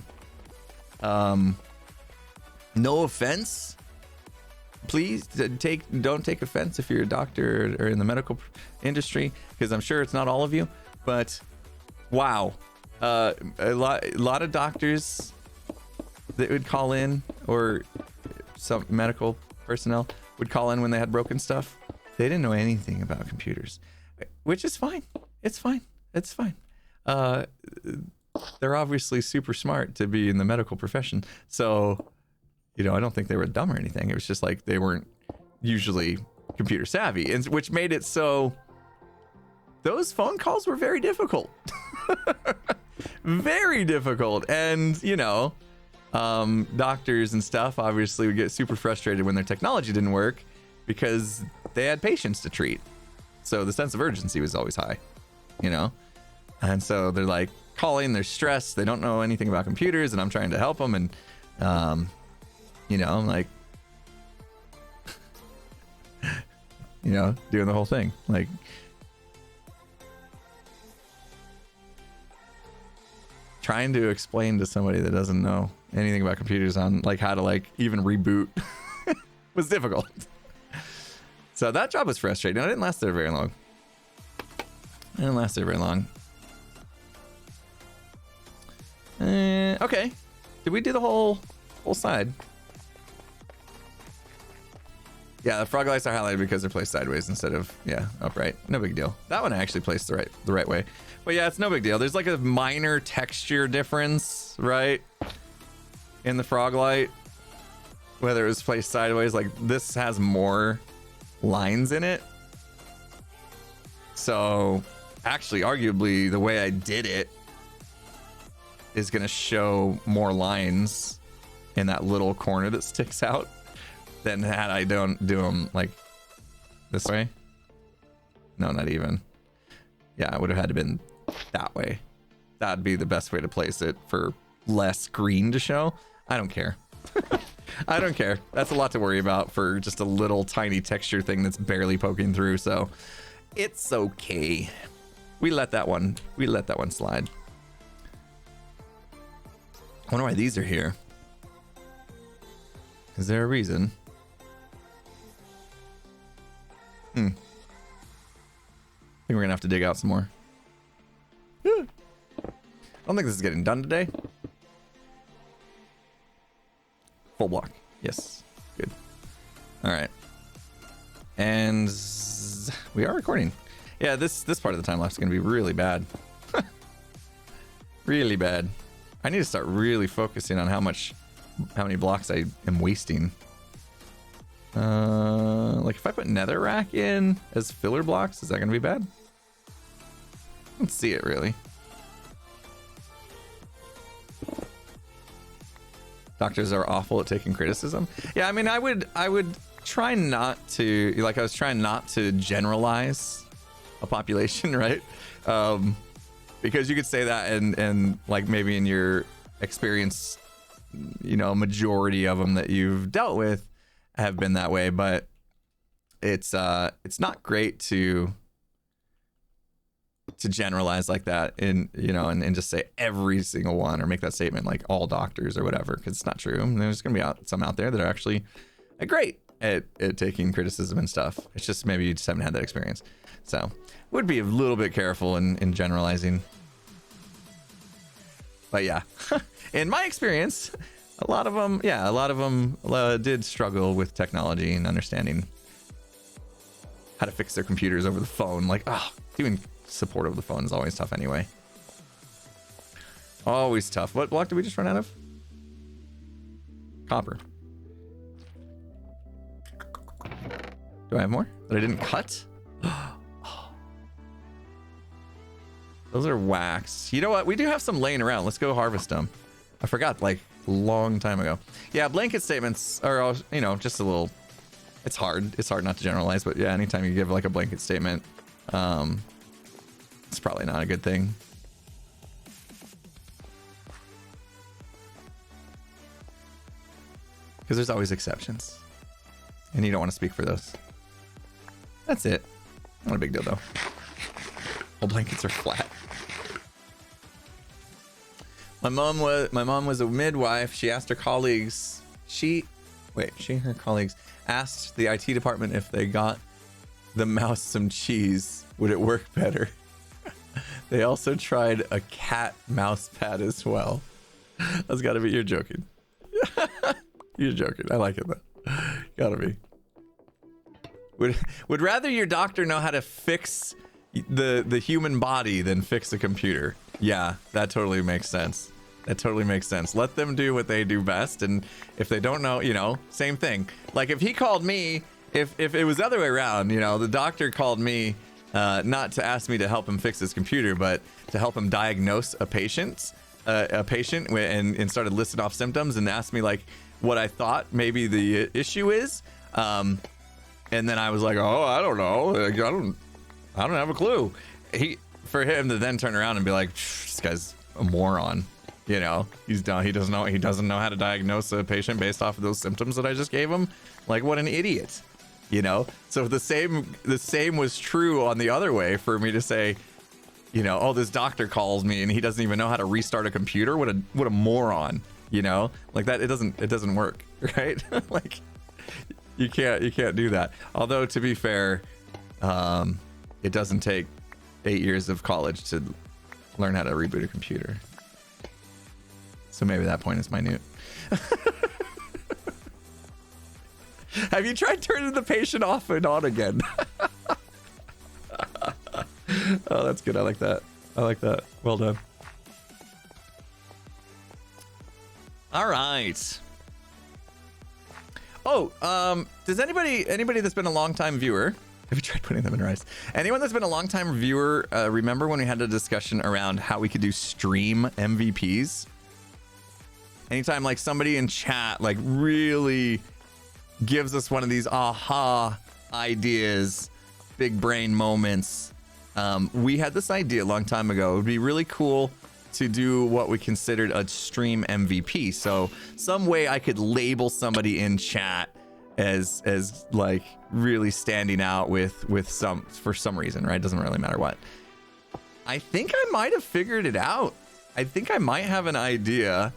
No offense, please don't take offense if you're a doctor or in the medical industry, because I'm sure it's not all of you, but wow. A lot of doctors that would call in, or some medical personnel would call in when they had broken stuff. They didn't know anything about computers, which is fine. It's fine. It's fine. They're obviously super smart to be in the medical profession. So, you know, I don't think they were dumb or anything. It was just like they weren't usually computer savvy, and which made it so those phone calls were very difficult. Very difficult. And, you know, doctors and stuff obviously would get super frustrated when their technology didn't work because they had patients to treat. So the sense of urgency was always high, you know? And so they're like calling, they're stressed, they don't know anything about computers, and I'm trying to help them. And, you know, I'm like, you know, doing the whole thing. Like, trying to explain to somebody that doesn't know anything about computers on like how to like even reboot was difficult. So that job was frustrating. I didn't last there very long. Okay. Did we do the whole side? Yeah, the frog lights are highlighted because they're placed sideways instead of, yeah, upright. No big deal. That one I actually placed the right way. But yeah, it's no big deal. There's like a minor texture difference, right? In the frog light, whether it was placed sideways. Like this has more lines in it. So actually, arguably, the way I did it is going to show more lines in that little corner that sticks out than had I don't do them like this way. No, not even. Yeah, it would have had to been that way. That'd be the best way to place it for less green to show. I don't care. I don't care. That's a lot to worry about for just a little tiny texture thing that's barely poking through. So it's okay. We let that one slide. I wonder why these are here. Is there a reason? I think we're gonna have to dig out some more. I don't think this is getting done today. Full block. Yes. Good. All right. And we are recording. Yeah, this part of the time lapse is gonna be really bad. Really bad. I need to start really focusing on how many blocks I am wasting. Like if I put netherrack in as filler blocks, is that gonna be bad? I don't see it really. Doctors are awful at taking criticism. Yeah, I mean, I would try not to, like, I was trying not to generalize a population, right? Because you could say that and like maybe in your experience, you know, majority of them that you've dealt with have been that way, but it's not great to generalize like that and, you know, and just say every single one or make that statement like all doctors or whatever, because it's not true. And there's gonna be some out there that are actually great at taking criticism and stuff. It's just maybe you just haven't had that experience. So would be a little bit careful in generalizing. But yeah, in my experience, a lot of them did struggle with technology and understanding how to fix their computers over the phone. Like, doing support over the phone is always tough anyway. Always tough. What block did we just run out of? Copper. Do I have more that I didn't cut? Those are wax. You know what? We do have some laying around. Let's go harvest them. I forgot, like, a long time ago. Yeah, blanket statements are, you know, just a little... It's hard. It's hard not to generalize, but yeah, anytime you give, like, a blanket statement, it's probably not a good thing. Because there's always exceptions. And you don't want to speak for those. That's it. Not a big deal, though. All blankets are flat. My mom was a midwife. She asked her colleagues. Her colleagues asked the IT department if they got the mouse some cheese, would it work better? They also tried a cat mouse pad as well. That's gotta be, you're joking. You're joking. I like it though. Gotta be. Would rather your doctor know how to fix the human body than fix a computer. Yeah, that totally makes sense. That totally makes sense. Let them do what they do best, and if they don't know, you know, same thing. Like if he called me, if it was the other way around, you know, the doctor called me not to ask me to help him fix his computer, but to help him diagnose a patient and started listing off symptoms and asked me like what I thought maybe the issue is. And then I was like, oh, I don't know. I don't have a clue. For him to then turn around and be like, this guy's a moron. You know, he doesn't know how to diagnose a patient based off of those symptoms that I just gave him. Like, what an idiot. You know? So the same was true on the other way for me to say, you know, oh, this doctor calls me and he doesn't even know how to restart a computer. What a moron. You know? Like that, it doesn't work, right? Like you can't do that. Although to be fair, it doesn't take 8 years of college to learn how to reboot a computer. So maybe that point is minute. Have you tried turning the patient off and on again? Oh, that's good. I like that. Well done. All right. Oh, does anybody that's been a long time viewer, have you tried putting them in rice? Anyone that's been a long time viewer, remember when we had a discussion around how we could do stream MVPs? Anytime like somebody in chat like really gives us one of these aha ideas, big brain moments. We had this idea a long time ago. It would be really cool to do what we considered a stream MVP. So some way I could label somebody in chat as like really standing out with some, for some reason, right? Doesn't really matter what. I think I might have figured it out. I think I might have an idea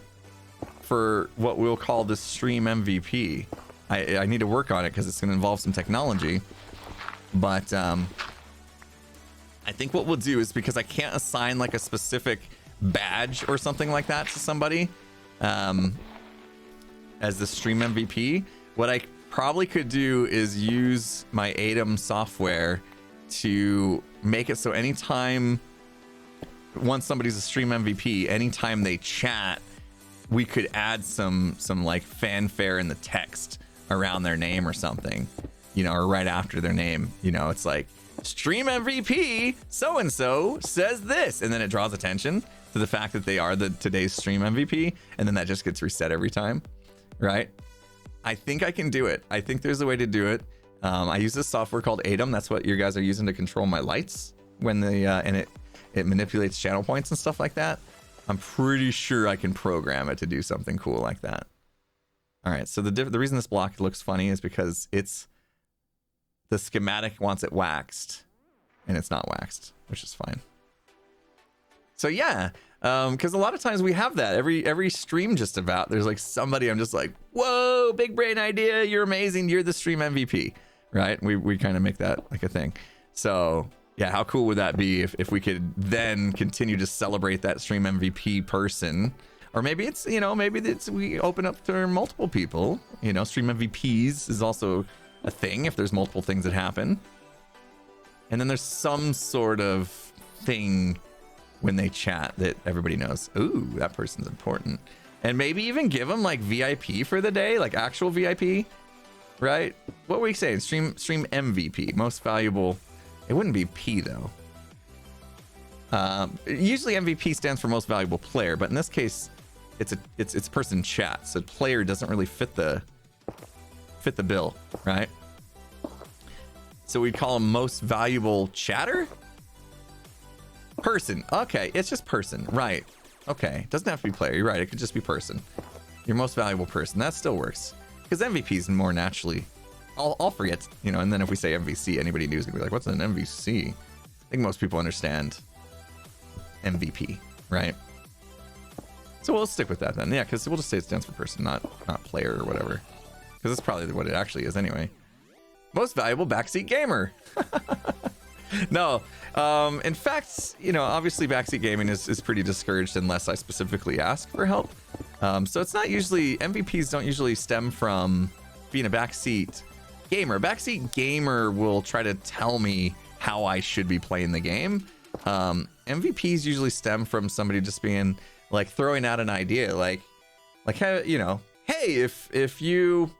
for what we'll call the stream MVP. I need to work on it because it's going to involve some technology. But I think what we'll do is, because I can't assign like a specific badge or something like that to somebody as the stream MVP, what I probably could do is use my ADAM software to make it so anytime, once somebody's a stream MVP, anytime they chat, we could add some like fanfare in the text around their name or something, you know, or right after their name. You know, it's like stream MVP so and so says this, and then it draws attention to the fact that they are today's stream MVP, and then that just gets reset every time, right? I think I can do it. I think there's a way to do it. I use this software called ADAM. That's what you guys are using to control my lights when and it manipulates channel points and stuff like that. I'm pretty sure I can program it to do something cool like that. All right, so the reason this block looks funny is because the schematic wants it waxed, and it's not waxed, which is fine. So yeah, because a lot of times we have that every stream just about. There's like somebody I'm just like, whoa, big brain idea, you're amazing, you're the stream MVP, right? We kind of make that like a thing. So Yeah, how cool would that be if we could then continue to celebrate that stream MVP person? Or maybe it's, you know, maybe it's we open up to multiple people. You know, stream MVPs is also a thing if there's multiple things that happen. And then there's some sort of thing when they chat that everybody knows, ooh, that person's important. And maybe even give them like VIP for the day, like actual VIP, right? What were we saying? Stream MVP, most valuable. It wouldn't be P though. Usually MVP stands for most valuable player, but in this case, it's person chat, so player doesn't really fit the bill, right? So we'd call him most valuable chatter. Person. Okay, it's just person, right? Okay, doesn't have to be player. You're right. It could just be person. Your most valuable person. That still works because MVP is more naturally. I'll forget, you know. And then if we say MVC, anybody new is gonna be like, "What's an MVC?" I think most people understand MVP, right? So we'll stick with that then. Yeah, because we'll just say it stands for person, not player or whatever. Because that's probably what it actually is anyway. Most valuable backseat gamer. No, in fact, you know, obviously backseat gaming is pretty discouraged unless I specifically ask for help. So it's not usually, MVPs don't usually stem from being a backseat gamer. Backseat gamer will try to tell me how I should be playing the game. MVPs usually stem from somebody just being like throwing out an idea, like how, you know, hey, if you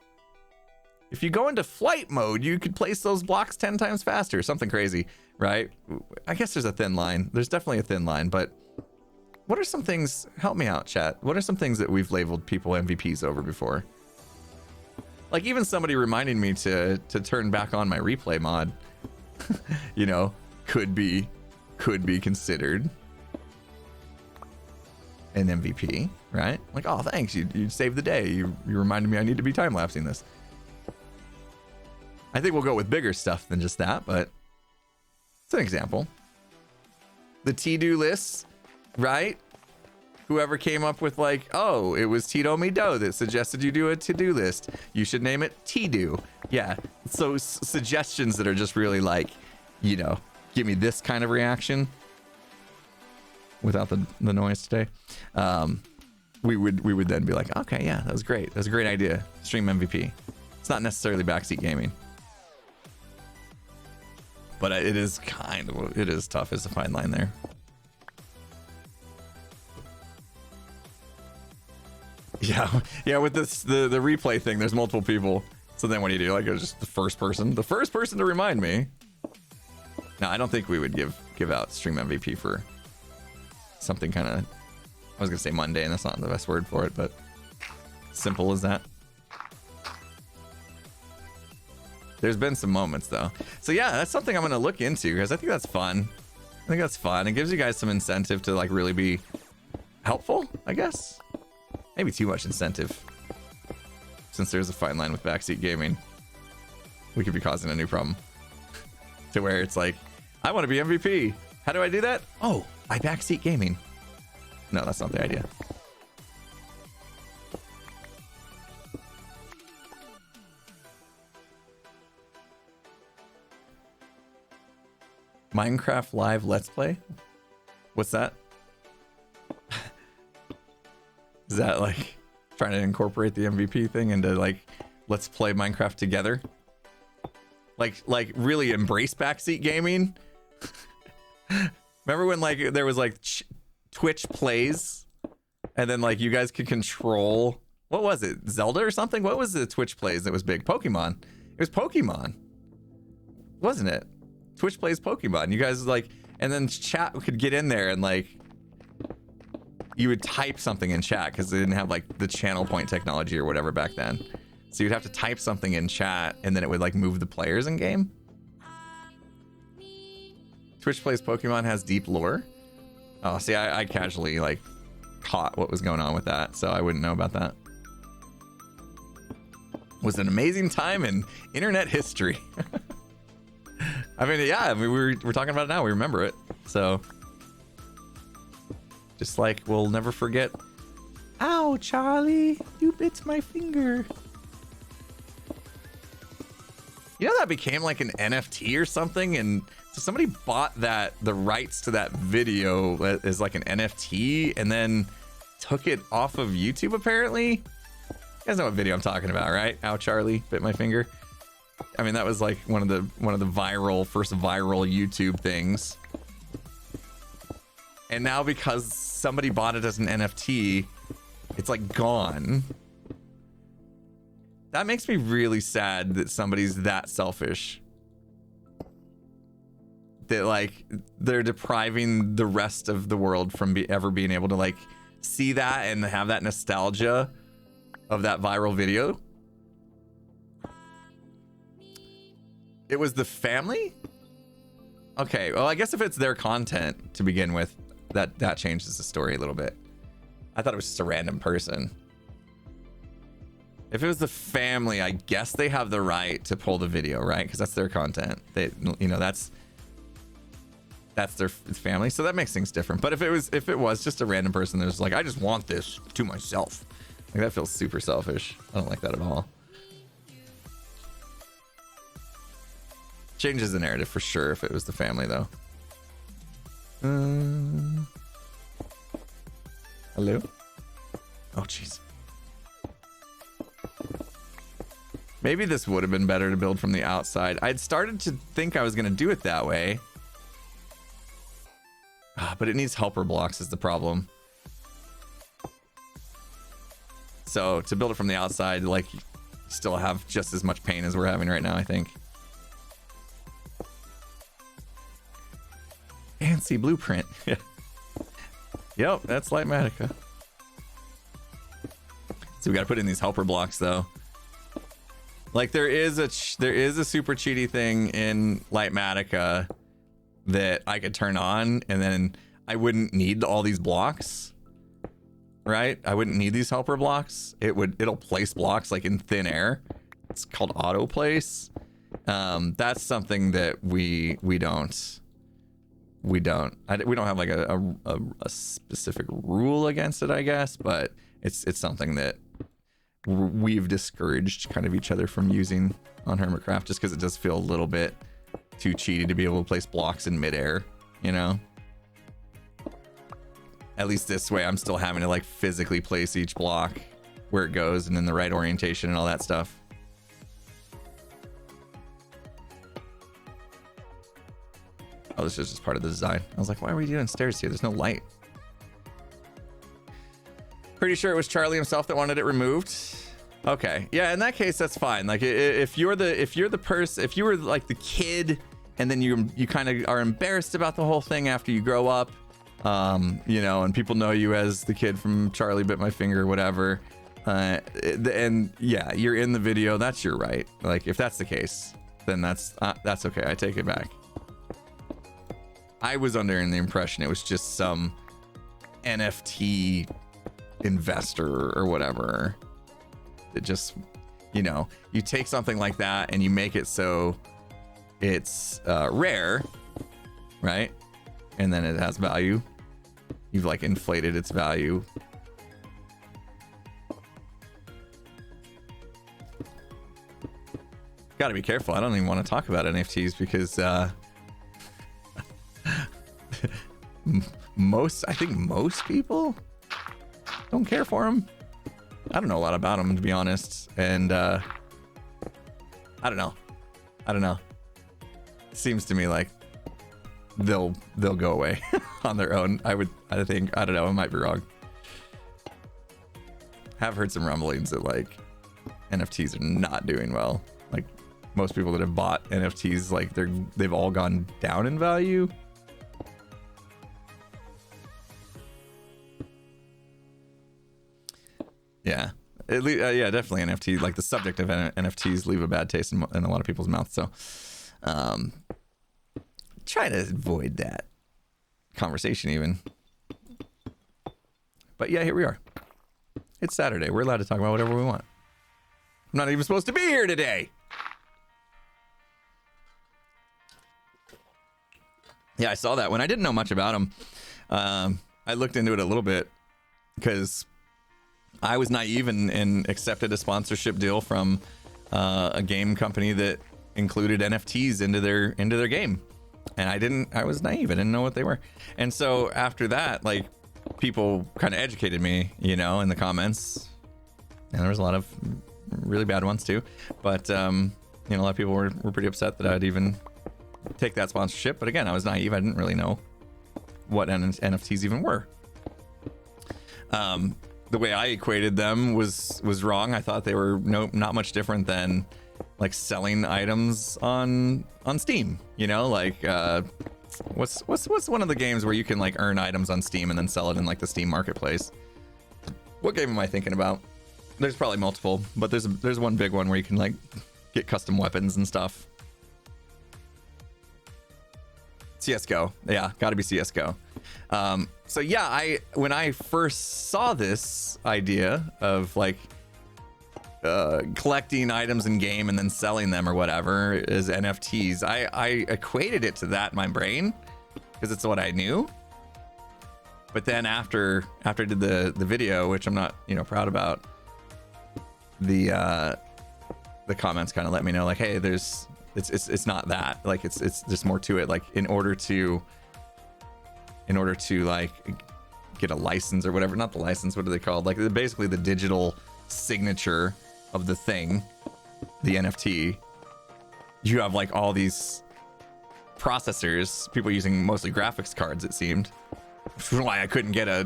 go into flight mode, you could place those blocks 10 times faster, something crazy, right? I guess there's a thin line. There's definitely a thin line, but what are some things, help me out, chat. What are some things that we've labeled people MVPs over before? Like even somebody reminding me to turn back on my replay mod, you know, could be considered an MVP, right? Like, oh, thanks, you saved the day. You reminded me I need to be time-lapsing this. I think we'll go with bigger stuff than just that, but it's an example. The to-do lists, right? Whoever came up with like, oh, it was Tito Mido that suggested you do a to-do list. You should name it T-do. Yeah, so suggestions that are just really like, you know, give me this kind of reaction without the noise today. We would then be like, okay, yeah, that was great. That was a great idea. Stream MVP. It's not necessarily backseat gaming. But it is tough. It's a fine line there. Yeah, with this the replay thing, there's multiple people. So then what do? Like, it's just the first person to remind me. No, I don't think we would give out stream MVP for something kind of, I was gonna say mundane, that's not the best word for it, but simple as that. There's been some moments though. So yeah, that's something I'm gonna look into because I think that's fun. It gives you guys some incentive to like really be helpful, I guess. Maybe too much incentive. Since there's a fine line with backseat gaming, we could be causing a new problem. To where it's like, I want to be MVP. How do I do that? Oh, by backseat gaming. No, that's not the idea. Minecraft Live Let's Play? What's that? Is that like trying to incorporate the MVP thing into like, let's play Minecraft together? Like really embrace backseat gaming? Remember when like there was like Twitch plays and then like you guys could control, what was it? Zelda or something? What was the Twitch plays that was big? Pokemon. It was Pokemon. Wasn't it? Twitch plays Pokemon. You guys like, and then chat could get in there and like, you would type something in chat because they didn't have like the channel point technology or whatever back then. So you'd have to type something in chat and then it would like move the players in game. Twitch plays Pokemon has deep lore. Oh, see, I casually like caught what was going on with that, so I wouldn't know about that. It was an amazing time in internet history. I mean, yeah, I mean, we're talking about it now. We remember it. So just like we'll never forget. Ow, Charlie, you bit my finger. You know that became like an NFT or something, and So somebody bought the rights to that video as like an NFT and then took it off of YouTube apparently. You guys know what video I'm talking about, right? Ow, Charlie bit my finger. I mean, that was like one of the first viral YouTube things. And now because somebody bought it as an NFT, it's like gone. That makes me really sad that somebody's that selfish. That like they're depriving the rest of the world from ever being able to like see that and have that nostalgia of that viral video. It was the family? Okay, well, I guess if it's their content to begin with, that changes the story a little bit. I thought it was just a random person. If it was the family, I guess they have the right to pull the video, right? Because that's their content. They, you know, that's their family, so that makes things different. But if it was just a random person that's like, I just want this to myself, like that feels super selfish. I don't like that at all. Changes the narrative for sure if it was the family though. Hello? Oh jeez. Maybe this would have been better to build from the outside. I'd started to think I was going to do it that way. But it needs helper blocks is the problem. So to build it from the outside, like, you still have just as much pain as we're having right now, I think. Fancy blueprint. Yep, that's Lightmatica. So we got to put in these helper blocks though. Like there is a super cheaty thing in Lightmatica that I could turn on and then I wouldn't need all these blocks, right? I wouldn't need these helper blocks. It'll place blocks like in thin air. It's called auto place. That's something that we don't have like a specific rule against it, I guess, but it's something that we've discouraged kind of each other from using on Hermitcraft just because it does feel a little bit too cheaty to be able to place blocks in midair, you know? At least this way I'm still having to like physically place each block where it goes and in the right orientation and all that stuff. Oh, this is just part of the design. I was like, why are we doing stairs here? There's no light. Pretty sure it was Charlie himself that wanted it removed. Okay, yeah, in that case, that's fine. Like, if you were like the kid, and then you kind of are embarrassed about the whole thing after you grow up, you know, and people know you as the kid from Charlie Bit My Finger, whatever. And yeah, you're in the video. That's your right. Like, if that's the case, then that's okay. I take it back. I was under the impression it was just some NFT investor or whatever that just, you know, you take something like that and you make it so it's rare, right? And then it has value. You've like inflated its value. Got to be careful. I don't even want to talk about NFTs because I think most people don't care for them. I don't know a lot about them, to be honest, and I don't know. It seems to me like they'll go away on their own. I don't know, I might be wrong. Have heard some rumblings that like NFTs are not doing well. Like most people that have bought NFTs, like they've all gone down in value. Yeah, yeah, definitely NFT. Like the subject of NFTs leave a bad taste in a lot of people's mouths. So, try to avoid that conversation even. But yeah, here we are. It's Saturday. We're allowed to talk about whatever we want. I'm not even supposed to be here today. Yeah, I saw that when I didn't know much about him. I looked into it a little bit because I was naive and accepted a sponsorship deal from a game company that included NFTs into their game. And I was naive. I didn't know what they were. And so after that, like, people kind of educated me, you know, in the comments. And there was a lot of really bad ones too. But, you know, a lot of people were pretty upset that I'd even take that sponsorship. But again, I was naive. I didn't really know what NFTs even were. The way I equated them was wrong. I thought they were not much different than like selling items on Steam, you know, like what's one of the games where you can like earn items on Steam and then sell it in like the Steam marketplace? What game am I thinking about? There's probably multiple, but there's one big one where you can like get custom weapons and stuff. CS:GO. Yeah, gotta be CS:GO. So yeah, when I first saw this idea of like collecting items in game and then selling them or whatever as NFTs, I equated it to that in my brain because it's what I knew. But then after I did the video, which I'm not, you know, proud about, the comments kind of let me know like, hey, it's not that, like it's just more to it. Like in order to like get a license or whatever, not the license, what are they called? Like basically the digital signature of the thing, the NFT, you have like all these processors, people using mostly graphics cards, it seemed, which is why I couldn't get a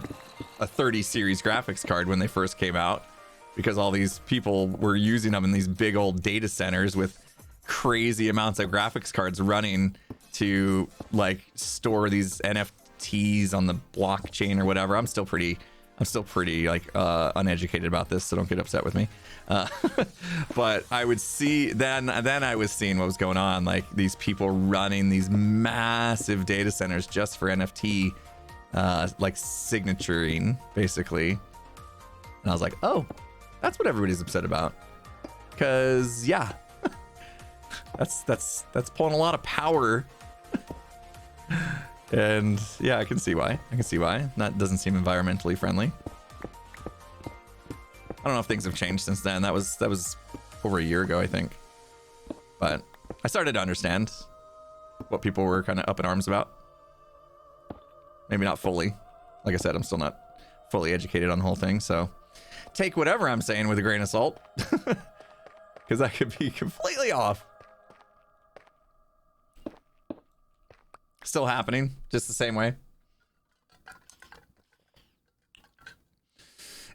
30 series graphics card when they first came out, because all these people were using them in these big old data centers with crazy amounts of graphics cards running to like store these NFTs on the blockchain or whatever. I'm still pretty like uneducated about this, so don't get upset with me. But I would see then I was seeing what was going on, like these people running these massive data centers just for NFT, like signaturing basically. And I was like, oh, that's what everybody's upset about. Cause yeah, that's pulling a lot of power. And yeah, I can see why. That doesn't seem environmentally friendly. I don't know if things have changed since then. That was over a year ago, I think. But I started to understand what people were kind of up in arms about. Maybe not fully. Like I said, I'm still not fully educated on the whole thing, so take whatever I'm saying with a grain of salt. Because that could be completely off. Still happening, just the same way.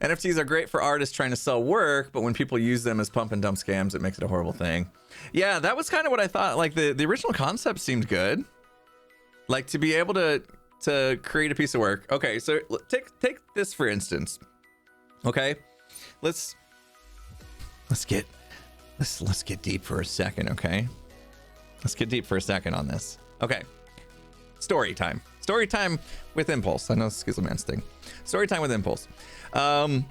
NFTs are great for artists trying to sell work, but when people use them as pump and dump scams, it makes it a horrible thing. Yeah, that was kind of what I thought. Like the original concept seemed good. Like to be able to create a piece of work. Okay, so take this for instance. Okay, let's get deep for a second. Okay, let's get deep for a second on this. Okay. Story time with Impulse. I know Skizzleman's thing. Story time with Impulse. When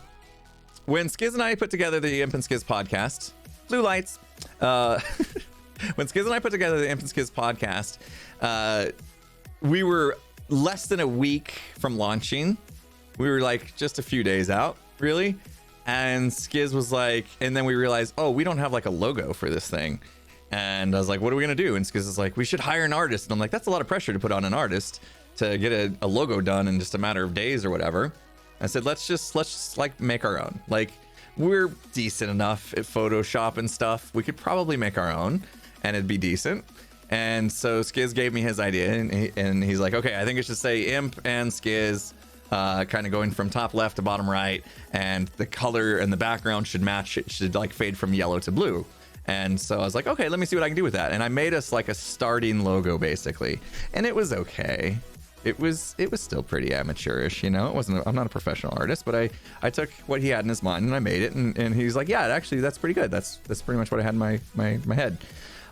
Skizz and I put together the Imp and Skizz podcast, blue lights. When Skizz and I put together the Imp and Skizz podcast, we were less than a week from launching. We were like just a few days out, really. And Skizz was like, and then we realized, oh, we don't have like a logo for this thing. And I was like, what are we gonna do? And Skizz is like, we should hire an artist. And I'm like, that's a lot of pressure to put on an artist to get a logo done in just a matter of days or whatever. I said, let's just like make our own. Like, we're decent enough at Photoshop and stuff. We could probably make our own and it'd be decent. And so Skizz gave me his idea and he's like, okay, I think it should say Imp and Skizz, kind of going from top left to bottom right. And the color and the background should match. It should like fade from yellow to blue. And so I was like, okay, let me see what I can do with that. And I made us like a starting logo basically. And it was okay. It was still pretty amateurish, you know. I'm not a professional artist, but I took what he had in his mind and I made it. And he's like, yeah, actually that's pretty good. That's pretty much what I had in my head.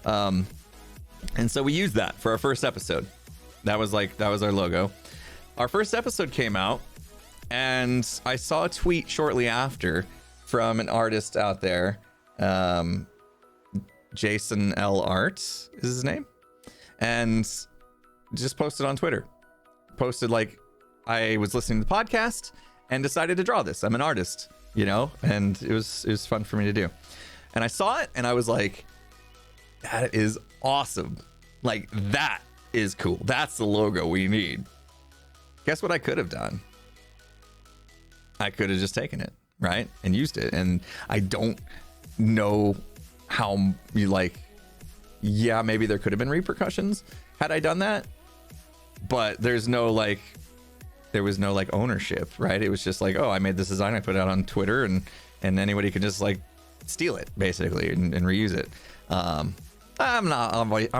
And so we used that for our first episode. That was our logo. Our first episode came out and I saw a tweet shortly after from an artist out there. Jason L. Art is his name, and just posted on Twitter. Posted like, I was listening to the podcast and decided to draw this. I'm an artist, you know, and it was fun for me to do. And I saw it and I was like, that is awesome. Like, that is cool. That's the logo we need. Guess what I could have done? I could have just taken it, right? And used it. And I don't know how you like, yeah, maybe there could have been repercussions had I done that. But there's no like, there was no like ownership, right? It was just like, oh, I made this design, I put it out on Twitter, and anybody can just like steal it basically and reuse it. I'm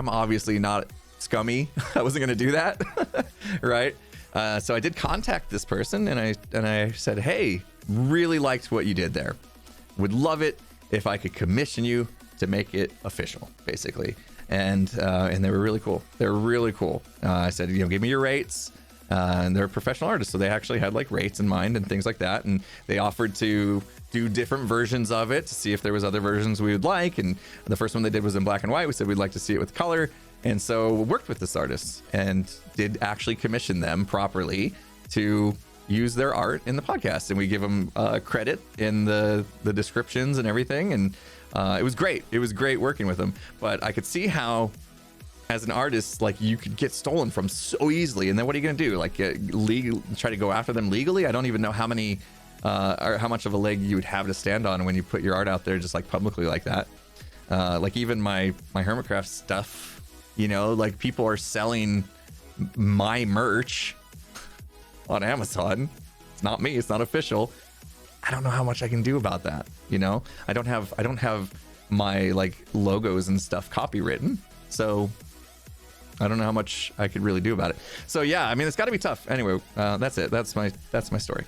obviously not scummy. I wasn't gonna do that, right? So I did contact this person, and I said, hey, really liked what you did there. Would love it if I could commission you to make it official, basically. And they were really cool. They were really cool. I said, give me your rates. And they're professional artists, so they actually had like rates in mind and things like that. And they offered to do different versions of it to see if there was other versions we would like. And the first one they did was in black and white. We said we'd like to see it with color. And so we worked with this artist and did actually commission them properly to use their art in the podcast. And we give them credit in the descriptions and everything. And it was great. It was great working with them. But I could see how, as an artist, like you could get stolen from so easily. And then what are you going to do? Like try to go after them legally? I don't even know how many or how much of a leg you would have to stand on when you put your art out there just like publicly like that. Like even my Hermitcraft stuff, like people are selling my merch on Amazon. It's not me. It's not official. I don't know how much I can do about that. I don't have my like logos and stuff copywritten. So I don't know how much I could really do about it. So yeah, I mean, it's got to be tough. Anyway, that's it. That's my story.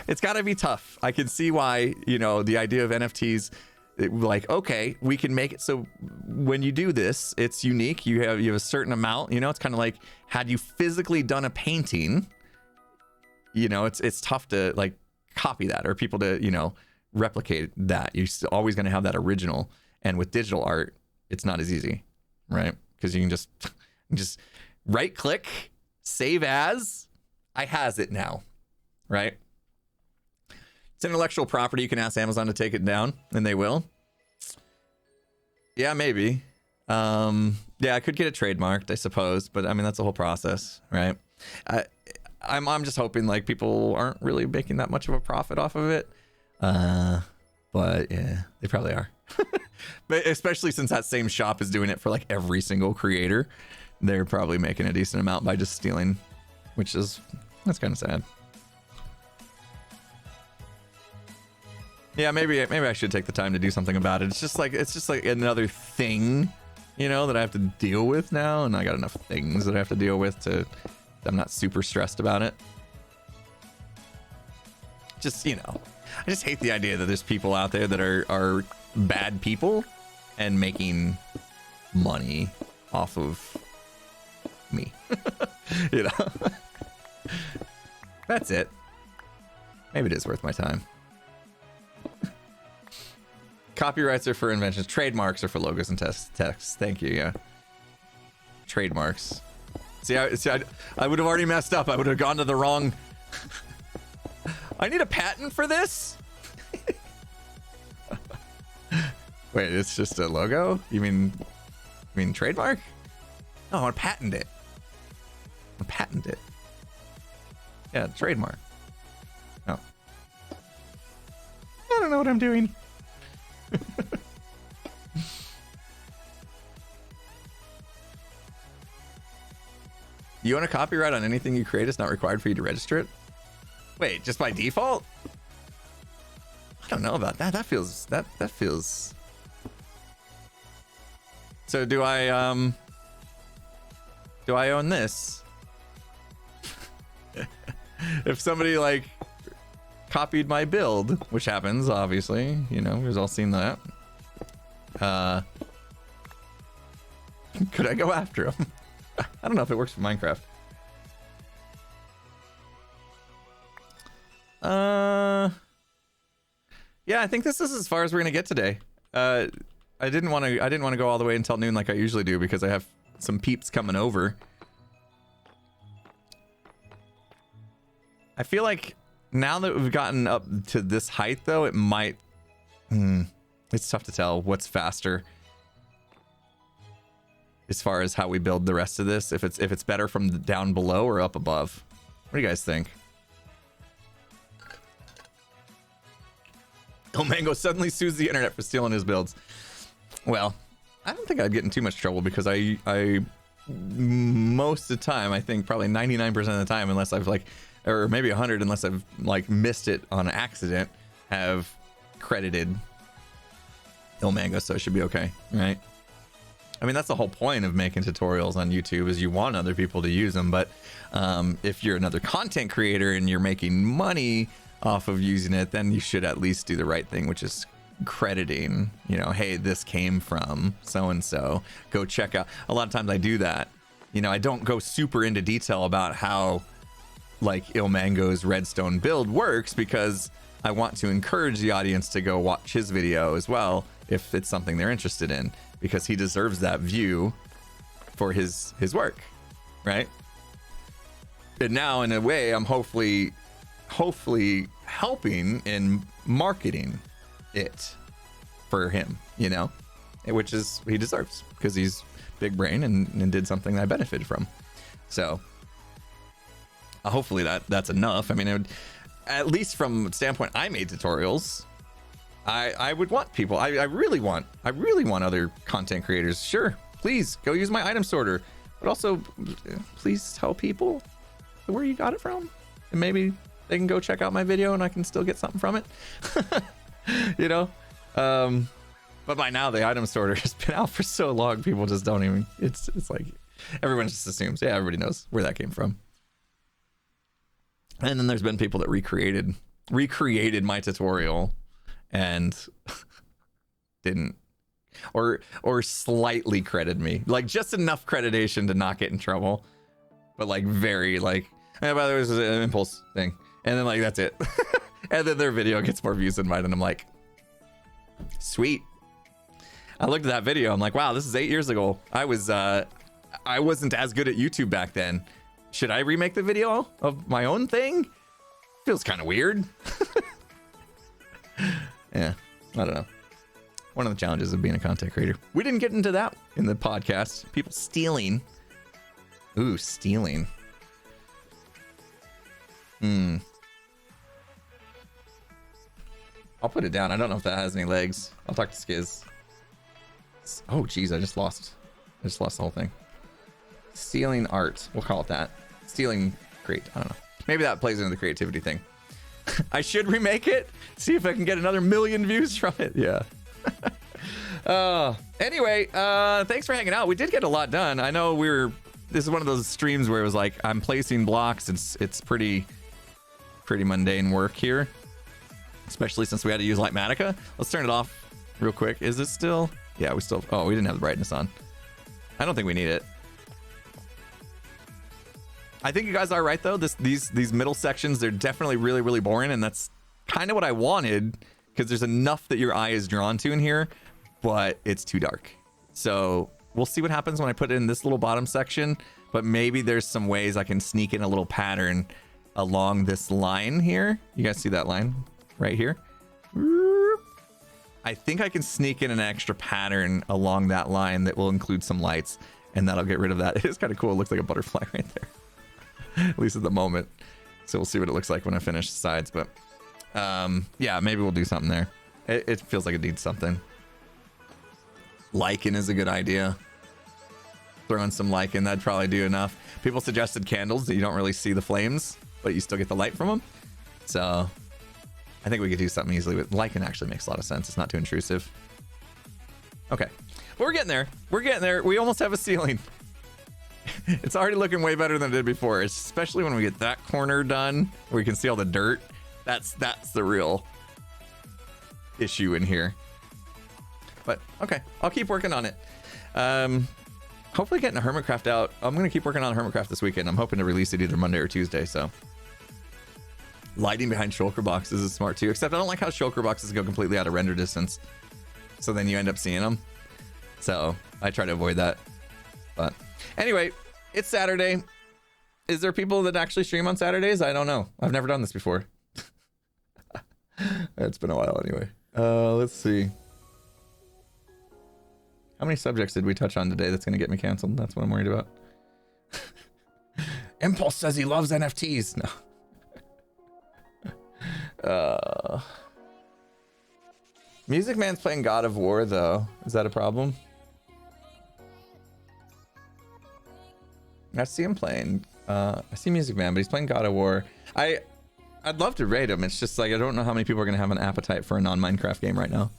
It's got to be tough. I can see why, the idea of NFTs, like, okay, we can make it so when you do this, it's unique. You have a certain amount. It's kind of like, had you physically done a painting, it's tough to like copy that or people to replicate that. You're always going to have that original. And with digital art, it's not as easy, right? Because you can just right click, save as. I has it now, right? It's intellectual property. You can ask Amazon to take it down, and they will. Yeah, maybe. Yeah, I could get it trademarked, I suppose, but I mean that's a whole process, right? I'm just hoping like people aren't really making that much of a profit off of it. But yeah, they probably are. But especially since that same shop is doing it for like every single creator, they're probably making a decent amount by just stealing, that's kind of sad. Yeah, maybe I should take the time to do something about it. It's just like another thing, that I have to deal with now, and I got enough things that I have to deal with I'm not super stressed about it. Just, I just hate the idea that there's people out there that are bad people and making money off of me. That's it. Maybe it is worth my time. Copyrights are for inventions. Trademarks are for logos and texts. Thank you. Yeah. Trademarks. See, I would have already messed up. I would have gone to the wrong. I need a patent for this. Wait, it's just a logo? You mean trademark? No, I want to patent it. Yeah, trademark. Oh. I don't know what I'm doing. You own a copyright on anything you create, it's not required for you to register it? Wait, just by default? I don't know about that. That feels So do I own this? If somebody like copied my build, which happens obviously, we've all seen that. Could I go after him? I don't know if it works for Minecraft. Yeah, I think this is as far as we're gonna get today. I didn't want to go all the way until noon like I usually do because I have some peeps coming over. I feel like now that we've gotten up to this height, though, it might. It's tough to tell what's faster. as far as how we build the rest of this. If it's better from down below or up above. What do you guys think? Oh, Mango suddenly sues the internet for stealing his builds. Well, I don't think I'd get in too much trouble because I most of the time, I think probably 99% of the time, unless I've like, or maybe 100, unless I've like missed it on accident, have credited Mango, so it should be okay, right? I mean, that's the whole point of making tutorials on YouTube, is you want other people to use them. But if you're another content creator and you're making money off of using it, then you should at least do the right thing, which is crediting, you know, hey, this came from so and so, go check out. A lot of times I do that, you know. I don't go super into detail about how like Ilmango's redstone build works, because I want to encourage the audience to go watch his video as well if it's something they're interested in, because he deserves that view for his work, right? And now in a way I'm hopefully helping in marketing it for him, you know, which is he deserves, because he's big brain and did something that I benefited from. So hopefully that's enough. I mean, it would, at least from the standpoint I made tutorials, I would want people, I really want other content creators, sure, please go use my item sorter, but also please tell people where you got it from, and maybe they can go check out my video and I can still get something from it. You know, but by now the item sorter has been out for so long, people just don't even, it's like everyone just assumes, yeah, everybody knows where that came from. And then there's been people that recreated my tutorial and didn't, or slightly credited me, like just enough creditation to not get in trouble, but like very like, by the way, this is an impulse thing, and then like that's it. And then their video gets more views than mine, and I'm like, sweet. I looked at that video, I'm like, wow, this is 8 years ago. I wasn't as good at YouTube back then. Should I remake the video of my own thing? Feels kind of weird. Yeah, I don't know. One of the challenges of being a content creator. We didn't get into that in the podcast. People stealing. Ooh, stealing. I'll put it down. I don't know if that has any legs. I'll talk to Skiz. Oh, geez, I just lost the whole thing. Stealing art. We'll call it that. Stealing crate. I don't know. Maybe that plays into the creativity thing. I should remake it. See if I can get another 1 million views from it. Yeah. Anyway, thanks for hanging out. We did get a lot done. I know this is one of those streams where it was like, I'm placing blocks. It's pretty mundane work here, especially since we had to use Lightmatica. Let's turn it off real quick. Is it still? Yeah, we didn't have the brightness on. I don't think we need it. I think you guys are right though. These middle sections, they're definitely really, really boring, and that's kind of what I wanted, because there's enough that your eye is drawn to in here, but it's too dark. So we'll see what happens when I put it in this little bottom section, but maybe there's some ways I can sneak in a little pattern along this line here. You guys see that line right here? I think I can sneak in an extra pattern along that line that will include some lights, and that'll get rid of that. It is kind of cool. It looks like a butterfly right there, at least at the moment. So we'll see what it looks like when I finish the sides, but yeah, maybe we'll do something there. It feels like it needs something. Lichen is a good idea. Throwing some lichen, that'd probably do enough. People suggested candles that you don't really see the flames, but you still get the light from them. So I think we could do something easily with lichen. Actually makes a lot of sense. It's not too intrusive. Okay, but we're getting there. We're getting there. We almost have a ceiling. It's already looking way better than it did before, especially when we get that corner done where you can see all the dirt. That's the real issue in here. But okay, I'll keep working on it. Hopefully getting a Hermitcraft out. I'm gonna keep working on Hermitcraft this weekend. I'm hoping to release it either Monday or Tuesday. So lighting behind shulker boxes is smart too, except I don't like how shulker boxes go completely out of render distance, so then you end up seeing them. So I try to avoid that. But anyway, it's Saturday. Is there people that actually stream on Saturdays? I don't know. I've never done this before. It's been a while anyway. Let's see. How many subjects did we touch on today that's going to get me canceled? That's what I'm worried about. Impulse says he loves NFTs. No. Music Man's playing God of War, though. Is that a problem? I see him playing. I see Music Man, but he's playing God of War. I'd love to raid him. It's just like I don't know how many people are going to have an appetite for a non-Minecraft game right now.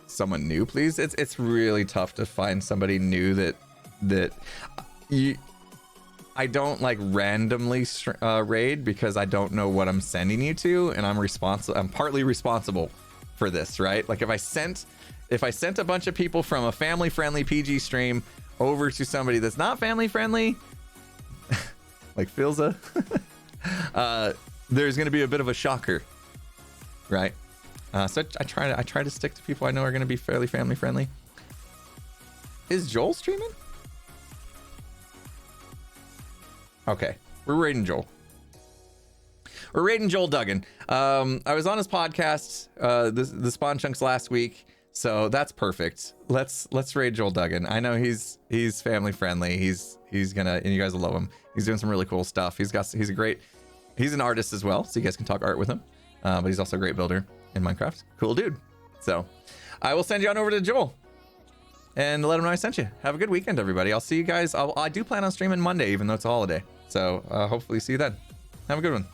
Someone new, please. It's really tough to find somebody new that you. I don't like randomly raid because I don't know what I'm sending you to, and I'm partly responsible for this, right? Like if I sent a bunch of people from a family-friendly PG stream over to somebody that's not family-friendly, like Filza, there's going to be a bit of a shocker, right? So I try to stick to people I know are going to be fairly family-friendly. Is Joel streaming? Okay, we're raiding Joel. We're raiding Joel Duggan. I was on his podcast, the Spawn Chunks last week, so that's perfect. Let's raid Joel Duggan. I know he's family friendly. He's gonna, and you guys will love him. He's doing some really cool stuff. He's an artist as well, so you guys can talk art with him. But he's also a great builder in Minecraft. Cool dude. So I will send you on over to Joel and let him know I sent you. Have a good weekend, everybody. I'll see you guys. I do plan on streaming Monday, even though it's a holiday. So hopefully see you then. Have a good one.